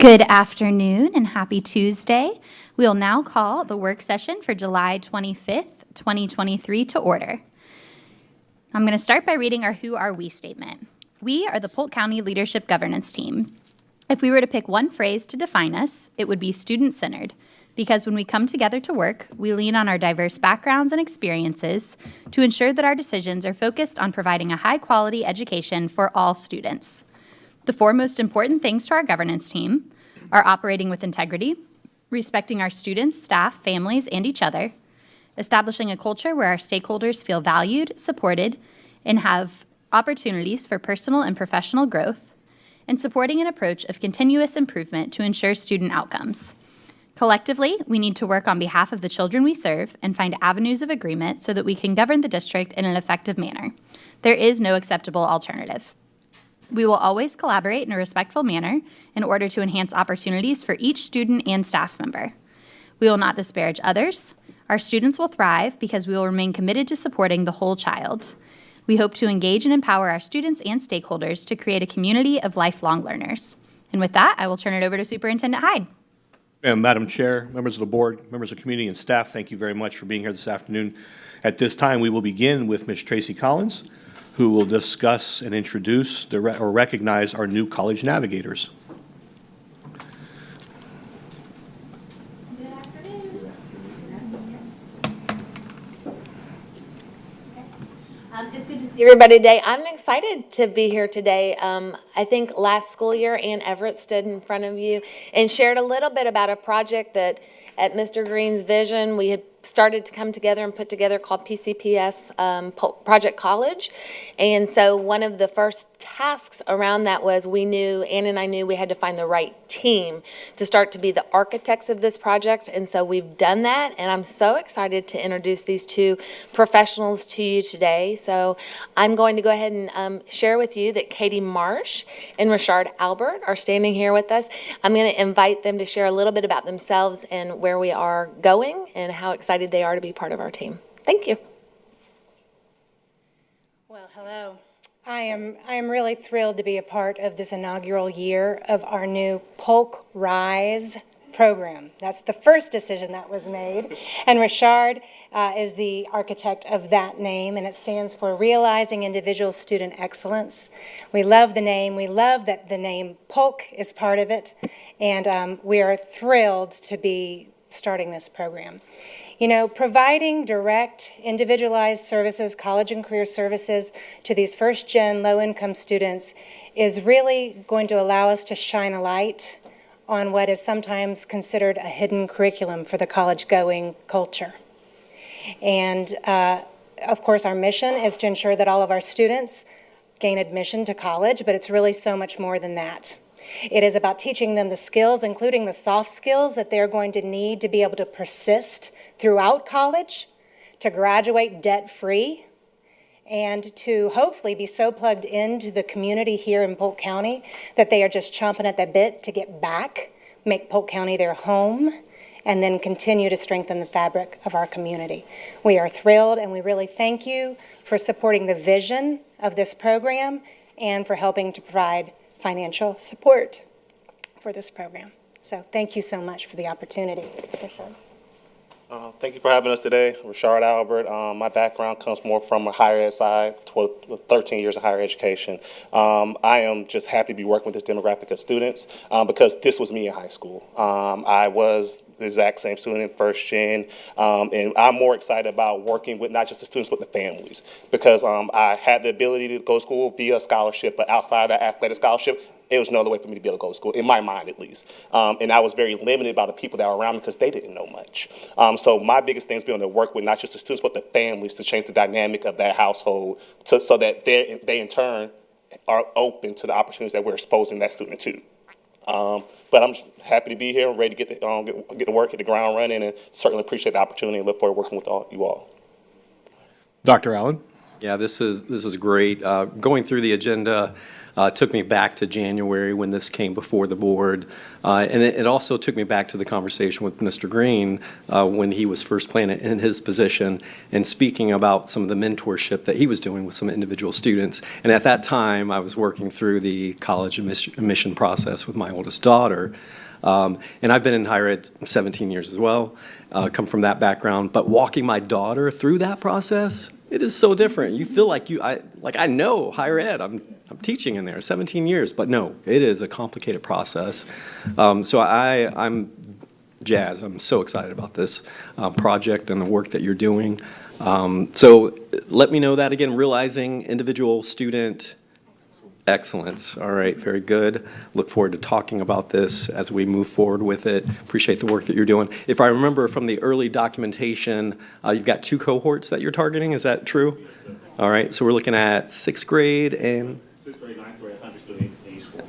Good afternoon and happy Tuesday. We will now call the work session for July 25th, 2023 to order. I'm going to start by reading our Who Are We statement. We are the Polk County Leadership Governance Team. If we were to pick one phrase to define us, it would be student-centered, because when we come together to work, we lean on our diverse backgrounds and experiences to ensure that our decisions are focused on providing a high-quality education for all students. The four most important things to our governance team are operating with integrity, respecting our students, staff, families, and each other, establishing a culture where our stakeholders feel valued, supported, and have opportunities for personal and professional growth, and supporting an approach of continuous improvement to ensure student outcomes. Collectively, we need to work on behalf of the children we serve and find avenues of agreement so that we can govern the district in an effective manner. There is no acceptable alternative. We will always collaborate in a respectful manner in order to enhance opportunities for each student and staff member. We will not disparage others. Our students will thrive because we will remain committed to supporting the whole child. We hope to engage and empower our students and stakeholders to create a community of lifelong learners. And with that, I will turn it over to Superintendent Hyde. And Madam Chair, members of the board, members of the community, and staff, thank you very much for being here this afternoon. At this time, we will begin with Ms. Tracy Collins, who will discuss and introduce or recognize our new college navigators. Good afternoon. It's good to see everybody today. I'm excited to be here today. I think last school year, Ann Everett stood in front of you and shared a little bit about a project that at Mr. Green's vision we had started to come together and put together called PCPS Project College. And so one of the first tasks around that was Ann and I knew we had to find the right team to start to be the architects of this project. And so we've done that, and I'm so excited to introduce these two professionals to you today. So I'm going to go ahead and share with you that Katie Marsh and Richard Albert are standing here with us. I'm going to invite them to share a little bit about themselves and where we are going and how excited they are to be part of our team. Thank you. Well, hello. I am really thrilled to be a part of this inaugural year of our new Polk Rise program. That's the first decision that was made. And Richard is the architect of that name, and it stands for Realizing Individual Student Excellence. We love the name. We love that the name Polk is part of it, and we are thrilled to be starting this program. You know, providing direct, individualized services, college and career services to these first-gen, low-income students is really going to allow us to shine a light on what is sometimes considered a hidden curriculum for the college-going culture. And, of course, our mission is to ensure that all of our students gain admission to college, but it's really so much more than that. It is about teaching them the skills, including the soft skills that they're going to need to be able to persist throughout college, to graduate debt-free, and to hopefully be so plugged into the community here in Polk County that they are just chomping at the bit to get back, make Polk County their home, and then continue to strengthen the fabric of our community. We are thrilled, and we really thank you for supporting the vision of this program and for helping to provide financial support for this program. So thank you so much for the opportunity. Thank you for having us today. Richard Albert. My background comes more from a higher ed side, 13 years in higher education. I am just happy to be working with this demographic of students because this was me in high school. I was the exact same student in first gen, and I'm more excited about working with not just the students but the families because I had the ability to go to school via scholarship, but outside of that athletic scholarship, it was no other way for me to be able to go to school, in my mind at least. And I was very limited by the people that were around me because they didn't know much. So my biggest thing is being able to work with not just the students but the families to change the dynamic of that household so that they in turn are open to the opportunities that we're exposing that student to. But I'm just happy to be here and ready to get to work, hit the ground running, and certainly appreciate the opportunity and look forward to working with you all. Dr. Allen. Yeah, this is great. Going through the agenda, It took me back to January when this came before the board. And it also took me back to the conversation with Mr. Green when he was first planted in his position and speaking about some of the mentorship that he was doing with some individual students. And at that time, I was working through the college admission process with my oldest daughter. And I've been in higher ed 17 years as well, come from that background. But walking my daughter through that process, it is so different. You feel like I know higher ed. I'm teaching in there 17 years, but no, it is a complicated process. So I'm jazzed. I'm so excited about this project and the work that you're doing. So let me know that again, realizing individual student excellence. All right, very good. Look forward to talking about this as we move forward with it. Appreciate the work that you're doing. If I remember from the early documentation, you've got 2 cohorts that you're targeting. Is that true? Yes, sir. All right, so we're looking at 6th grade and 6th grade, 9th grade, 100 students in each school.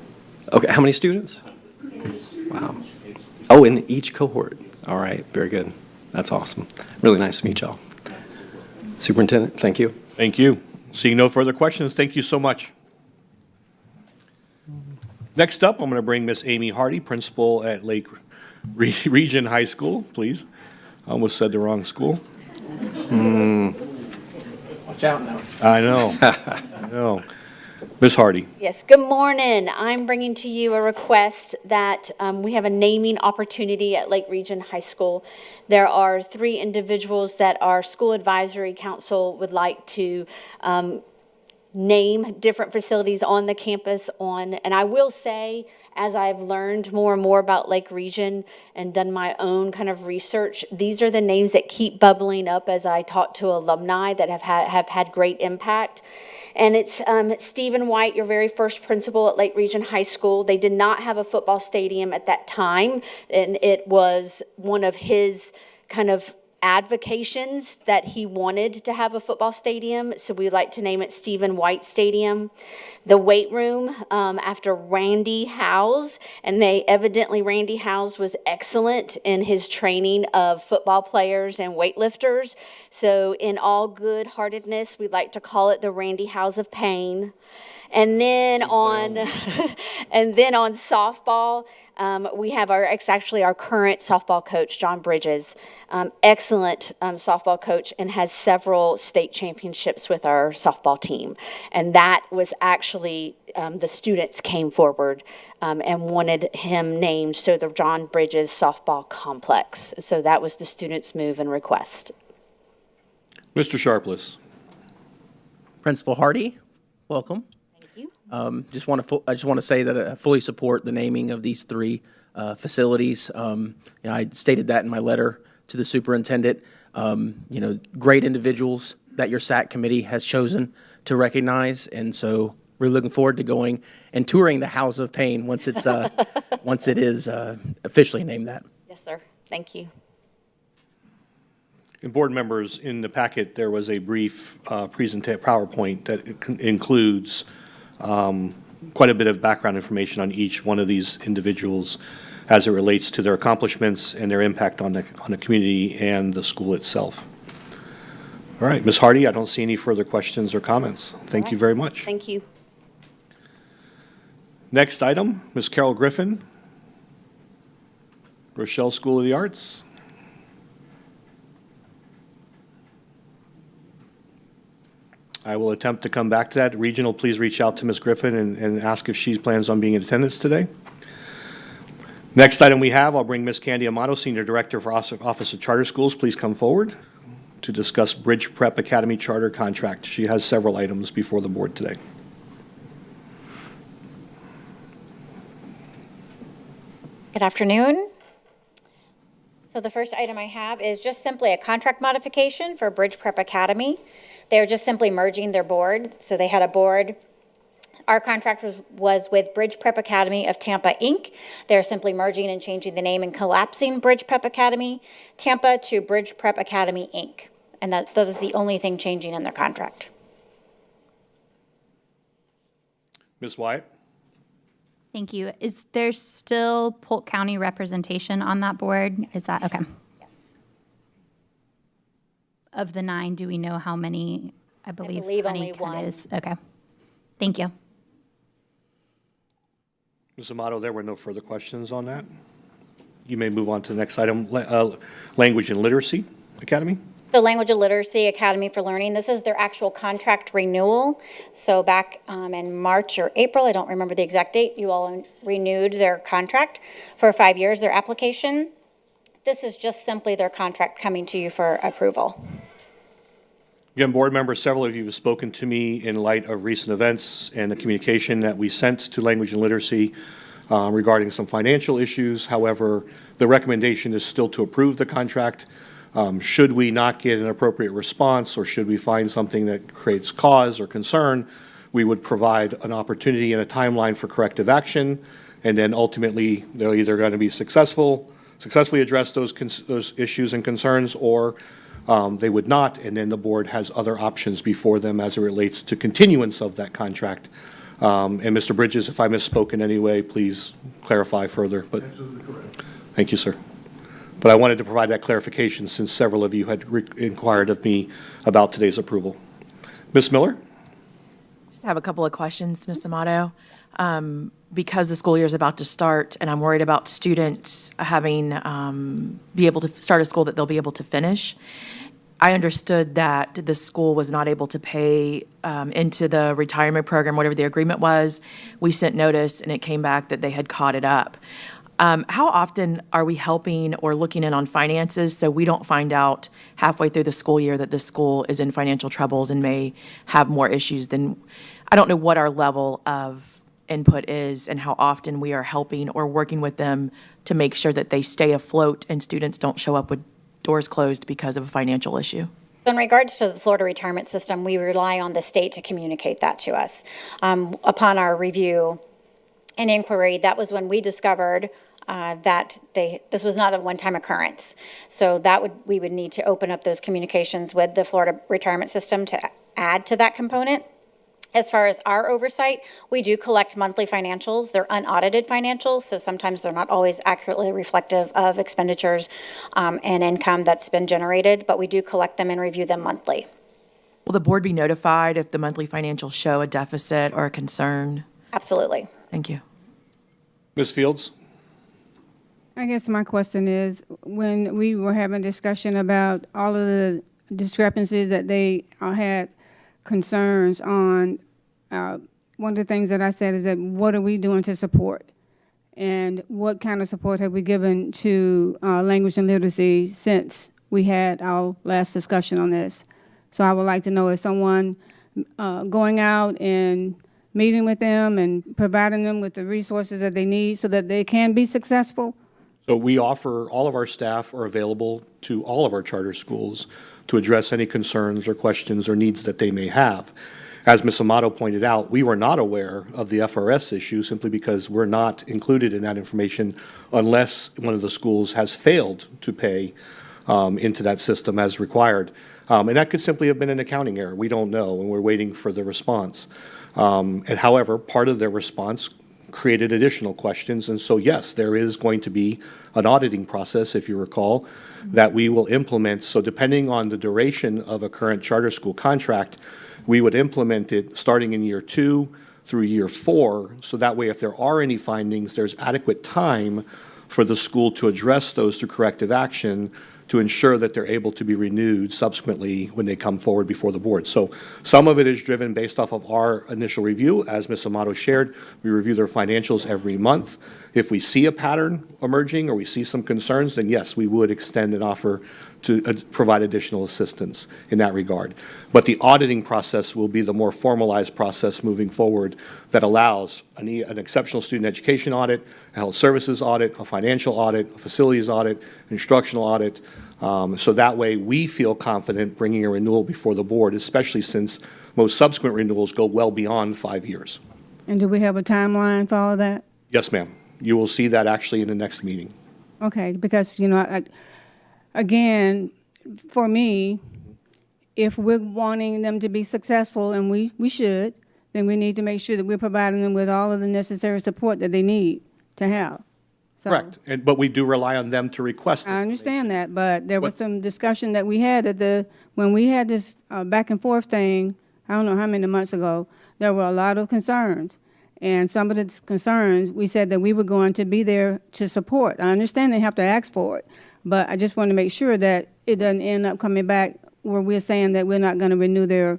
okay, how many students? 100. Wow. Oh, in each cohort. All right, very good. That's awesome. Really nice to meet y'all. Superintendent, thank you. Thank you. Seeing no further questions, thank you so much. Next up, I'm going to bring Miss Amy Hardy, principal at Lake Region High School, please. I almost said the wrong school. Watch out now. I know. I know. Ms. Hardy. Yes, good morning. I'm bringing to you a request that we have a naming opportunity at Lake Region High School. There are 3 individuals that our school advisory council would like to name different facilities on the campus and I will say, as I've learned more and more about Lake Region and done my own kind of research, these are the names that keep bubbling up as I talk to alumni that have had great impact. And it's Stephen White, your very first principal at Lake Region High School. They did not have a football stadium at that time, and it was one of his kind of advocations that he wanted to have a football stadium, so we'd like to name it Stephen White Stadium. The weight room after Randy Howes, and Randy Howes was excellent in his training of football players and weightlifters, so in all good-heartedness, we'd like to call it the Randy Howes of Pain. And then on softball, we have our current softball coach, John Bridges, excellent softball coach, and has several state championships with our softball team. And that was actually, the students came forward and wanted him named, so the John Bridges Softball Complex. So that was the students' move and request. Mr. Sharpless. Principal Hardy, welcome. Thank you. I just want to say that I fully support the naming of these 3 facilities. I stated that in my letter to the superintendent. Great individuals that your SAC committee has chosen to recognize, and so we're looking forward to going and touring the House of Pain once it is officially named that. Yes, sir. Thank you. And board members, in the packet, there was a brief PowerPoint that includes quite a bit of background information on each one of these individuals as it relates to their accomplishments and their impact on the community and the school itself. All right, Ms. Hardy, I don't see any further questions or comments. Thank you very much. Thank you. Next item, Ms. Carol Griffin, Rochelle School of the Arts. I will attempt to come back to that. Regional, please reach out to Ms. Griffin and ask if she plans on being in attendance today. Next item we have, I'll bring Ms. Candy Amato, Senior Director for Office of Charter Schools. Please come forward to discuss Bridge Prep Academy Charter Contract. She has several items before the board today. Good afternoon. So the first item I have is just simply a contract modification for Bridge Prep Academy. They're just simply merging their board. So they had a board. Our contract was with Bridge Prep Academy of Tampa, Inc. They're simply merging and changing the name and collapsing Bridge Prep Academy Tampa to Bridge Prep Academy, Inc. And that is the only thing changing in their contract. Ms. Wyatt? Thank you. Is there still Polk County representation on that board? Yes. Is that okay? Yes. Of the 9, do we know how many? I believe only Honeycutt one. is. Okay. Thank you. Ms. Amato, there were no further questions on that. You may move on to the next item, Language and Literacy Academy. The Language and Literacy Academy for Learning, this is their actual contract renewal. So back in March or April, I don't remember the exact date, you all renewed their contract for 5 years, their application. This is just simply their contract coming to you for approval. Again, board members, several of you have spoken to me in light of recent events and the communication that we sent to Language and Literacy regarding some financial issues. However, the recommendation is still to approve the contract. Should we not get an appropriate response, or should we find something that creates cause or concern, we would provide an opportunity and a timeline for corrective action, and then ultimately they're either going to be successfully address those issues and concerns, or they would not, and then the board has other options before them as it relates to continuance of that contract. And Mr. Bridges, if I misspoke in any way, please clarify further. But absolutely correct. Thank you, sir. But I wanted to provide that clarification since several of you had inquired of me about today's approval. Ms. Miller? Just have a couple of questions, Ms. Amato. Because the school year is about to start, and I'm worried about students having, be able to start a school that they'll be able to finish. I understood that the school was not able to pay into the retirement program, whatever the agreement was. We sent notice, and it came back that they had caught it up. How often are we helping or looking in on finances so we don't find out halfway through the school year that the school is in financial troubles and may have more issues than, I don't know what our level of input is and how often we are helping or working with them to make sure that they stay afloat and students don't show up with doors closed because of a financial issue. So in regards to the Florida retirement system, we rely on the state to communicate that to us. Upon our review and inquiry, that was when we discovered that this was not a one-time occurrence. So we would need to open up those communications with the Florida retirement system to add to that component. As far as our oversight, we do collect monthly financials. They're unaudited financials, so sometimes they're not always accurately reflective of expenditures and income that's been generated, but we do collect them and review them monthly. Will the board be notified if the monthly financials show a deficit or a concern? Absolutely. Thank you. Ms. Fields? I guess my question is, when we were having discussion about all of the discrepancies that they had concerns on, one of the things that I said is that what are we doing to support? And what kind of support have we given to language and literacy since we had our last discussion on this? So I would like to know, is someone going out and meeting with them and providing them with the resources that they need so that they can be successful? So we offer, all of our staff are available to all of our charter schools to address any concerns or questions or needs that they may have. As Ms. Amato pointed out, we were not aware of the FRS issue simply because we're not included in that information unless one of the schools has failed to pay into that system as required. And that could simply have been an accounting error. We don't know, and we're waiting for the response. And however, part of their response created additional questions. And so, yes, there is going to be an auditing process, if you recall, that we will implement. So depending on the duration of a current charter school contract, we would implement it starting in year 2 through year 4. So that way, if there are any findings, there's adequate time for the school to address those through corrective action to ensure that they're able to be renewed subsequently when they come forward before the board. So some of it is driven based off of our initial review. As Ms. Amato shared, we review their financials every month. If we see a pattern emerging or we see some concerns, then yes, we would extend an offer to provide additional assistance in that regard. But the auditing process will be the more formalized process moving forward that allows an exceptional student education audit, a health services audit, a financial audit, a facilities audit, instructional audit. So that way we feel confident bringing a renewal before the board, especially since most subsequent renewals go well beyond 5 years. And do we have a timeline for all of that? Yes, ma'am. You will see that actually in the next meeting. Okay, because, you know, again, for me, if we're wanting them to be successful, and we should, then we need to make sure that we're providing them with all of the necessary support that they need to have. So, Correct. But we do rely on them to request it. I understand that, but there was some discussion that we had when we had this back and forth thing, I don't know how many months ago, there were a lot of concerns. And some of the concerns, we said that we were going to be there to support. I understand they have to ask for it, but I just want to make sure that it doesn't end up coming back where we're saying that we're not going to renew their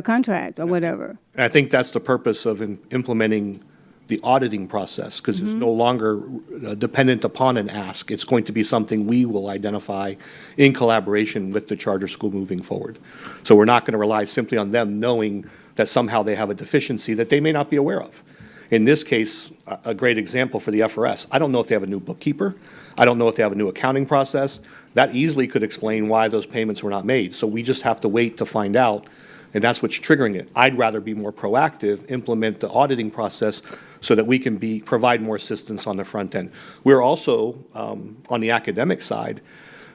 contract or whatever. And I think that's the purpose of implementing the auditing process, because it's no longer dependent upon an ask. It's going to be something we will identify in collaboration with the charter school moving forward. So we're not going to rely simply on them knowing that somehow they have a deficiency that they may not be aware of. In this case, a great example for the FRS, I don't know if they have a new bookkeeper. I don't know if they have a new accounting process. That easily could explain why those payments were not made. So we just have to wait to find out, and that's what's triggering it. I'd rather be more proactive, implement the auditing process so that we can provide more assistance on the front end. We're also, on the academic side,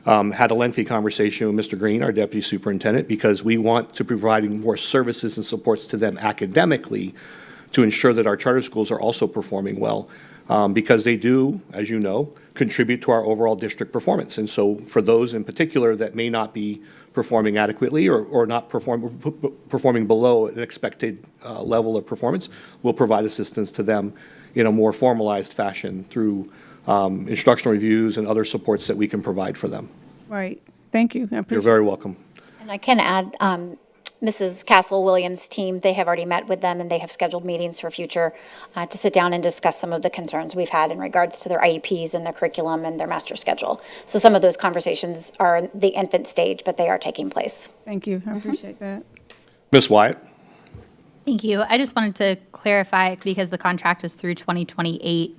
had a lengthy conversation with Mr. Green, our deputy superintendent, because we want to providing more services and supports to them academically to ensure that our charter schools are also performing well, because they do, as you know, contribute to our overall district performance. And so for those in particular that may not be performing adequately or not performing below an expected level of performance, we'll provide assistance to them in a more formalized fashion through instructional reviews and other supports that we can provide for them. Right. Thank you. I appreciate You're very welcome. And I can add, Mrs. Castle-Williams' team, they have already met with them, and they have scheduled meetings for future to sit down and discuss some of the concerns we've had in regards to their IEPs and their curriculum and their master schedule. So some of those conversations are in the infant stage, but they are taking place. Thank you. I appreciate that. Ms. Wyatt? Thank you. I just wanted to clarify, because the contract is through 2028,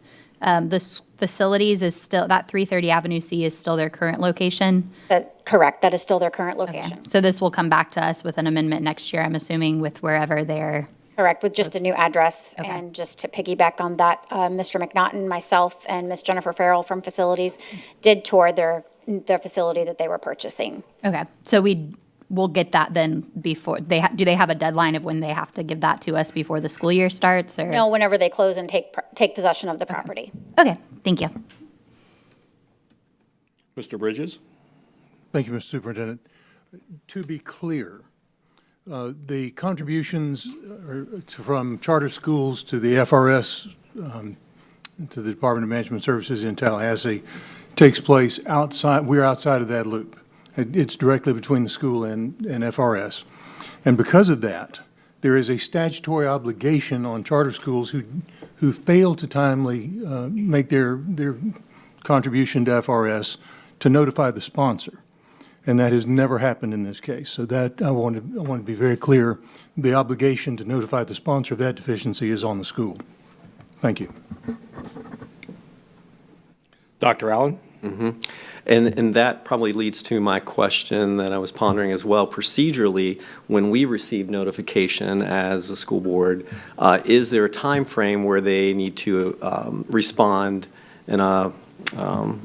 facilities is still, that 330 Avenue C is still their current location? Correct, that is still their current location. So this will come back to us with an amendment next year, I'm assuming, with wherever they're... Correct, with just a new address. And just to piggyback on that, Mr. McNaughton, myself, and Ms. Jennifer Farrell from Facilities did tour their facility that they were purchasing. Okay, so we'll get that then before, do they have a deadline of when they have to give that to us before the school year starts, or? No, whenever they close and take possession of the property. Okay, thank you. Mr. Bridges? Thank you, Mr. Superintendent. To be clear, the contributions from charter schools to the FRS, to the Department of Management Services in Tallahassee, takes place outside, we're outside of that loop. It's directly between the school and FRS. And because of that, there is a statutory obligation on charter schools who fail to timely make their contribution to FRS to notify the sponsor. And that has never happened in this case. So that, I want to be very clear, the obligation to notify the sponsor of that deficiency is on the school. Thank you. Dr. Allen? And that probably leads to my question that I was pondering as well. Procedurally, when we receive notification as a school board, is there a time frame where they need to respond in a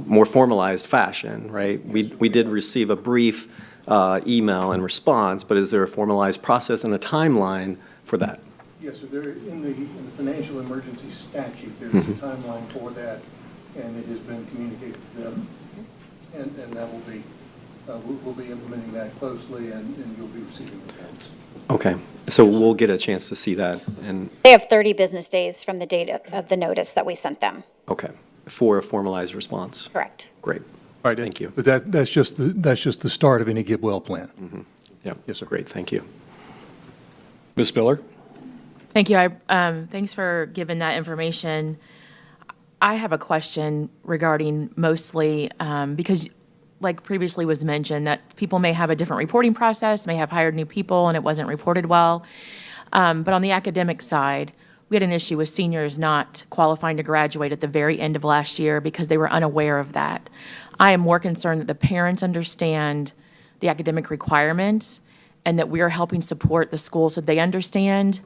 more formalized fashion, right? We did receive a brief email in response, but is there a formalized process and a timeline for that? Yes, so there, in the financial emergency statute, there's a timeline for that, and it has been communicated to them. And that will be, we'll be implementing that closely, and you'll be receiving reports. Okay, so we'll get a chance to see that, and, They have 30 business days from the date of the notice that we sent them. okay, for a formalized response. Correct. Great. All right, Thank you. But that's just the start of any Get Well plan. Yeah. Yes, sir. Great, thank you. Ms. Miller? Thank you. Thanks for giving that information. I have a question regarding mostly, because like previously was mentioned, that people may have a different reporting process, may have hired new people and it wasn't reported well. But on the academic side, we had an issue with seniors not qualifying to graduate at the very end of last year because they were unaware of that. I am more concerned that the parents understand the academic requirements and that we are helping support the school so they understand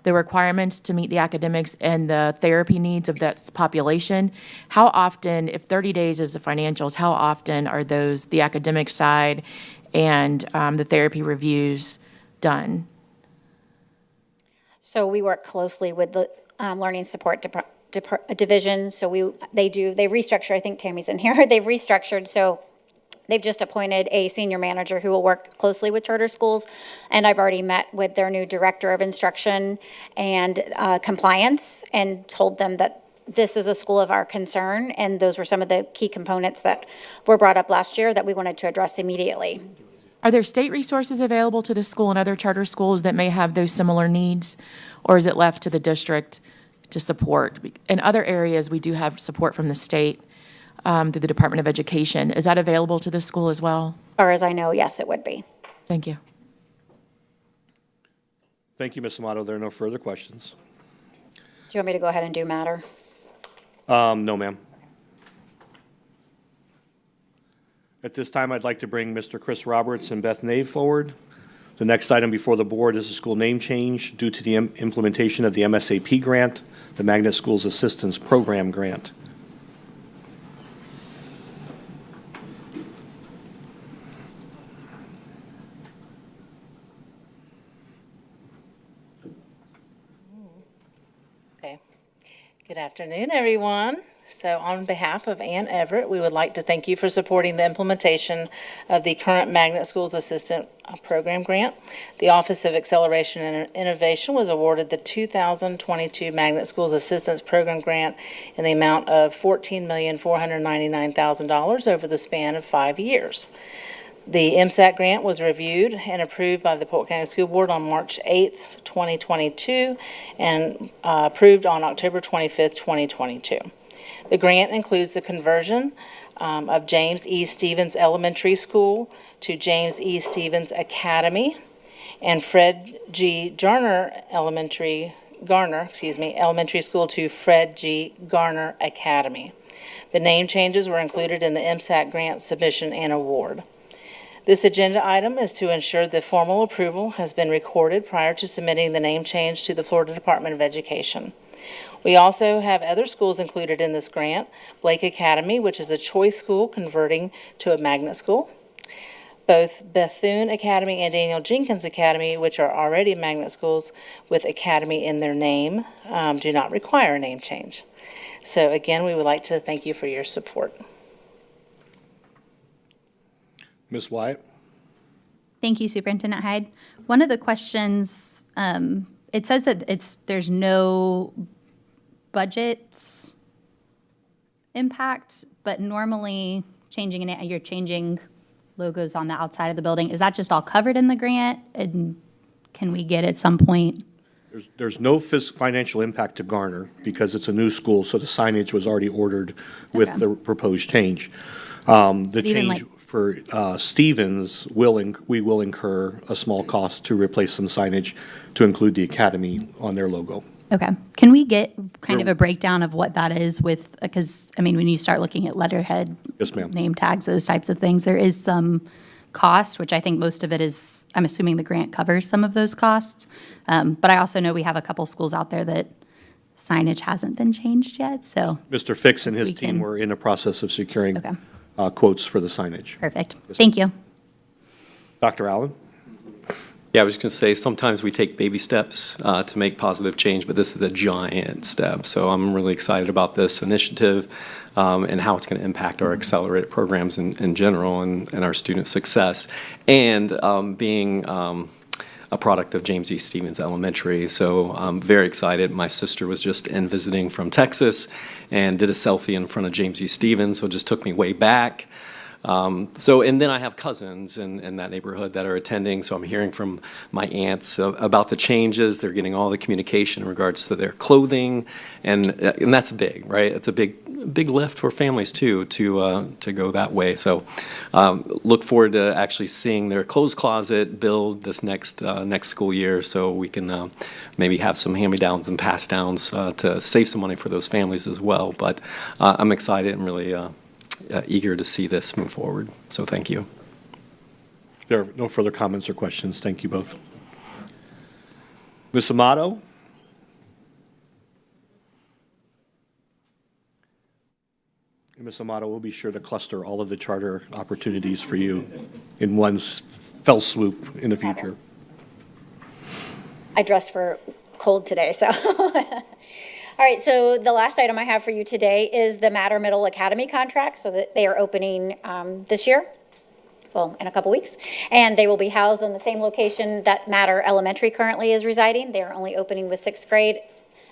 the requirements to meet the academics and the therapy needs of that population. How often, if 30 days is the financials, how often are those, the academic side and the therapy reviews done? So we work closely with the Learning Support Division. So they restructure, I think Tammy's in here, they've restructured. So They've just appointed a senior manager who will work closely with charter schools, and I've already met with their new director of instruction and compliance and told them that this is a school of our concern, and those were some of the key components that were brought up last year that we wanted to address immediately. Are there state resources available to the school and other charter schools that may have those similar needs? Or is it left to the district to support? In other areas, we do have support from the state through the Department of Education. Is that available to the school as well? As far as I know, yes, it would be. Thank you. Thank you, Ms. Amato. There are no further questions. Do you want me to go ahead and do matter? No, ma'am. At this time, I'd like to bring Mr. Chris Roberts and Beth Nave forward. The next item before the board is a school name change due to the implementation of the MSAP grant, the Magnet Schools Assistance Program grant. Okay. Good afternoon, everyone. So on behalf of Ann Everett, we would like to thank you for supporting the implementation of the current Magnet Schools Assistant Program grant. The Office of Acceleration and Innovation was awarded the 2022 Magnet Schools Assistance Program grant in the amount of $14,499,000 over the span of 5 years. The MSAC grant was reviewed and approved by the Polk County School Board on March 8th, 2022, and approved on October 25th, 2022. The grant includes the conversion of James E. Stevens Elementary School to James E. Stevens Academy and Fred G. Elementary School to Fred G. Garner Academy. The name changes were included in the MSAC grant submission and award. This agenda item is to ensure the formal approval has been recorded prior to submitting the name change to the Florida Department of Education. We also have other schools included in this grant, Blake Academy, which is a choice school converting to a magnet school. Both Bethune Academy and Daniel Jenkins Academy, which are already magnet schools with academy in their name, do not require a name change. So again, we would like to thank you for your support. Ms. Wyatt? Thank you, Superintendent Hyde. One of the questions, it says that there's no budget impact, but normally you're changing logos on the outside of the building. Is that just all covered in the grant? And can we get at some point? There's no financial impact to Garner because it's a new school, so the signage was already ordered with the proposed change. The change for Stevens, we will incur a small cost to replace some signage to include the academy on their logo. Okay. Can we get kind of a breakdown of what that is with, because, I mean, when you start looking at letterhead, Yes, ma'am. name tags, those types of things, there is some cost, which I think most of it is, I'm assuming the grant covers some of those costs. But I also know we have a couple schools out there that signage hasn't been changed yet, so. Mr. Fix and his team were in the process of securing quotes for the signage. Perfect. Thank you. Dr. Allen? Yeah, I was going to say, sometimes we take baby steps to make positive change, but this is a giant step. So I'm really excited about this initiative and how it's going to impact our accelerated programs in general and our student success. And being a product of James E. Stevens Elementary. So I'm very excited. My sister was just in visiting from Texas and did a selfie in front of James E. Stevens, so it just took me way back. And then I have cousins in that neighborhood that are attending, so I'm hearing from my aunts about the changes. They're getting all the communication in regards to their clothing, and that's big, right? It's a big lift for families too to go that way. So look forward to actually seeing their clothes closet build this next school year, so we can maybe have some hand-me-downs and pass-downs to save some money for those families as well. But I'm excited and really eager to see this move forward. So thank you. There are no further comments or questions. Thank you both. Ms. Amato? Ms. Amato, we'll be sure to cluster all of the charter opportunities for you in one fell swoop in the future. I dressed for cold today, so. All right, so the last item I have for you today is the Matter Middle Academy contract, so that they are opening this year. well, in a couple weeks. And they will be housed on the same location that Matter Elementary currently is residing. They are only opening with 6th grade,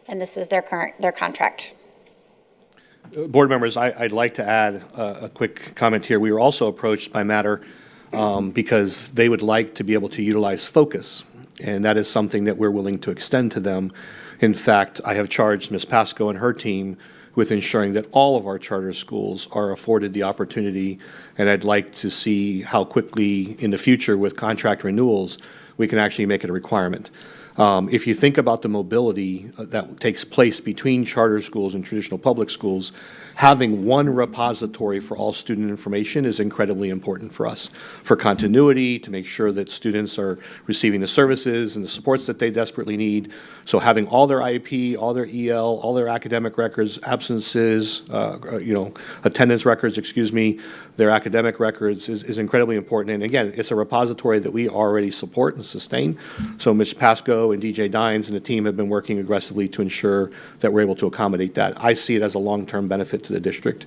and this is their contract. Board members, I'd like to add a quick comment here. We were also approached by Matter because they would like to be able to utilize Focus, and that is something that we're willing to extend to them. In fact, I have charged Ms. Pasco and her team with ensuring that all of our charter schools are afforded the opportunity, and I'd like to see how quickly in the future with contract renewals, we can actually make it a requirement. If you think about the mobility that takes place between charter schools and traditional public schools, having one repository for all student information is incredibly important for us, for continuity, to make sure that students are receiving the services and the supports that they desperately need. So having all their IEP, all their EL, all their academic records, absences, attendance records, their academic records is incredibly important. And again, it's a repository that we already support and sustain. So Ms. Pasco and DJ Dines and the team have been working aggressively to ensure that we're able to accommodate that. I see it as a long-term benefit to the district.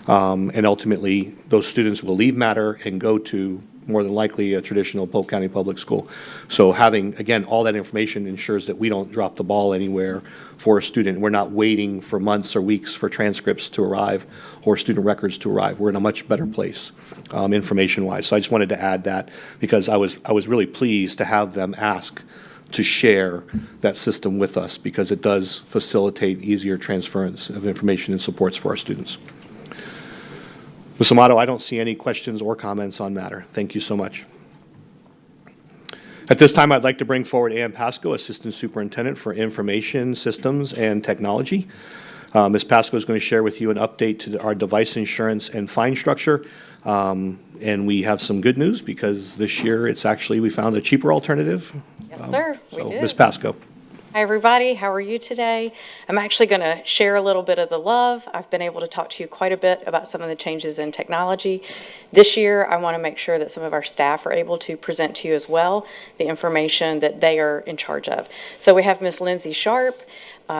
And ultimately, those students will leave Matter and go to more than likely a traditional Polk County public school. So having, again, all that information ensures that we don't drop the ball anywhere for a student. We're not waiting for months or weeks for transcripts to arrive or student records to arrive. We're in a much better place information-wise. So I just wanted to add that because I was really pleased to have them ask to share that system with us because it does facilitate easier transference of information and supports for our students. Ms. Amato, I don't see any questions or comments on Matter. Thank you so much. At this time, I'd like to bring forward Ann Pasco, Assistant Superintendent for Information Systems and Technology. Ms. Pasco is going to share with you an update to our device insurance and fine structure. And we have some good news because this year we found a cheaper alternative. Yes, sir, we did. Ms. Pasco. Hi, everybody. How are you today? I'm actually going to share a little bit of the love. I've been able to talk to you quite a bit about some of the changes in technology. This year, I want to make sure that some of our staff are able to present to you as well the information that they are in charge of. So we have Ms. Lindsay Sharp.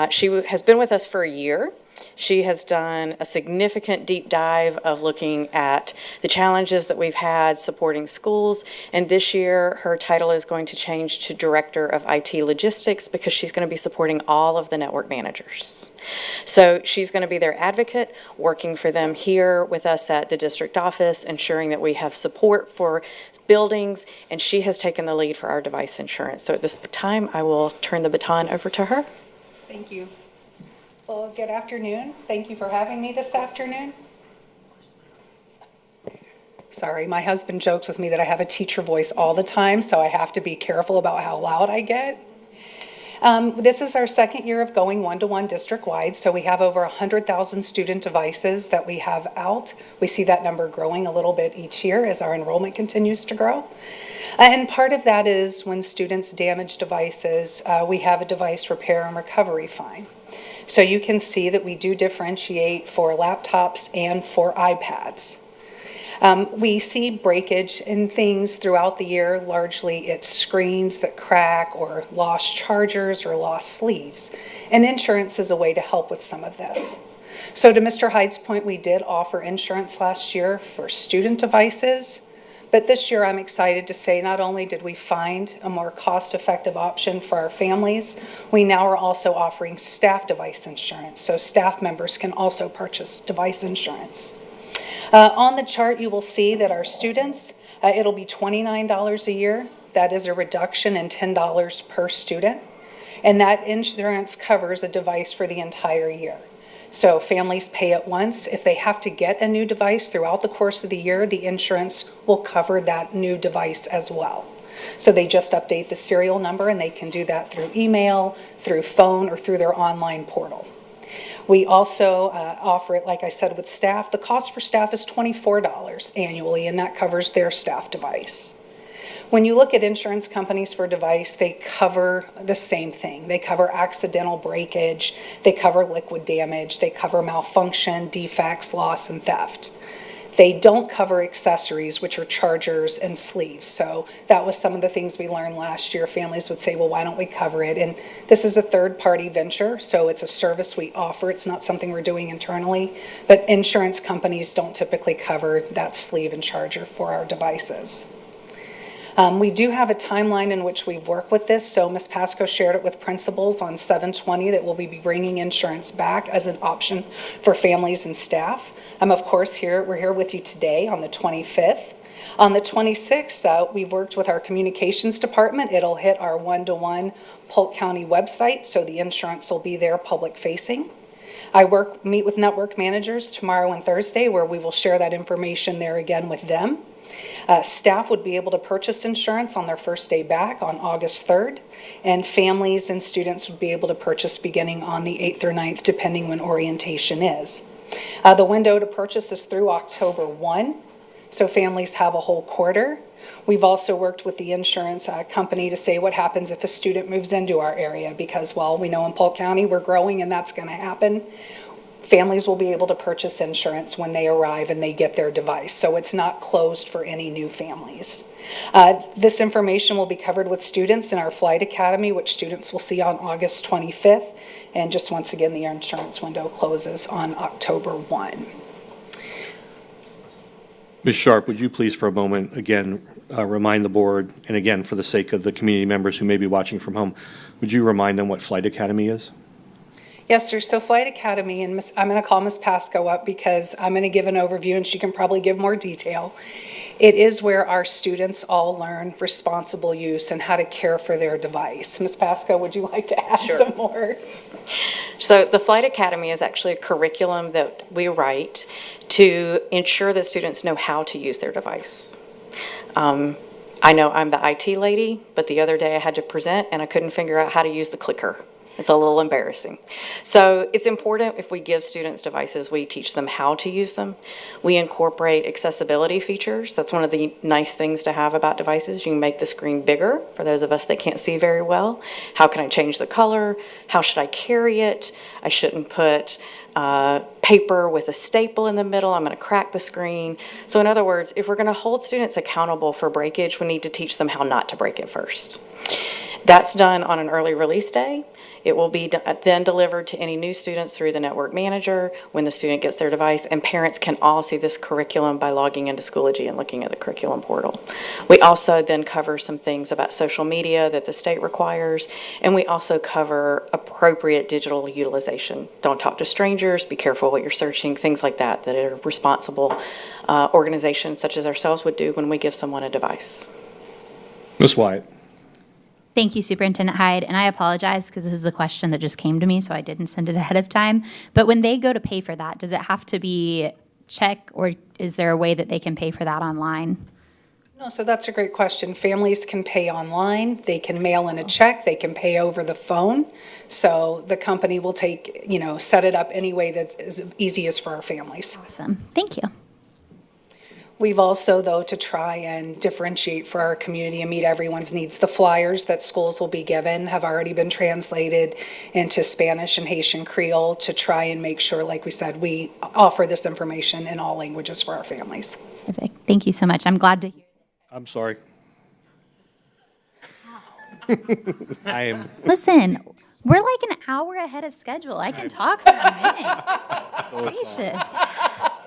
She has been with us for a year. She has done a significant deep dive of looking at the challenges that we've had supporting schools. And this year, her title is going to change to Director of IT Logistics because she's going to be supporting all of the network managers. So she's going to be their advocate, working for them here with us at the district office, ensuring that we have support for buildings, and she has taken the lead for our device insurance. So at this time, I will turn the baton over to her. Thank you. Well, good afternoon. Thank you for having me this afternoon. Sorry, my husband jokes with me that I have a teacher voice all the time, so I have to be careful about how loud I get. This is our second year of going one-to-one district-wide, so we have over 100,000 student devices that we have out. We see that number growing a little bit each year as our enrollment continues to grow. And part of that is when students damage devices, we have a device repair and recovery fine. So you can see that we do differentiate for laptops and for iPads. We see breakage in things throughout the year. Largely it's screens that crack or lost chargers or lost sleeves. And insurance is a way to help with some of this. So to Mr. Hyde's point, we did offer insurance last year for student devices. But this year, I'm excited to say not only did we find a more cost-effective option for our families, we now are also offering staff device insurance, so staff members can also purchase device insurance. On the chart, you will see that our students, it'll be $29 a year. That is a reduction in $10 per student, and that insurance covers a device for the entire year. So families pay it once. If they have to get a new device throughout the course of the year, the insurance will cover that new device as well. So they just update the serial number and they can do that through email, through phone, or through their online portal. We also offer it, like I said, with staff. The cost for staff is $24 annually, and that covers their staff device. When you look at insurance companies for device, they cover the same thing. They cover accidental breakage, they cover liquid damage, they cover malfunction, defects, loss, and theft. They don't cover accessories, which are chargers and sleeves. So that was some of the things we learned last year. Families would say, well, why don't we cover it? And this is a third-party venture, so it's a service we offer. It's not something we're doing internally, but insurance companies don't typically cover that sleeve and charger for our devices. We do have a timeline in which we've worked with this, so Ms. Pasco shared it with principals on 7/20 that we'll be bringing insurance back as an option for families and staff. Of course, we're here with you today on the 25th. On the 26th, we've worked with our communications department. It'll hit our one-to-one Polk County website, so the insurance will be there public-facing. Meet with network managers tomorrow and Thursday, where we will share that information there again with them. Staff would be able to purchase insurance on their first day back on August 3rd, and families and students would be able to purchase beginning on the 8th or 9th, depending when orientation is. The window to purchase is through October 1, so families have a whole quarter. We've also worked with the insurance company to say what happens if a student moves into our area, because, well, we know in Polk County we're growing and that's going to happen. Families will be able to purchase insurance when they arrive and they get their device, so it's not closed for any new families. This information will be covered with students in our Flight Academy, which students will see on August 25th, and just once again, the insurance window closes on October 1. Ms. Sharp, would you please for a moment, again, remind the board, and again, for the sake of the community members who may be watching from home, would you remind them what Flight Academy is? Yes, sir. So Flight Academy, and I'm going to call Ms. Pasco up because I'm going to give an overview and she can probably give more detail. It is where our students all learn responsible use and how to care for their device. Ms. Pasco, would you like to add some more? So the Flight Academy is actually a curriculum that we write to ensure that students know how to use their device. I know I'm the IT lady, but the other day I had to present and I couldn't figure out how to use the clicker. It's a little embarrassing. So it's important if we give students devices, we teach them how to use them. We incorporate accessibility features. That's one of the nice things to have about devices. You can make the screen bigger for those of us that can't see very well. How can I change the color? How should I carry it? I shouldn't put paper with a staple in the middle. I'm going to crack the screen. So in other words, if we're going to hold students accountable for breakage, we need to teach them how not to break it first. That's done on an early release day. It will be then delivered to any new students through the network manager when the student gets their device, and parents can all see this curriculum by logging into Schoology and looking at the curriculum portal. We also then cover some things about social media that the state requires, and we also cover appropriate digital utilization. Don't talk to strangers, be careful what you're searching, things like that that are responsible organizations such as ourselves would do when we give someone a device. Ms. Wyatt. Thank you, Superintendent Hyde, and I apologize because this is a question that just came to me, so I didn't send it ahead of time. But when they go to pay for that, does it have to be check, or is there a way that they can pay for that online? No, so that's a great question. Families can pay online, they can mail in a check, they can pay over the phone. So the company will set it up any way that's as easy as for our families. Awesome, thank you. We've also, though, to try and differentiate for our community and meet everyone's needs, the flyers that schools will be given have already been translated into Spanish and Haitian Creole to try and make sure, like we said, we offer this information in all languages for our families. Perfect. Thank you so much. I'm glad to hear. I'm sorry. I am. Listen, we're like an hour ahead of schedule. I can talk for a minute. Gracious.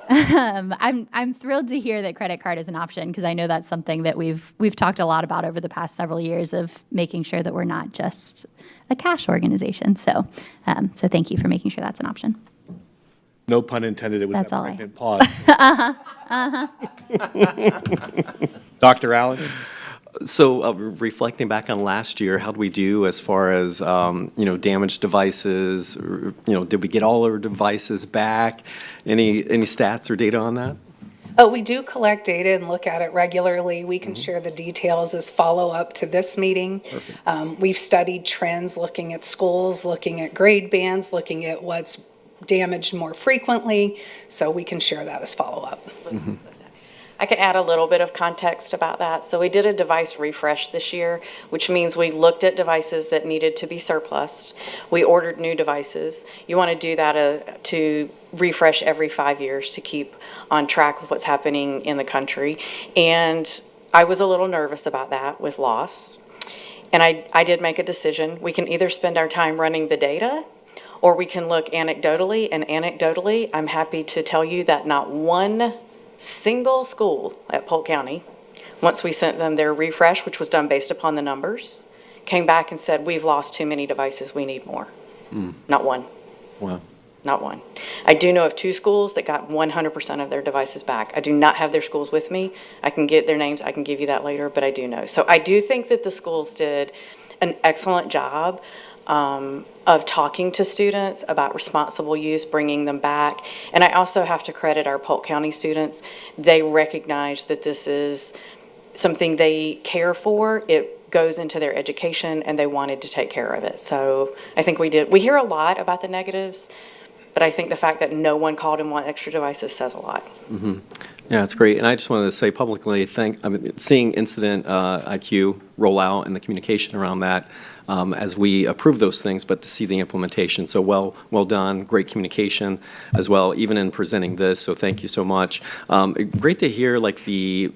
I'm thrilled to hear that credit card is an option, because I know that's something that we've talked a lot about over the past several years of making sure that we're not just a cash organization. So thank you for making sure that's an option. No pun intended. It was That's that all pregnant pause. Dr. Allen? So reflecting back on last year, how did we do as far as, damaged devices? Did we get all our devices back? Any stats or data on that? Oh, we do collect data and look at it regularly. We can share the details as follow-up to this meeting. We've studied trends, looking at schools, looking at grade bands, looking at what's damaged more frequently, so we can share that as follow-up. I can add a little bit of context about that. So we did a device refresh this year, which means we looked at devices that needed to be surplused. We ordered new devices. You want to do that to refresh every 5 years to keep on track with what's happening in the country. And I was a little nervous about that with loss. And I did make a decision. We can either spend our time running the data, or we can look anecdotally. And anecdotally, I'm happy to tell you that not one single school at Polk County, once we sent them their refresh, which was done based upon the numbers, came back and said, we've lost too many devices, we need more. Not one. Wow. Not one. I do know of 2 schools that got 100% of their devices back. I do not have their schools with me. I can get their names, I can give you that later, but I do know. So I do think that the schools did an excellent job of talking to students about responsible use, bringing them back. And I also have to credit our Polk County students. They recognize that this is something they care for. It goes into their education, and they wanted to take care of it. So I think we did. We hear a lot about the negatives, but I think the fact that no one called and want extra devices says a lot. Yeah, it's great. And I just wanted to say publicly, seeing incident IQ roll out and the communication around that as we approve those things, but to see the implementation. So well done, great communication as well, even in presenting this. So thank you so much. Great to hear like the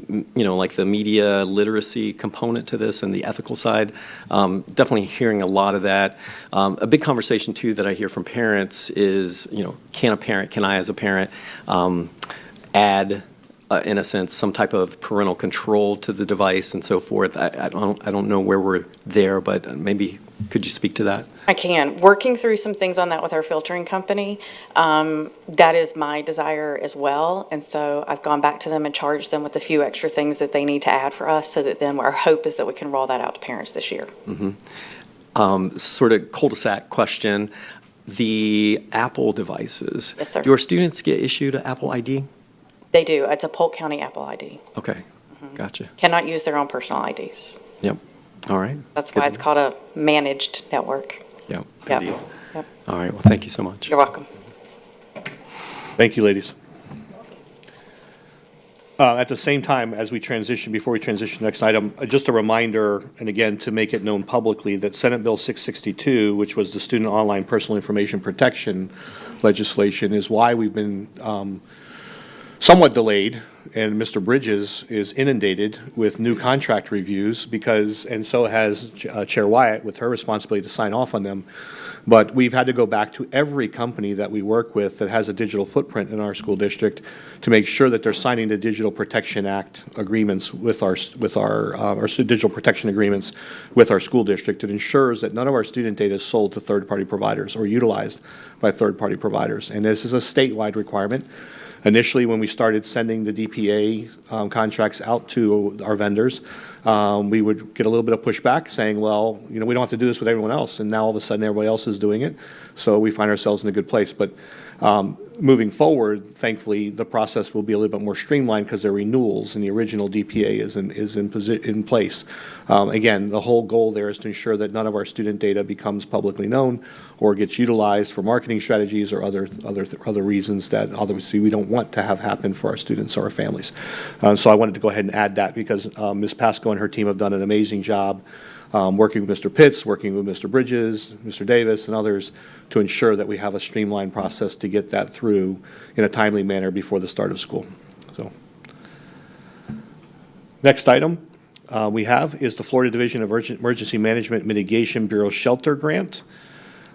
media literacy component to this and the ethical side. Definitely hearing a lot of that. A big conversation too that I hear from parents is, can I as a parent add in a sense, some type of parental control to the device and so forth. I don't know where we're there, but maybe could you speak to that? I can. Working through some things on that with our filtering company, that is my desire as well. And so I've gone back to them and charged them with a few extra things that they need to add for us, so that then our hope is that we can roll that out to parents this year. Sort of cul-de-sac question. The Apple devices. Yes, sir. Do your students get issued an Apple ID? They do. It's a Polk County Apple ID. Okay, gotcha. Cannot use their own personal IDs. Yep, all right. That's why it's called a managed network. Yep, Yep. indeed. Yep. All right, well, thank you so much. You're welcome. Thank you, ladies. At the same time, before we transition to the next item, just a reminder, and again, to make it known publicly, that Senate Bill 662, which was the Student Online Personal Information Protection legislation, is why we've been somewhat delayed, and Mr. Bridges is inundated with new contract reviews and so has Chair Wyatt with her responsibility to sign off on them. But we've had to go back to every company that we work with that has a digital footprint in our school district to make sure that they're signing the Digital Protection Act agreements with our digital protection agreements with our school district. It ensures that none of our student data is sold to third-party providers or utilized by third-party providers. And this is a statewide requirement. Initially, when we started sending the DPA contracts out to our vendors, we would get a little bit of pushback saying, well, we don't have to do this with everyone else. And now all of a sudden everybody else is doing it. So we find ourselves in a good place. But moving forward, thankfully, the process will be a little bit more streamlined because they're renewals and the original DPA is in place. Again, the whole goal there is to ensure that none of our student data becomes publicly known or gets utilized for marketing strategies or other reasons that obviously we don't want to have happen for our students or our families. So I wanted to go ahead and add that because Ms. Pasco and her team have done an amazing job working with Mr. Pitts, working with Mr. Bridges, Mr. Davis, and others to ensure that we have a streamlined process to get that through in a timely manner before the start of school. So, next item we have is the Florida Division of Emergency Management Mitigation Bureau Shelter Grant.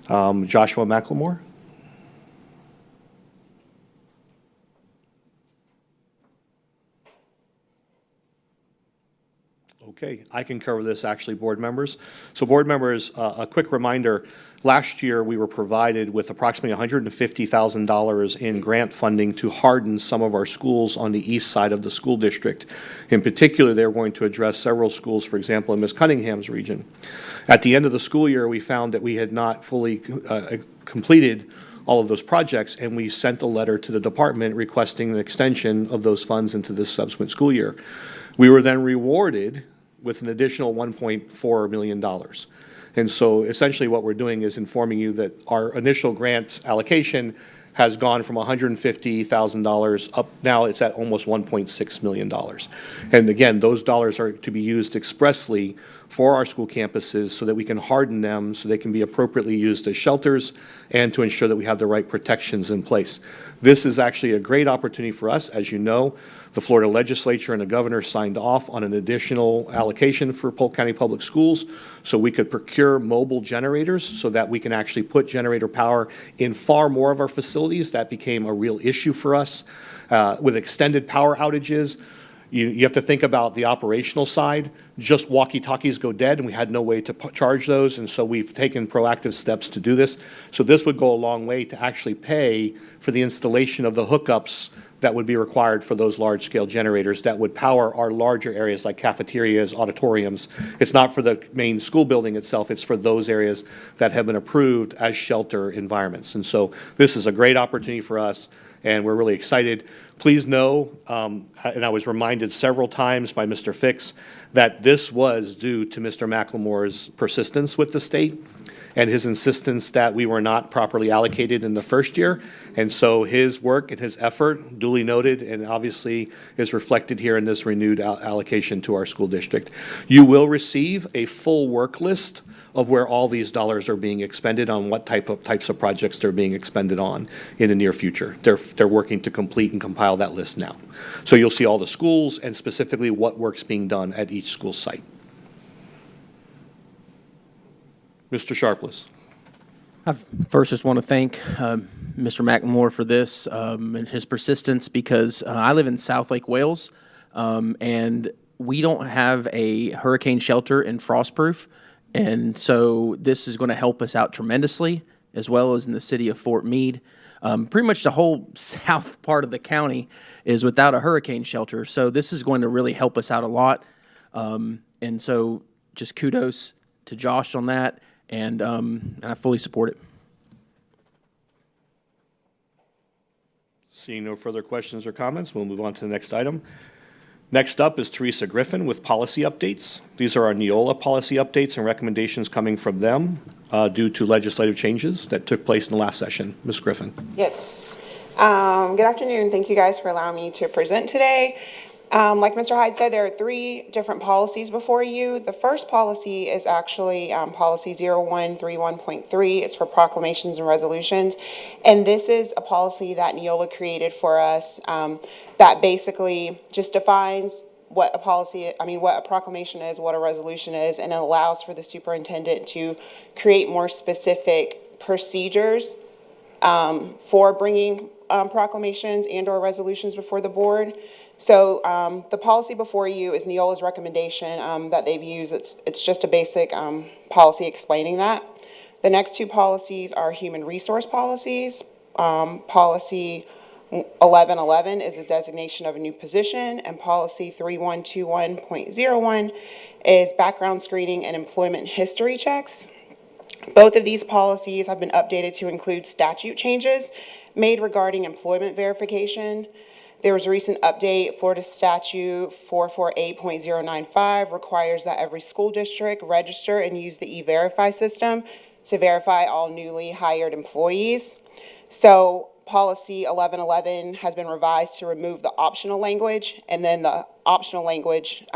Joshua McLemore. Okay, I can cover this actually, board members. So board members, a quick reminder, last year we were provided with approximately $150,000 in grant funding to harden some of our schools on the east side of the school district. In particular, they were going to address several schools, for example, in Ms. Cunningham's region. At the end of the school year, we found that we had not fully completed all of those projects, and we sent a letter to the department requesting an extension of those funds into this subsequent school year. We were then rewarded with an additional $1.4 million. And so essentially what we're doing is informing you that our initial grant allocation has gone from $150,000 up, now it's at almost $1.6 million. And again, those dollars are to be used expressly for our school campuses so that we can harden them so they can be appropriately used as shelters and to ensure that we have the right protections in place. This is actually a great opportunity for us. As you know, the Florida legislature and the governor signed off on an additional allocation for Polk County Public Schools so we could procure mobile generators so that we can actually put generator power in far more of our facilities. That became a real issue for us with extended power outages. You have to think about the operational side. Just walkie-talkies go dead, and we had no way to charge those, and so we've taken proactive steps to do this. So this would go a long way to actually pay for the installation of the hookups that would be required for those large-scale generators that would power our larger areas like cafeterias, auditoriums. It's not for the main school building itself, it's for those areas that have been approved as shelter environments. And so this is a great opportunity for us, and we're really excited. Please know, and I was reminded several times by Mr. Fix, that this was due to Mr. McLemore's persistence with the state and his insistence that we were not properly allocated in the first year. And so his work and his effort, duly noted, and obviously is reflected here in this renewed allocation to our school district. You will receive a full work list of where all these dollars are being expended on what types of projects they're being expended on in the near future. They're working to complete and compile that list now. So you'll see all the schools and specifically what work's being done at each school site. Mr. Sharpless. I first just want to thank Mr. McLemore for this and his persistence because I live in South Lake Wales and we don't have a hurricane shelter in Frostproof. And so this is going to help us out tremendously, as well as in the city of Fort Meade. Pretty much the whole south part of the county is without a hurricane shelter. So this is going to really help us out a lot. And so just kudos to Josh on that. And I fully support it. Seeing no further questions or comments, we'll move on to the next item. Next up is Teresa Griffin with policy updates. These are our Neola policy updates and recommendations coming from them due to legislative changes that took place in the last session. Ms. Griffin. Yes. Good afternoon. Thank you guys for allowing me to present today. Like Mr. Hyde said, there are 3 different policies before you. The first policy is actually policy 0131.3. It's for proclamations and resolutions. And this is a policy that Neola created for us that basically just defines what a proclamation is, what a resolution is, and it allows for the superintendent to create more specific procedures for bringing proclamations and or resolutions before the board. So the policy before you is Neola's recommendation that they've used. It's just a basic policy explaining that. The next 2 policies are human resource policies. Policy 1111 is a designation of a new position, and policy 3121.01 is background screening and employment history checks. Both of these policies have been updated to include statute changes made regarding employment verification. There was a recent update. Florida Statute 448.095 requires that every school district register and use the E-Verify system to verify all newly hired employees. So policy 1111 has been revised to remove the optional language, and then the optional language,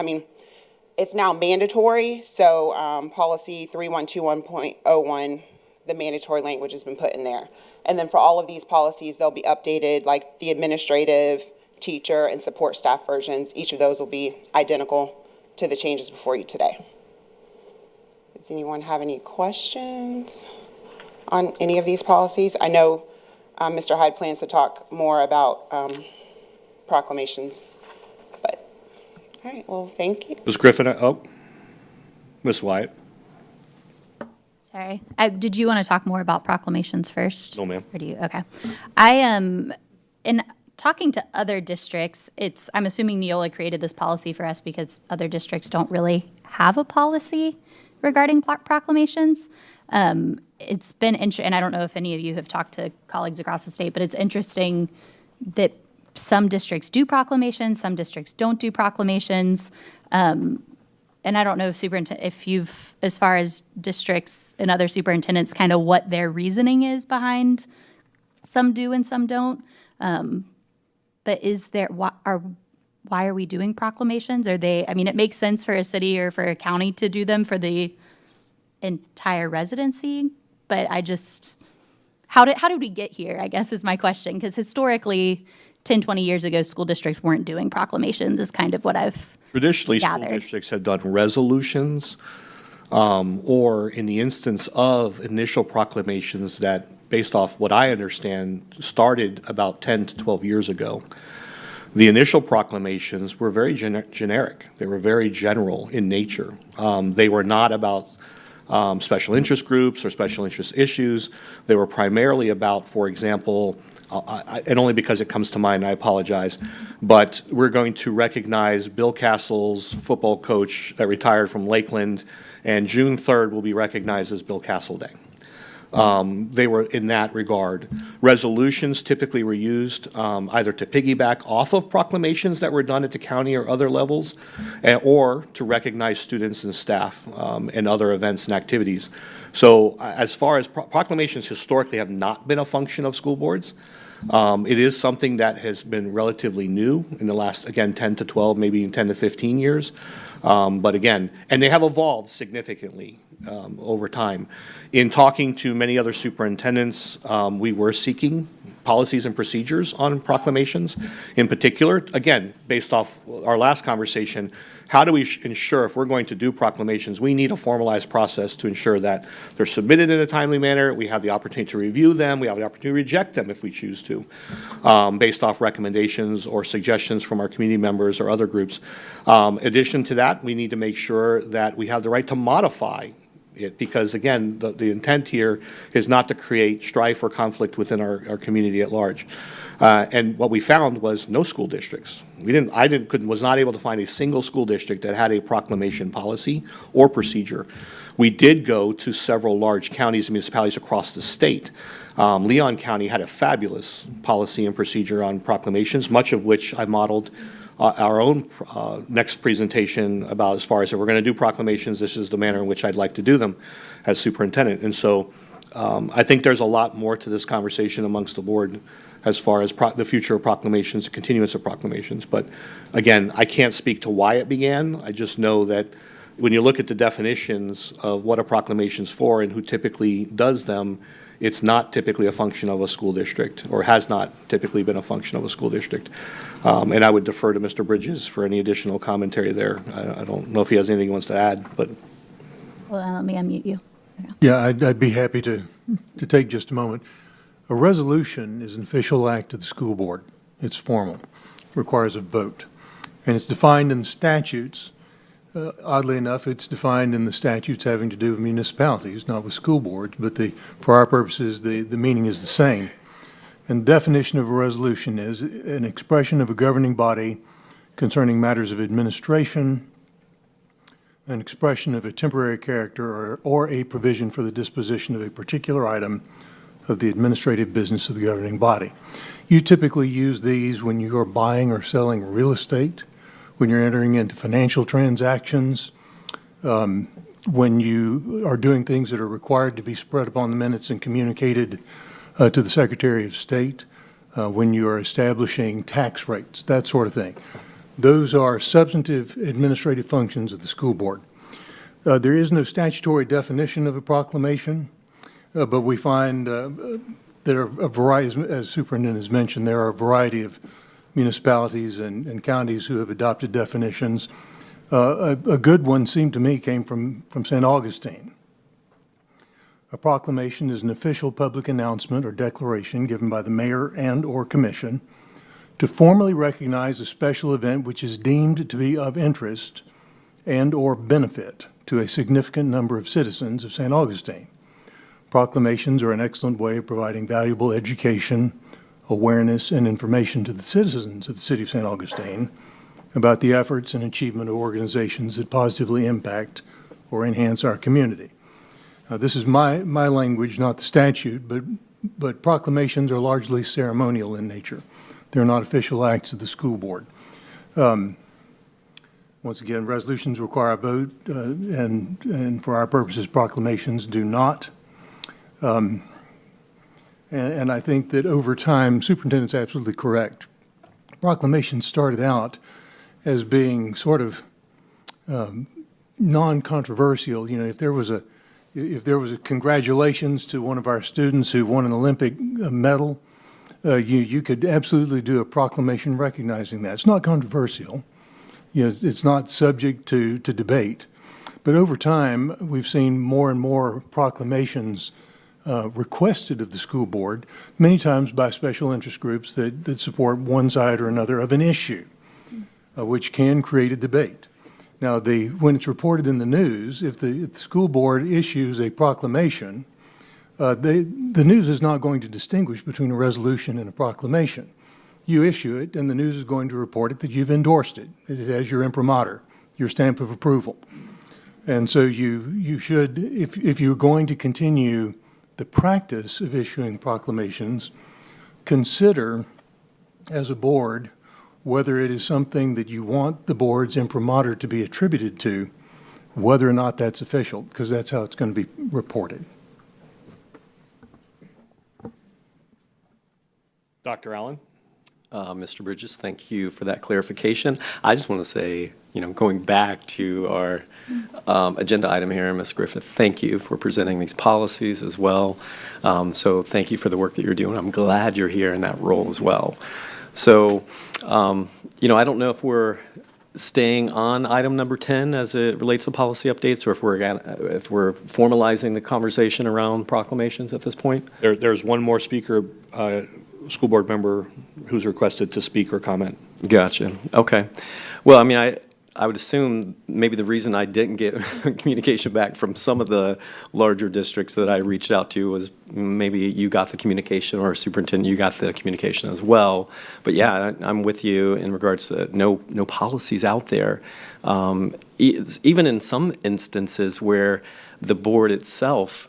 it's now mandatory. So policy 3121.01, the mandatory language has been put in there. And then for all of these policies, they'll be updated, like the administrative, teacher, and support staff versions. Each of those will be identical to the changes before you today. Does anyone have any questions on any of these policies? I know Mr. Hyde plans to talk more about proclamations, but all right, well, thank you. Ms. Griffin, Ms. Wyatt. Sorry. Did you want to talk more about proclamations first? No, ma'am. Or do you? Okay. I am, in talking to other districts, I'm assuming Neola created this policy for us because other districts don't really have a policy regarding proclamations. It's been interesting, and I don't know if any of you have talked to colleagues across the state, but it's interesting that some districts do proclamations, some districts don't do proclamations. And I don't know if you've, as far as districts and other superintendents, kind of what their reasoning is behind Some do and some don't. But why are we doing proclamations? I mean, it makes sense for a city or for a county to do them for the entire residency, but how did we get here, I guess is my question, because historically, 10, 20 years ago, school districts weren't doing proclamations is kind of what I've Traditionally, school gathered. districts had done resolutions, or in the instance of initial proclamations that, based off what I understand, started about 10 to 12 years ago. The initial proclamations were very generic. They were very general in nature. They were not about special interest groups or special interest issues. They were primarily about, for example, and only because it comes to mind, I apologize, but we're going to recognize Bill Castle's football coach that retired from Lakeland, and June 3rd will be recognized as Bill Castle Day. They were in that regard. Resolutions typically were used either to piggyback off of proclamations that were done at the county or other levels, or to recognize students and staff and other events and activities. So as far as proclamations historically have not been a function of school boards. It is something that has been relatively new in the last, again, 10 to 12, maybe 10 to 15 years. But again, and they have evolved significantly over time. In talking to many other superintendents, we were seeking policies and procedures on proclamations. In particular, again, based off our last conversation, how do we ensure if we're going to do proclamations, we need a formalized process to ensure that they're submitted in a timely manner, we have the opportunity to review them, we have the opportunity to reject them if we choose to, based off recommendations or suggestions from our community members or other groups. Addition to that, we need to make sure that we have the right to modify it, because again, the intent here is not to create strife or conflict within our community at large. And what we found was no school districts. Was not able to find a single school district that had a proclamation policy or procedure. We did go to several large counties and municipalities across the state. Leon County had a fabulous policy and procedure on proclamations, much of which I modeled our own next presentation about, as far as if we're going to do proclamations, this is the manner in which I'd like to do them as superintendent. And so I think there's a lot more to this conversation amongst the board as far as the future of proclamations, the continuance of proclamations. But again, I can't speak to why it began. I just know that when you look at the definitions of what a proclamation's for and who typically does them, it's not typically a function of a school district, or has not typically been a function of a school district. And I would defer to Mr. Bridges for any additional commentary there. I don't know if he has anything he wants to add, but. Well, let me unmute you. Yeah, I'd be happy to take just a moment. A resolution is an official act of the school board. It's formal, requires a vote, and it's defined in the statutes. Oddly enough, it's defined in the statutes having to do with municipalities, not with school boards, but for our purposes, the meaning is the same. And the definition of a resolution is an expression of a governing body concerning matters of administration, an expression of a temporary character, or a provision for the disposition of a particular item of the administrative business of the governing body. You typically use these when you are buying or selling real estate, when you're entering into financial transactions, when you are doing things that are required to be spread upon the minutes and communicated to the Secretary of State, when you are establishing tax rates, that sort of thing. Those are substantive administrative functions of the school board. There is no statutory definition of a proclamation, but we find there are a variety, as Superintendent has mentioned, there are a variety of municipalities and counties who have adopted definitions. A good one seemed to me came from St. Augustine. A proclamation is an official public announcement or declaration given by the mayor and/or commission to formally recognize a special event which is deemed to be of interest and/or benefit to a significant number of citizens of St. Augustine. Proclamations are an excellent way of providing valuable education, awareness, and information to the citizens of the city of St. Augustine about the efforts and achievement of organizations that positively impact or enhance our community. This is my language, not the statute, but proclamations are largely ceremonial in nature. They're not official acts of the school board. Once again, resolutions require a vote, and for our purposes, proclamations do not. And I think that over time, superintendent's absolutely correct. Proclamations started out as being sort of non-controversial. You know, if there was a congratulations to one of our students who won an Olympic medal, you could absolutely do a proclamation recognizing that. It's not controversial. You know, it's not subject to debate. But over time, we've seen more and more proclamations requested of the school board, many times by special interest groups that support one side or another of an issue, which can create a debate. Now, when it's reported in the news, if the school board issues a proclamation, the news is not going to distinguish between a resolution and a proclamation. You issue it, and the news is going to report it that you've endorsed it. It has your imprimatur, your stamp of approval. And so you should, if you're going to continue the practice of issuing proclamations, consider as a board whether it is something that you want the board's imprimatur to be attributed to, whether or not that's official, because that's how it's going to be reported. Dr. Allen? Mr. Bridges, thank you for that clarification. I just want to say, going back to our agenda item here, Ms. Griffith, thank you for presenting these policies as well. So thank you for the work that you're doing. I'm glad you're here in that role as well. So, I don't know if we're staying on item number 10 as it relates to policy updates, or if we're formalizing the conversation around proclamations at this point. There's one more speaker, school board member who's requested to speak or comment. Gotcha. Okay. Well, I would assume maybe the reason I didn't get communication back from some of the larger districts that I reached out to was maybe you got the communication, or superintendent, you got the communication as well. But yeah, I'm with you in regards to no policies out there. Even in some instances where the board itself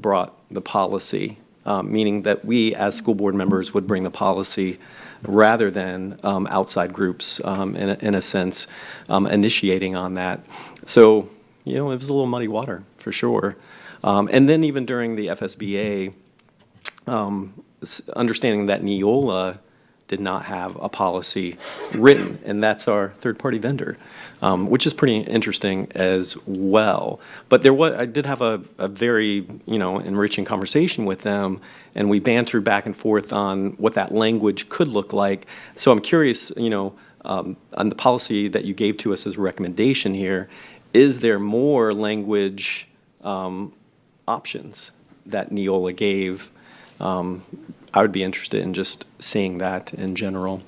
brought the policy, meaning that we as school board members would bring the policy rather than outside groups, in a sense, initiating on that. So, it was a little muddy water, for sure. And then even during the FSBA, understanding that Neola did not have a policy written, and that's our third-party vendor, which is pretty interesting as well. But I did have a very, enriching conversation with them, and we bantered back and forth on what that language could look like. So I'm curious, on the policy that you gave to us as a recommendation here, is there more language options that Neola gave? I would be interested in just seeing that in general.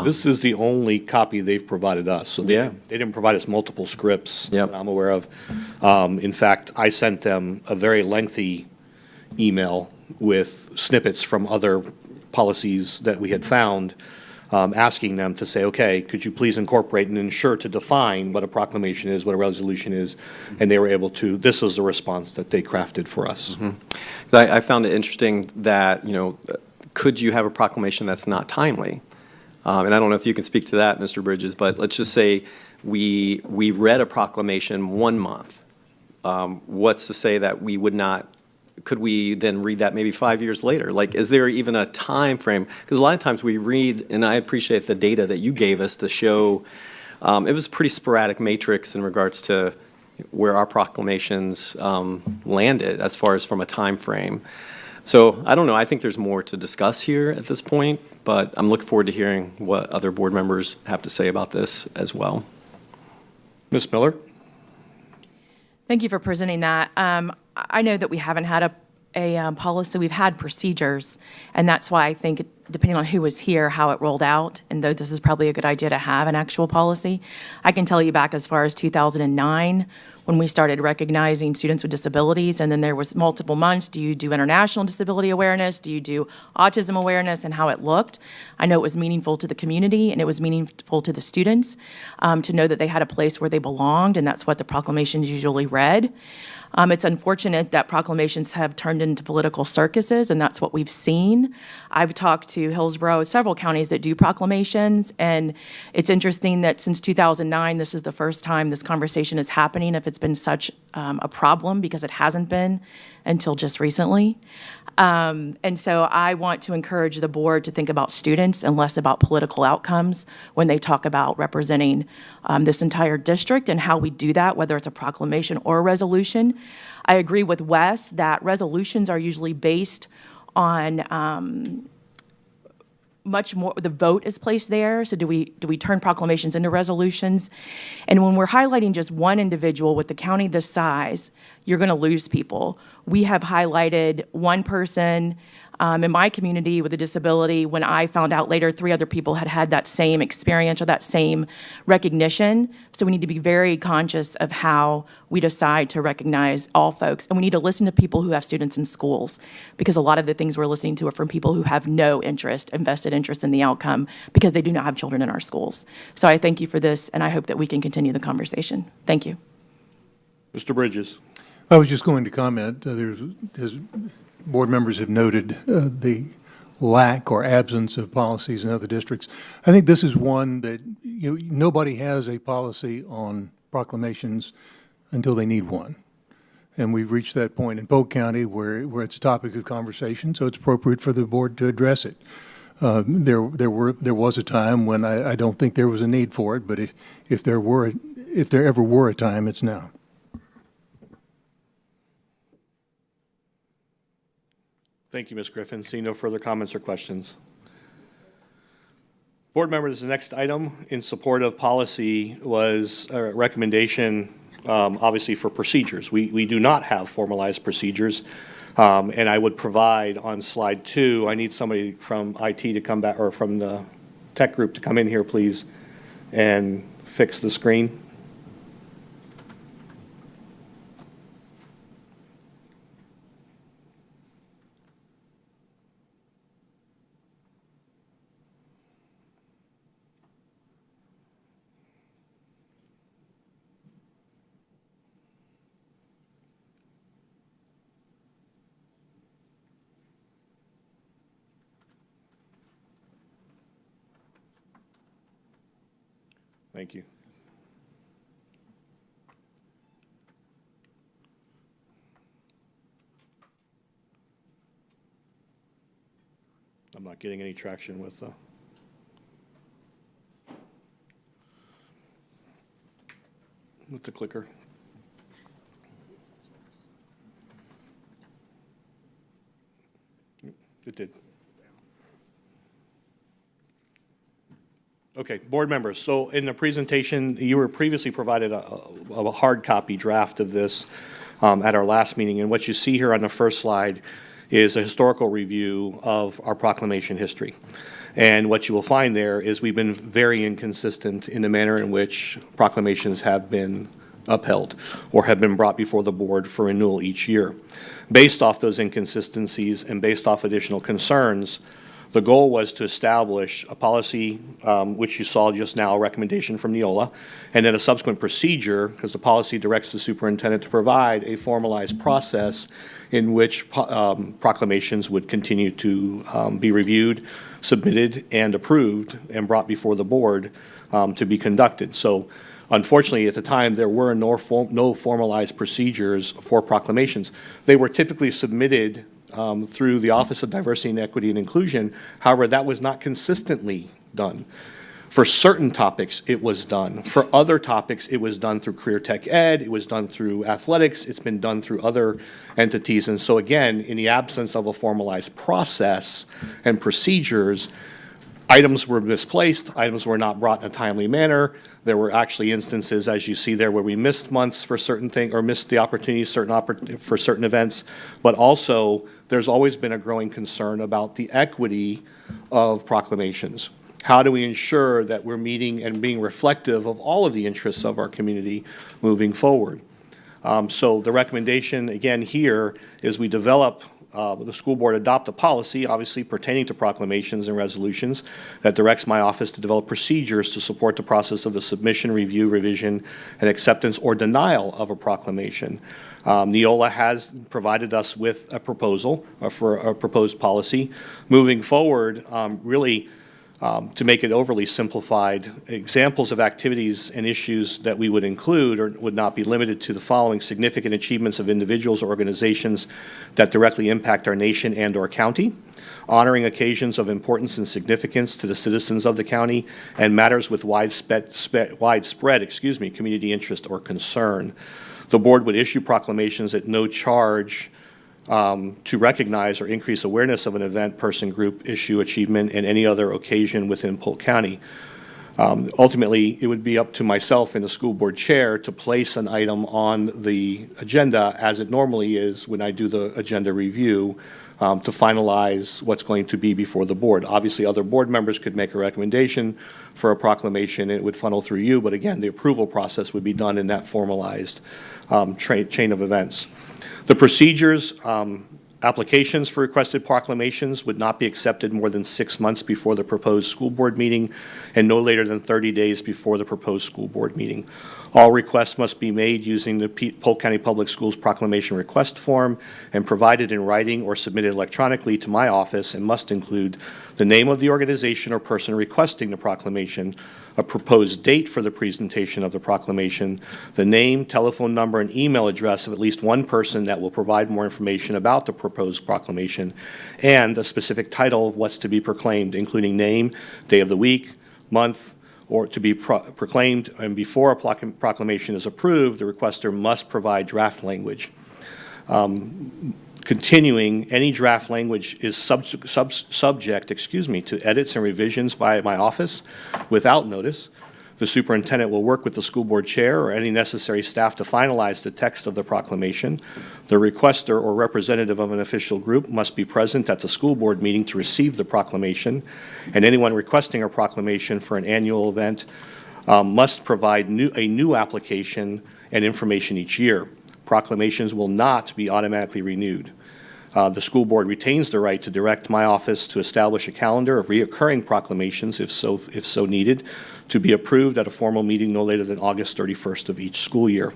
This is the only copy they've provided us. So they didn't provide us multiple scripts that I'm aware of. In fact, I sent them a very lengthy email with snippets from other policies that we had found, asking them to say, okay, could you please incorporate and ensure to define what a proclamation is, what a resolution is, and they were able to. This was the response that they crafted for us. Mm-hmm. I found it interesting that, could you have a proclamation that's not timely? And I don't know if you can speak to that, Mr. Bridges, but let's just say we read a proclamation 1 month. What's to say that we would not, could we then read that maybe 5 years later? Like, is there even a time frame? Because a lot of times we read, and I appreciate the data that you gave us to show, it was a pretty sporadic matrix in regards to where our proclamations landed as far as from a time frame. So I don't know. I think there's more to discuss here at this point, but I'm looking forward to hearing what other board members have to say about this as well. Ms. Miller? Thank you for presenting that. I know that we haven't had a policy. We've had procedures, and that's why I think, depending on who was here, how it rolled out, and though this is probably a good idea to have an actual policy, I can tell you back as far as 2009, when we started recognizing students with disabilities, and then there was multiple months. Do you do international disability awareness? Do you do autism awareness, and how it looked? I know it was meaningful to the community, and it was meaningful to the students to know that they had a place where they belonged, and that's what the proclamations usually read. It's unfortunate that proclamations have turned into political circuses, and that's what we've seen. I've talked to Hillsborough, several counties that do proclamations, and it's interesting that since 2009, this is the first time this conversation is happening, if it's been such a problem, because it hasn't been until just recently. And so I want to encourage the board to think about students and less about political outcomes when they talk about representing this entire district and how we do that, whether it's a proclamation or a resolution. I agree with Wes that resolutions are usually based on much more, the vote is placed there. So do we turn proclamations into resolutions? And when we're highlighting just one individual with the county this size, you're going to lose people. We have highlighted one person in my community with a disability. When I found out later, 3 other people had had that same experience or that same recognition. So we need to be very conscious of how we decide to recognize all folks. And we need to listen to people who have students in schools, because a lot of the things we're listening to are from people who have no vested interest in the outcome, because they do not have children in our schools. So I thank you for this, and I hope that we can continue the conversation. Thank you. Mr. Bridges. I was just going to comment, as board members have noted, the lack or absence of policies in other districts. I think this is one that nobody has a policy on proclamations until they need one. And we've reached that point in Polk County where it's a topic of conversation, so it's appropriate for the board to address it. There was a time when I don't think there was a need for it, but if there ever were a time, it's now. Thank you, Ms. Griffin. Seeing no further comments or questions. Board members, the next item in support of policy was a recommendation, obviously, for procedures. We do not have formalized procedures, and I would provide on slide 2, I need somebody from IT to come back, or from the tech group to come in here, please, and fix the screen. Thank you. I'm not getting any traction with the clicker. It did. Okay, board members, so in the presentation, you were previously provided a hard copy draft of this at our last meeting, and what you see here on the first slide is a historical review of our proclamation history. And what you will find there is we've been very inconsistent in the manner in which proclamations have been upheld or have been brought before the board for renewal each year. Based off those inconsistencies and based off additional concerns, the goal was to establish a policy, which you saw just now, a recommendation from Neola, and then a subsequent procedure, because the policy directs the superintendent to provide a formalized process in which proclamations would continue to be reviewed, submitted, and approved, and brought before the board to be conducted. So unfortunately, at the time, there were no formalized procedures for proclamations. They were typically submitted through the Office of Diversity and Equity and Inclusion. However, that was not consistently done. For certain topics, it was done. For other topics, it was done through Career Tech Ed, it was done through athletics, it's been done through other entities. And so again, in the absence of a formalized process and procedures, items were misplaced, items were not brought in a timely manner. There were actually instances, as you see there, where we missed months for certain things, or missed the opportunities for certain events. But also, there's always been a growing concern about the equity of proclamations. How do we ensure that we're meeting and being reflective of all of the interests of our community moving forward? So the recommendation, again, here is we develop the school board adopt a policy, obviously pertaining to proclamations and resolutions, that directs my office to develop procedures to support the process of the submission, review, revision, and acceptance or denial of a proclamation. Neola has provided us with a proposal for a proposed policy. Moving forward, really, To make it overly simplified, examples of activities and issues that we would include or would not be limited to the following: significant achievements of individuals or organizations that directly impact our nation and/or county, honoring occasions of importance and significance to the citizens of the county, and matters with widespread community interest or concern. The board would issue proclamations at no charge to recognize or increase awareness of an event, person, group, issue, achievement, and any other occasion within Polk County. Ultimately, it would be up to myself and the school board chair to place an item on the agenda, as it normally is when I do the agenda review, to finalize what's going to be before the board. Obviously, other board members could make a recommendation for a proclamation, and it would funnel through you, but again, the approval process would be done in that formalized chain of events. The procedures, applications for requested proclamations would not be accepted more than 6 months before the proposed school board meeting and no later than 30 days before the proposed school board meeting. All requests must be made using the Polk County Public Schools proclamation request form and provided in writing or submitted electronically to my office, and must include the name of the organization or person requesting the proclamation, a proposed date for the presentation of the proclamation, the name, telephone number, and email address of at least one person that will provide more information about the proposed proclamation, and a specific title of what's to be proclaimed, including name, day of the week, month, or to be proclaimed. And before a proclamation is approved, the requester must provide draft language. Continuing, any draft language is subject to edits and revisions by my office without notice. The superintendent will work with the school board chair or any necessary staff to finalize the text of the proclamation. The requester or representative of an official group must be present at the school board meeting to receive the proclamation, and anyone requesting a proclamation for an annual event must provide a new application and information each year. Proclamations will not be automatically renewed. The school board retains the right to direct my office to establish a calendar of reoccurring proclamations, if so needed, to be approved at a formal meeting no later than August 31st of each school year.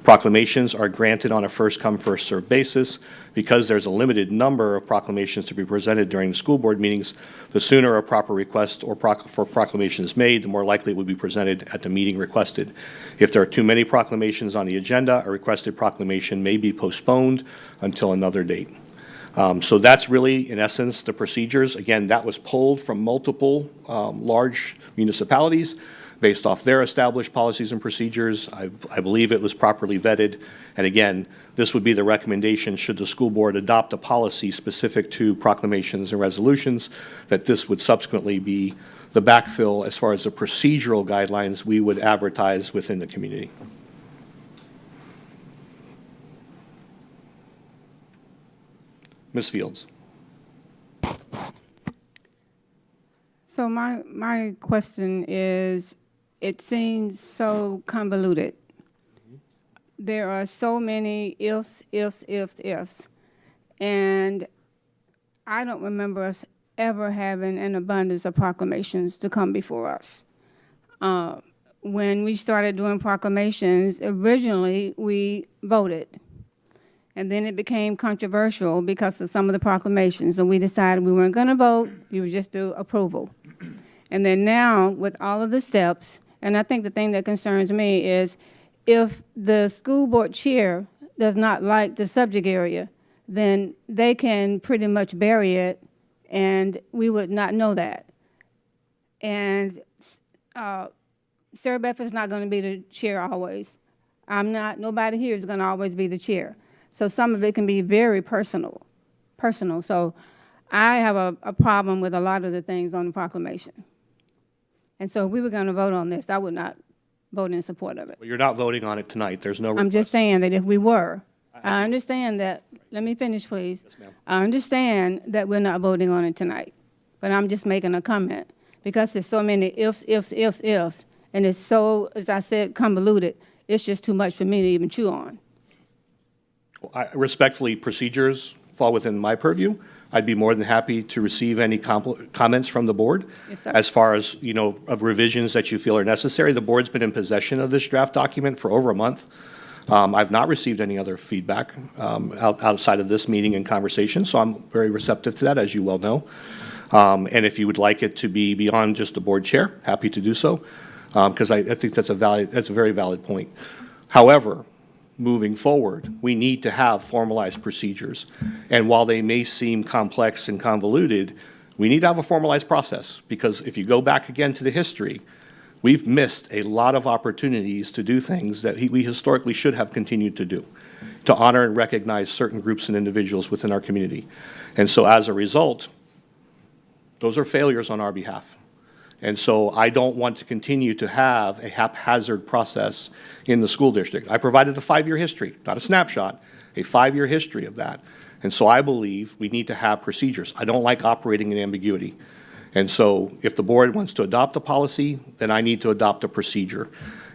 Proclamations are granted on a first-come, first-served basis. Because there's a limited number of proclamations to be presented during the school board meetings, the sooner a proper request for proclamation is made, the more likely it would be presented at the meeting requested. If there are too many proclamations on the agenda, a requested proclamation may be postponed until another date. So that's really, in essence, the procedures. Again, that was pulled from multiple large municipalities based off their established policies and procedures. I believe it was properly vetted. And again, this would be the recommendation should the school board adopt a policy specific to proclamations and resolutions, that this would subsequently be the backfill as far as the procedural guidelines we would advertise within the community. Ms. Fields. So my question is, it seems so convoluted. There are so many ifs, and I don't remember us ever having an abundance of proclamations to come before us. When we started doing proclamations, originally we voted. And then it became controversial because of some of the proclamations. So we decided we weren't going to vote, we would just do approval. And then now, with all of the steps, and I think the thing that concerns me is if the school board chair does not like the subject area, then they can pretty much bury it, and we would not know that. And Sarah Beth is not going to be the chair always. I'm not, nobody here is going to always be the chair. So some of it can be very personal. So I have a problem with a lot of the things on the proclamation. And so if we were going to vote on this, I would not vote in support of it. Well, you're not voting on it tonight. There's no request. I'm just saying that if we were, I understand that, let me finish, please. Yes, ma'am. I understand that we're not voting on it tonight, but I'm just making a comment because there's so many ifs, and it's so, as I said, convoluted. It's just too much for me to even chew on. Respectfully, procedures fall within my purview. I'd be more than happy to receive any comments from the board. Yes, sir. As far as, of revisions that you feel are necessary. The board's been in possession of this draft document for over a month. I've not received any other feedback outside of this meeting and conversation, so I'm very receptive to that, as you well know. And if you would like it to be beyond just the board chair, happy to do so, because I think that's a very valid point. However, moving forward, we need to have formalized procedures. And while they may seem complex and convoluted, we need to have a formalized process, because if you go back again to the history, we've missed a lot of opportunities to do things that we historically should have continued to do, to honor and recognize certain groups and individuals within our community. And so as a result, those are failures on our behalf. And so I don't want to continue to have a haphazard process in the school district. I provided a 5-year history, not a snapshot, a 5-year history of that. And so I believe we need to have procedures. I don't like operating in ambiguity. And so if the board wants to adopt a policy, then I need to adopt a procedure.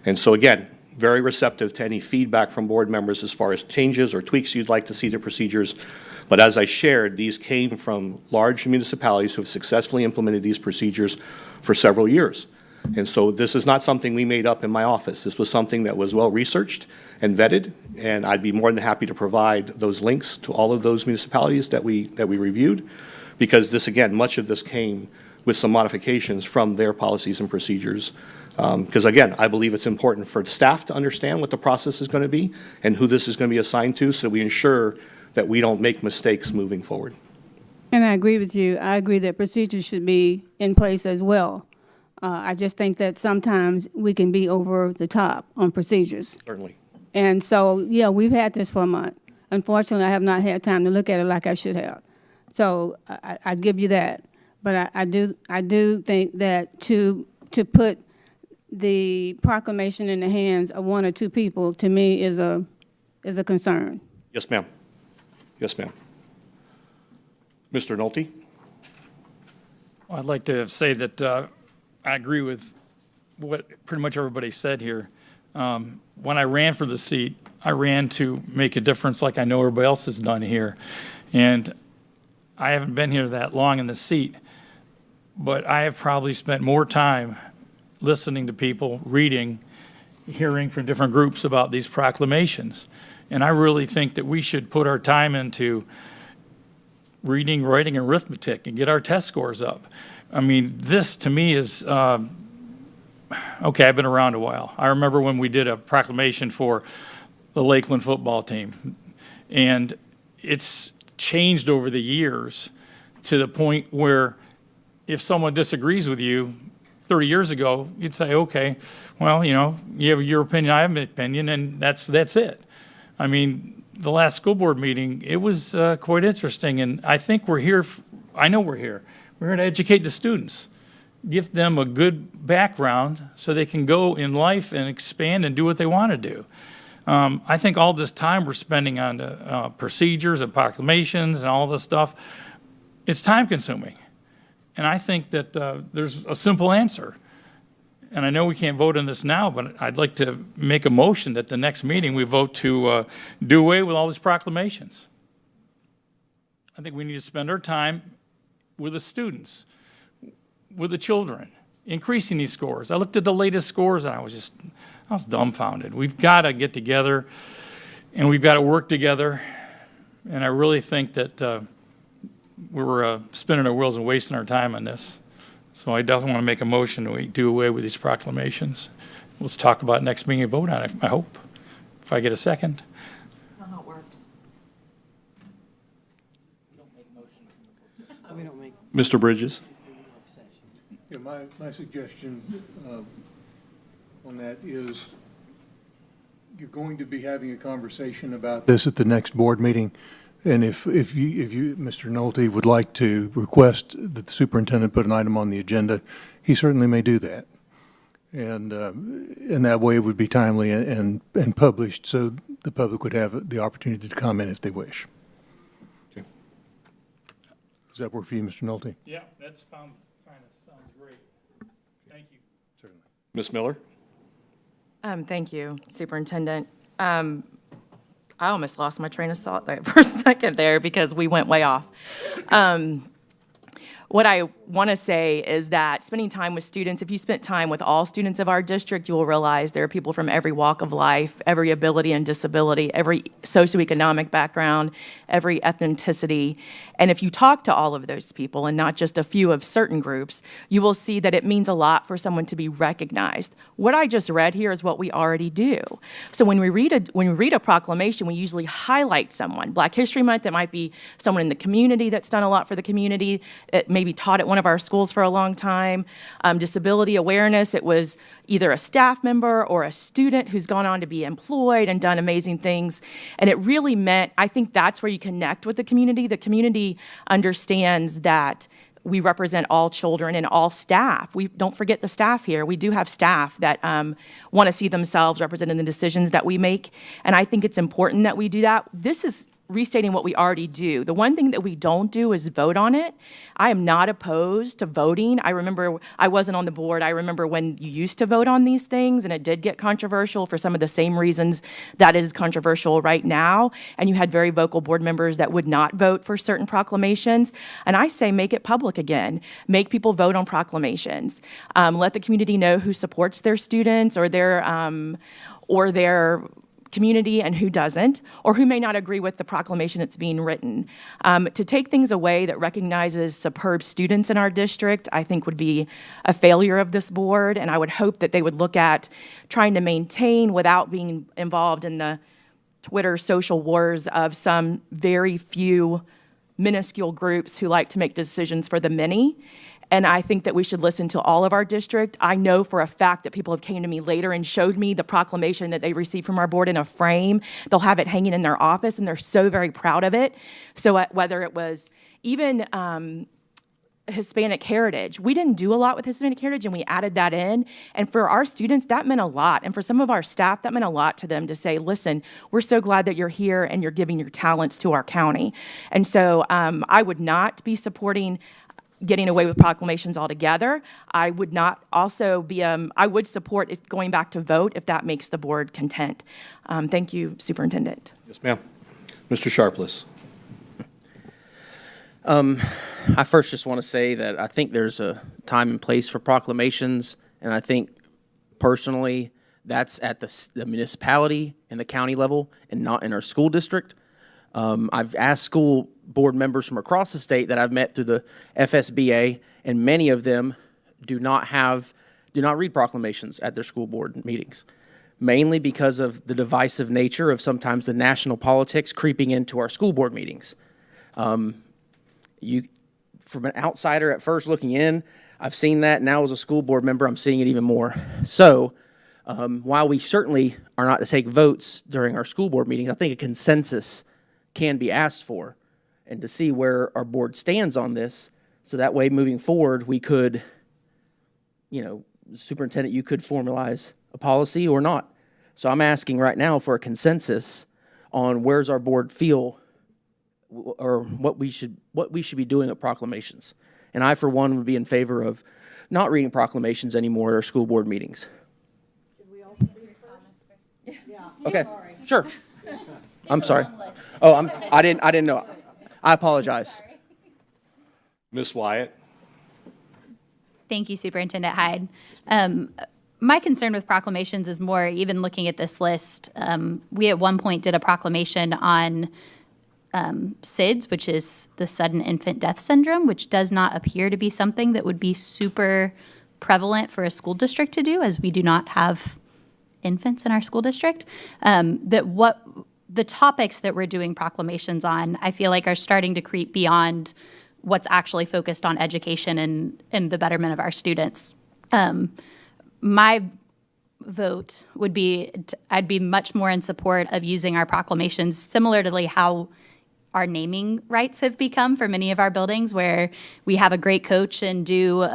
And so again, very receptive to any feedback from board members as far as changes or tweaks you'd like to see to procedures. But as I shared, these came from large municipalities who have successfully implemented these procedures for several years. And so this is not something we made up in my office. This was something that was well-researched and vetted, and I'd be more than happy to provide those links to all of those municipalities that we reviewed, because this, again, much of this came with some modifications from their policies and procedures. Because again, I believe it's important for staff to understand what the process is going to be and who this is going to be assigned to, so we ensure that we don't make mistakes moving forward. And I agree with you. I agree that procedures should be in place as well. I just think that sometimes we can be over the top on procedures. Certainly. And so, yeah, we've had this for a month. Unfortunately, I have not had time to look at it like I should have. So I give you that. But I do think that to put the proclamation in the hands of 1 or 2 people, to me, is a concern. Yes, ma'am. Yes, ma'am. Mr. Nolte? I'd like to say that I agree with what pretty much everybody said here. When I ran for the seat, I ran to make a difference like I know everybody else has done here. And I haven't been here that long in the seat, but I have probably spent more time listening to people, reading, hearing from different groups about these proclamations. And I really think that we should put our time into reading, writing, and arithmetic and get our test scores up. I mean, this to me is, okay, I've been around a while. I remember when we did a proclamation for the Lakeland football team. And it's changed over the years to the point where if someone disagrees with you 30 years ago, you'd say, okay, well, you know, you have your opinion, I have an opinion, and that's it. I mean, the last school board meeting, it was quite interesting, and I think we're here, I know we're here. We're here to educate the students, give them a good background so they can go in life and expand and do what they want to do. I think all this time we're spending on the procedures and proclamations and all this stuff, it's time consuming. And I think that there's a simple answer. And I know we can't vote on this now, but I'd like to make a motion that the next meeting we vote to do away with all these proclamations. I think we need to spend our time with the students, with the children, increasing these scores. I looked at the latest scores and I was dumbfounded. We've got to get together and we've got to work together. And I really think that we're spinning our wheels and wasting our time on this. So I definitely want to make a motion that we do away with these proclamations. Let's talk about it next meeting and vote on it, I hope, if I get a second. That's not how it works. Mr. Bridges? Yeah, my suggestion on that is you're going to be having a conversation about this at the next board meeting. And if you, Mr. Nolte, would like to request that the superintendent put an item on the agenda, he certainly may do that. And that way it would be timely and published, so the public would have the opportunity to comment if they wish. Okay. Does that work for you, Mr. Nolte? Yeah, that sounds fine. That sounds great. Thank you. Certainly. Ms. Miller? Thank you, Superintendent. I almost lost my train of thought there for a second there because we went way off. What I want to say is that spending time with students, if you spent time with all students of our district, you will realize there are people from every walk of life, every ability and disability, every socioeconomic background, every ethnicity. And if you talk to all of those people and not just a few of certain groups, you will see that it means a lot for someone to be recognized. What I just read here is what we already do. So when we read a proclamation, we usually highlight someone. Black History Month, it might be someone in the community that's done a lot for the community. It maybe taught at one of our schools for a long time. Disability awareness, it was either a staff member or a student who's gone on to be employed and done amazing things. And it really meant, I think that's where you connect with the community. The community understands that we represent all children and all staff. We don't forget the staff here. We do have staff that want to see themselves represented in the decisions that we make. And I think it's important that we do that. This is restating what we already do. The one thing that we don't do is vote on it. I am not opposed to voting. I remember I wasn't on the board. I remember when you used to vote on these things, and it did get controversial for some of the same reasons that is controversial right now. And you had very vocal board members that would not vote for certain proclamations. And I say make it public again. Make people vote on proclamations. Let the community know who supports their students or their community and who doesn't, or who may not agree with the proclamation that's being written. To take things away that recognizes superb students in our district, I think would be a failure of this board, and I would hope that they would look at trying to maintain without being involved in the Twitter social wars of some very few minuscule groups who like to make decisions for the many. And I think that we should listen to all of our district. I know for a fact that people have came to me later and showed me the proclamation that they received from our board in a frame. They'll have it hanging in their office, and they're so very proud of it. So whether it was even Hispanic heritage, we didn't do a lot with Hispanic heritage, and we added that in. And for our students, that meant a lot. And for some of our staff, that meant a lot to them to say, listen, we're so glad that you're here and you're giving your talents to our county. And so I would not be supporting getting away with proclamations altogether. I would not also be, I would support it going back to vote if that makes the board content. Thank you, Superintendent. Yes, ma'am. Mr. Sharpless. I first just want to say that I think there's a time and place for proclamations, and I think personally that's at the municipality and the county level and not in our school district. I've asked school board members from across the state that I've met through the FSBA, and many of them do not read proclamations at their school board meetings, mainly because of the divisive nature of sometimes the national politics creeping into our school board meetings. From an outsider at first looking in, I've seen that. Now as a school board member, I'm seeing it even more. So while we certainly are not to take votes during our school board meetings, I think a consensus can be asked for, and to see where our board stands on this, so that way moving forward we could, Superintendent, you could formalize a policy or not. So I'm asking right now for a consensus on where's our board feel or what we should be doing at proclamations. And I, for one, would be in favor of not reading proclamations anymore at our school board meetings. Should we also do your comments first? Yeah. Okay, sure. I'm sorry. Oh, I didn't know. I apologize. Ms. Wyatt. Thank you, Superintendent Hyde. My concern with proclamations is more, even looking at this list, we at one point did a proclamation on SIDS, which is the sudden infant death syndrome, which does not appear to be something that would be super prevalent for a school district to do, as we do not have infants in our school district. The topics that we're doing proclamations on, I feel like are starting to creep beyond what's actually focused on education and the betterment of our students. My vote would be, I'd be much more in support of using our proclamations similarly how our naming rights have become for many of our buildings, where we have a great coach and do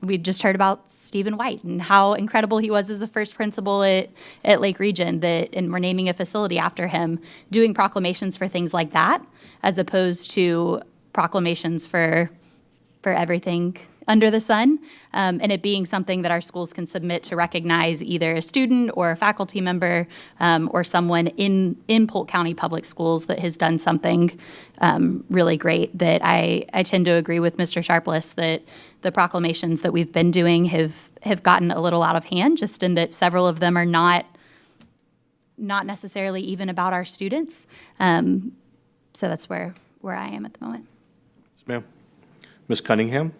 we just heard about Stephen White and how incredible he was as the first principal at Lake Region, and we're naming a facility after him, doing proclamations for things like that, as opposed to proclamations for for everything under the sun, and it being something that our schools can submit to recognize either a student or a faculty member or someone in Polk County Public Schools that has done something really great. That I tend to agree with Mr. Sharpless that the proclamations that we've been doing have gotten a little out of hand, just in that several of them are not necessarily even about our students. So that's where I am at the moment. Yes, ma'am. Ms. Cunningham?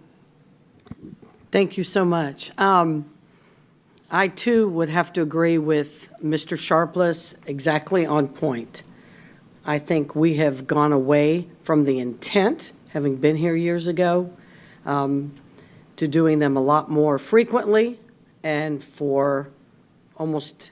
Thank you so much. I, too, would have to agree with Mr. Sharpless, exactly on point. I think we have gone away from the intent, having been here years ago, to doing them a lot more frequently and for almost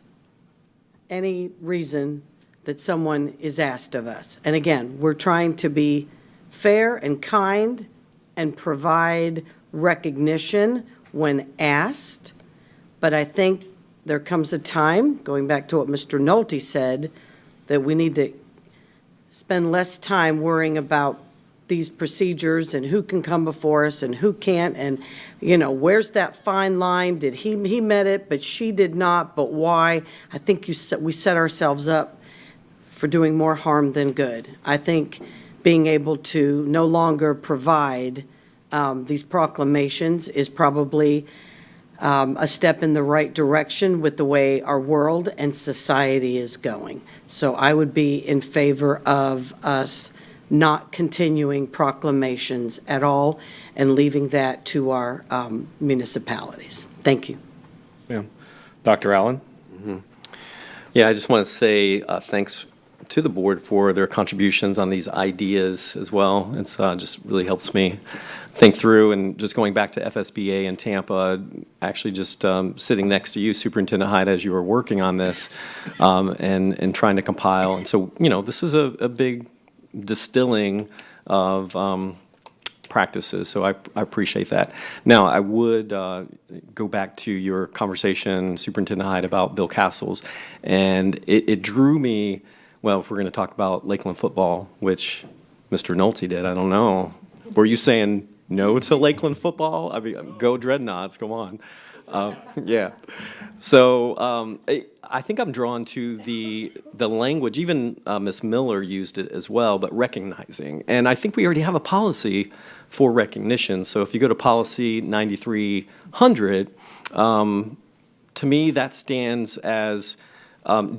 any reason that someone is asked of us. And again, we're trying to be fair and kind and provide recognition when asked, but I think there comes a time, going back to what Mr. Nolte said, that we need to spend less time worrying about these procedures and who can come before us and who can't, and, you know, where's that fine line? Did he met it, but she did not, but why? I think we set ourselves up for doing more harm than good. I think being able to no longer provide these proclamations is probably a step in the right direction with the way our world and society is going. So I would be in favor of us not continuing proclamations at all and leaving that to our municipalities. Thank you. Ma'am. Dr. Allen? Yeah, I just want to say thanks to the board for their contributions on these ideas as well. It's just really helps me think through, and just going back to FSBA in Tampa, actually just sitting next to you, Superintendent Hyde, as you were working on this and trying to compile. And so, you know, this is a big distilling of practices, so I appreciate that. Now, I would go back to your conversation, Superintendent Hyde, about Bill Castles, and it drew me, well, if we're going to talk about Lakeland football, which Mr. Nolte did, I don't know. Were you saying no to Lakeland football? I mean, go Dreadnoughts, go on. Yeah. So I think I'm drawn to the language, even Ms. Miller used it as well, but recognizing. And I think we already have a policy for recognition. So if you go to policy 9300, to me that stands as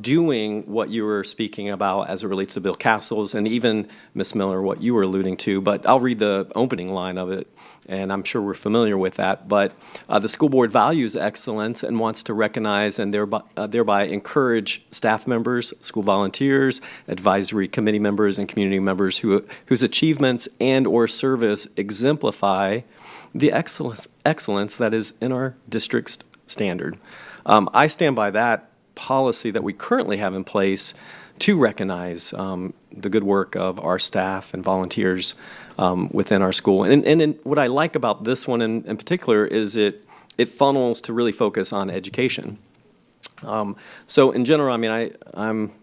doing what you were speaking about as it relates to Bill Castles, and even Ms. Miller, what you were alluding to. But I'll read the opening line of it, and I'm sure we're familiar with that. But the school board values excellence and wants to recognize and thereby encourage staff members, school volunteers, advisory committee members, and community members whose achievements and or service exemplify the excellence that is in our district's standard. I stand by that policy that we currently have in place to recognize the good work of our staff and volunteers within our school. And what I like about this one in particular is it funnels to really focus on education. So in general, I mean, I'm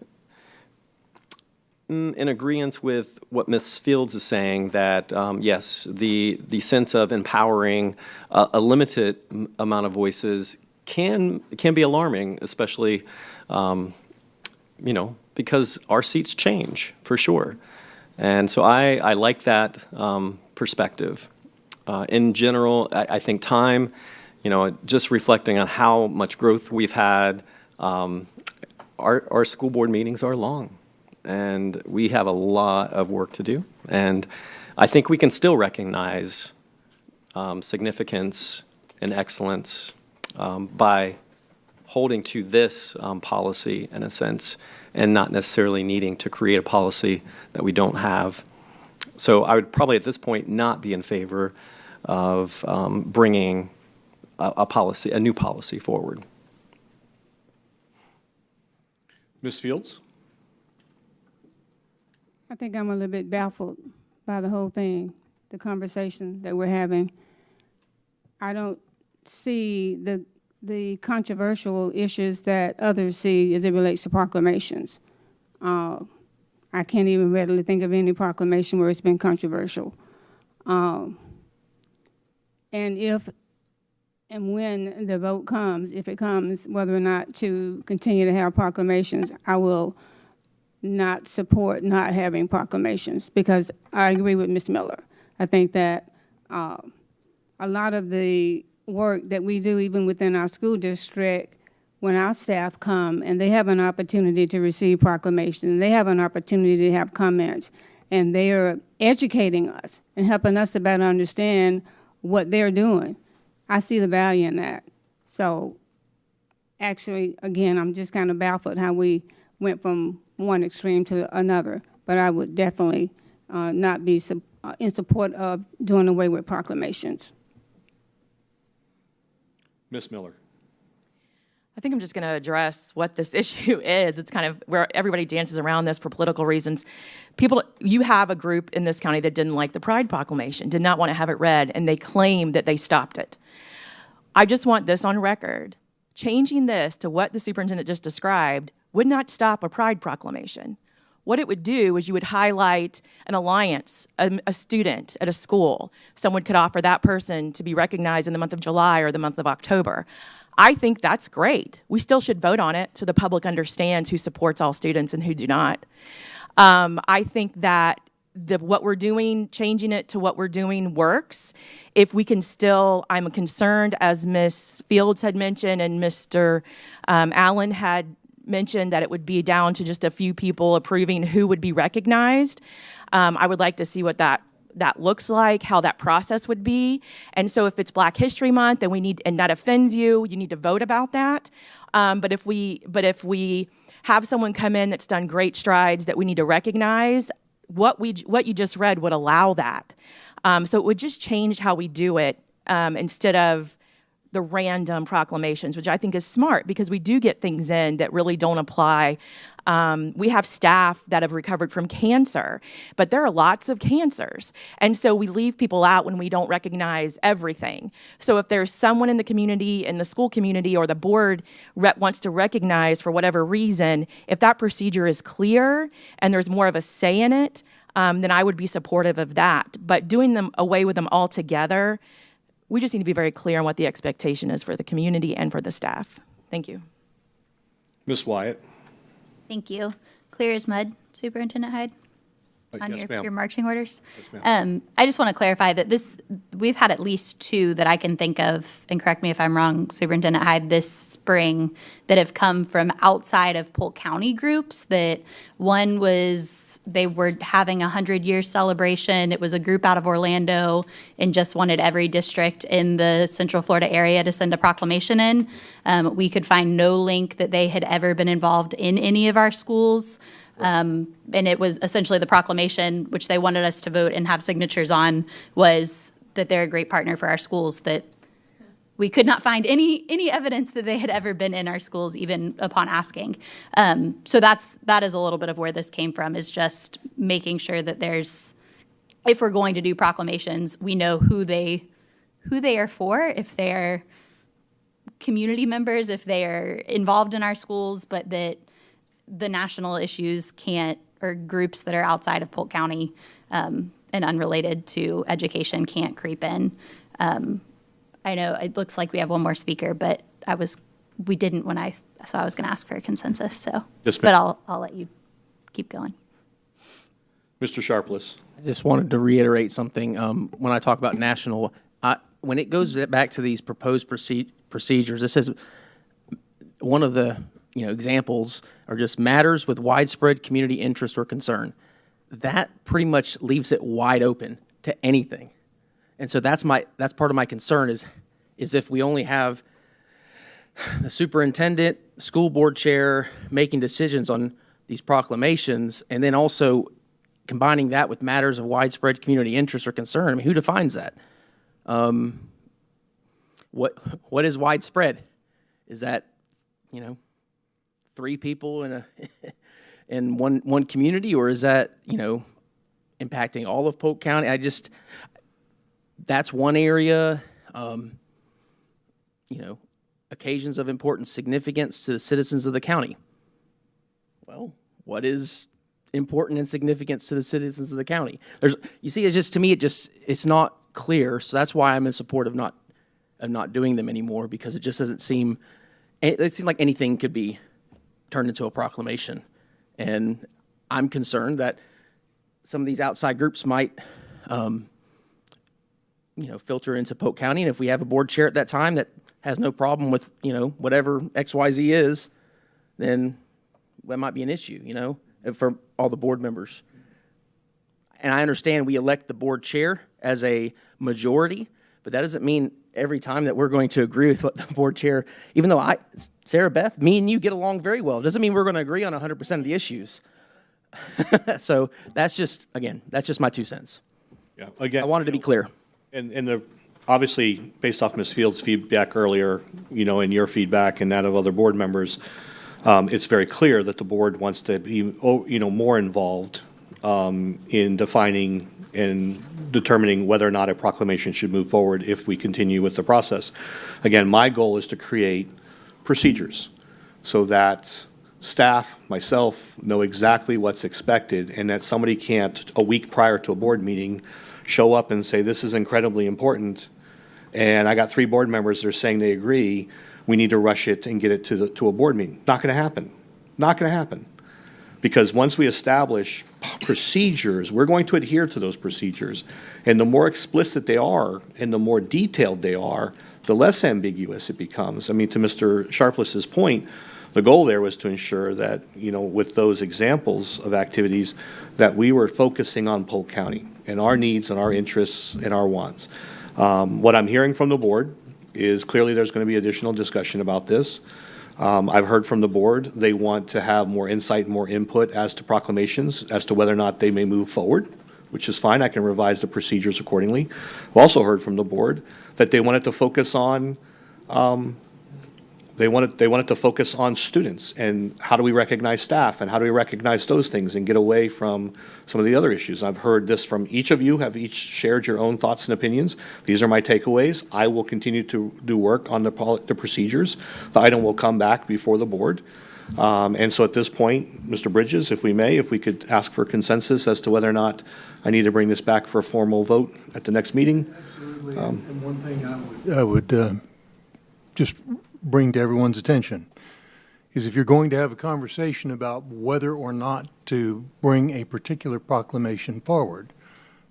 in agreement with what Ms. Fields is saying, that yes, the sense of empowering a limited amount of voices can be alarming, especially, you know, because our seats change, for sure. And so I like that perspective. In general, I think time, you know, just reflecting on how much growth we've had, our school board meetings are long, and we have a lot of work to do. And I think we can still recognize significance and excellence by holding to this policy, in a sense, and not necessarily needing to create a policy that we don't have. So I would probably at this point not be in favor of bringing a new policy forward. Ms. Fields? I think I'm a little bit baffled by the whole thing, the conversation that we're having. I don't see the controversial issues that others see as it relates to proclamations. I can't even readily think of any proclamation where it's been controversial. And if and when the vote comes, if it comes, whether or not to continue to have proclamations, I will not support not having proclamations, because I agree with Ms. Miller. I think that a lot of the work that we do, even within our school district, when our staff come and they have an opportunity to receive proclamations, they have an opportunity to have comments, and they are educating us and helping us to better understand what they're doing. I see the value in that. So actually, again, I'm just kind of baffled how we went from one extreme to another. But I would definitely not be in support of doing away with proclamations. Ms. Miller. I think I'm just going to address what this issue is. It's kind of where everybody dances around this for political reasons. You have a group in this county that didn't like the Pride Proclamation, did not want to have it read, and they claim that they stopped it. I just want this on record. Changing this to what the superintendent just described would not stop a Pride Proclamation. What it would do is you would highlight an alliance, a student at a school. Someone could offer that person to be recognized in the month of July or the month of October. I think that's great. We still should vote on it so the public understands who supports all students and who do not. I think that what we're doing, changing it to what we're doing works. If we can still, I'm concerned, as Ms. Fields had mentioned and Mr. Allen had mentioned, that it would be down to just a few people approving who would be recognized. I would like to see what that looks like, how that process would be. And so if it's Black History Month and that offends you, you need to vote about that. But if we have someone come in that's done great strides that we need to recognize, what you just read would allow that. So it would just change how we do it instead of the random proclamations, which I think is smart because we do get things in that really don't apply. We have staff that have recovered from cancer, but there are lots of cancers. And so we leave people out when we don't recognize everything. So if there's someone in the community, in the school community, or the board wants to recognize for whatever reason, if that procedure is clear and there's more of a say in it, then I would be supportive of that. But doing them away with them altogether, we just need to be very clear on what the expectation is for the community and for the staff. Thank you. Ms. Wyatt. Thank you. Clear as mud, Superintendent Hyde, on yes, ma'am. your marching orders. Yes, ma'am. I just want to clarify that we've had at least two that I can think of, and correct me if I'm wrong, Superintendent Hyde, this spring that have come from outside of Polk County groups. That one was, they were having a 100-year celebration. It was a group out of Orlando and just wanted every district in the Central Florida area to send a proclamation in. We could find no link that they had ever been involved in any of our schools. And it was essentially the proclamation, which they wanted us to vote and have signatures on, was that they're a great partner for our schools, that we could not find any evidence that they had ever been in our schools, even upon asking. So that is a little bit of where this came from, is just making sure that if we're going to do proclamations, we know who they are for, if they're community members, if they are involved in our schools, but that the national issues or groups that are outside of Polk County and unrelated to education can't creep in. I know it looks like we have one more speaker, but we didn't so I was going to ask for a consensus. So, Yes, but ma'am. I'll let you keep going. Mr. Sharpless. I just wanted to reiterate something. When I talk about national, when it goes back to these proposed procedures, this is one of the examples are just matters with widespread community interest or concern. That pretty much leaves it wide open to anything. And so that's part of my concern is if we only have the superintendent, school board chair making decisions on these proclamations, and then also combining that with matters of widespread community interest or concern. I mean, who defines that? What is widespread? Is that, 3 people in one community, or is that, impacting all of Polk County? That's one area. Occasions of important significance to the citizens of the county. Well, what is important and significance to the citizens of the county? It's just, to me, it's not clear. So that's why I'm in support of not doing them anymore, because it just doesn't seem, it seems like anything could be turned into a proclamation. And I'm concerned that some of these outside groups might, filter into Polk County. And if we have a board chair at that time that has no problem with, whatever XYZ is, then that might be an issue, for all the board members. And I understand we elect the board chair as a majority, but that doesn't mean every time that we're going to agree with what the board chair, even though Sarah Beth, me and you get along very well, it doesn't mean we're going to agree on 100% of the issues. So that's just my 2 cents. Yeah, again, I wanted to be clear. And obviously, based off Ms. Field's feedback earlier, and your feedback and that of other board members, it's very clear that the board wants to be, more involved in defining and determining whether or not a proclamation should move forward if we continue with the process. Again, my goal is to create procedures so that staff, myself, know exactly what's expected, and that somebody can't, a week prior to a board meeting, show up and say, this is incredibly important, and I got 3 board members that are saying they agree, we need to rush it and get it to a board meeting. Not going to happen. Not going to happen. Because once we establish procedures, we're going to adhere to those procedures. And the more explicit they are and the more detailed they are, the less ambiguous it becomes. I mean, to Mr. Sharpless's point, the goal there was to ensure that, with those examples of activities, that we were focusing on Polk County and our needs and our interests and our wants. What I'm hearing from the board is clearly there's going to be additional discussion about this. I've heard from the board, they want to have more insight, more input as to proclamations, as to whether or not they may move forward, which is fine. I can revise the procedures accordingly. I've also heard from the board that they wanted to focus on They wanted to focus on students and how do we recognize staff and how do we recognize those things and get away from some of the other issues. I've heard this from each of you, have each shared your own thoughts and opinions. These are my takeaways. I will continue to do work on the procedures. The item will come back before the board. And so at this point, Mr. Bridges, if we could ask for consensus as to whether or not I need to bring this back for a formal vote at the next meeting. Absolutely. And one thing I would just bring to everyone's attention is if you're going to have a conversation about whether or not to bring a particular proclamation forward,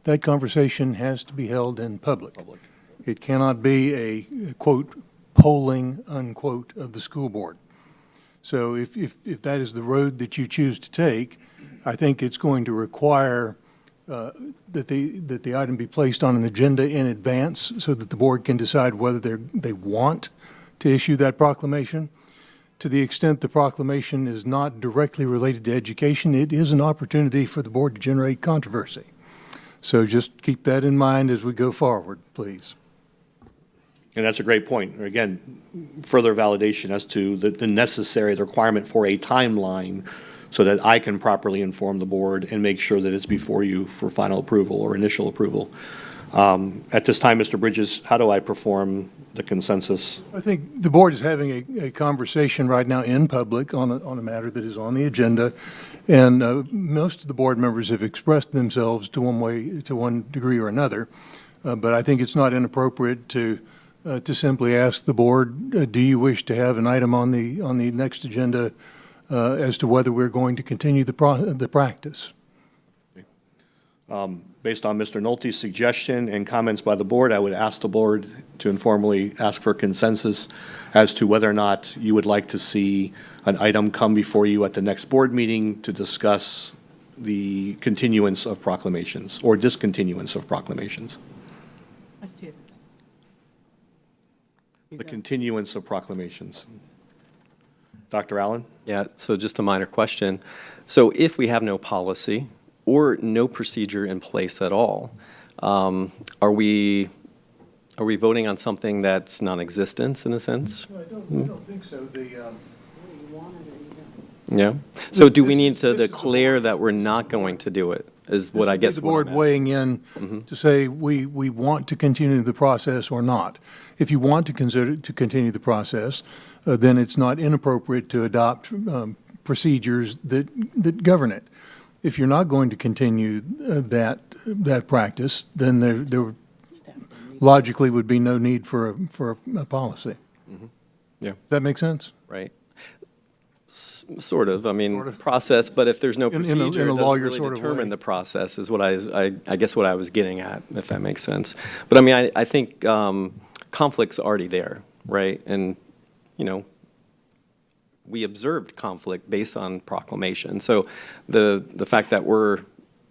that conversation has to be held in public. It cannot be a quote, polling, unquote, of the school board. So if that is the road that you choose to take, I think it's going to require that the item be placed on an agenda in advance so that the board can decide whether they want to issue that proclamation. To the extent the proclamation is not directly related to education, it is an opportunity for the board to generate controversy. So just keep that in mind as we go forward, please. And that's a great point. Again, further validation as to the requirement for a timeline so that I can properly inform the board and make sure that it's before you for final approval or initial approval. At this time, Mr. Bridges, how do I perform the consensus? I think the board is having a conversation right now in public on a matter that is on the agenda, and most of the board members have expressed themselves to one degree or another. But I think it's not inappropriate to simply ask the board, do you wish to have an item on the next agenda as to whether we're going to continue the practice? Based on Mr. Nolte's suggestion and comments by the board, I would ask the board to informally ask for consensus as to whether or not you would like to see an item come before you at the next board meeting to discuss the continuance of proclamations or discontinuance of proclamations. Let's do it. The continuance of proclamations. Dr. Allen? Yeah, so just a minor question. So if we have no policy or no procedure in place at all, are we voting on something that's non-existent in a sense? I don't think so. Yeah. So do we need to declare that we're not going to do it, is what I guess. The board weighing in to say we want to continue the process or not. If you want to continue the process, then it's not inappropriate to adopt procedures that govern it. If you're not going to continue that practice, then logically would be no need for a policy. Yeah. Does that make sense? Right. Sort of. I mean, process, but if there's no In a procedure, it doesn't lawyer really sort of determine way. the process is what I guess what I was getting at, if that makes sense. But I mean, I think conflict's already there, right? And, you know, we observed conflict based on proclamation. So the fact that we're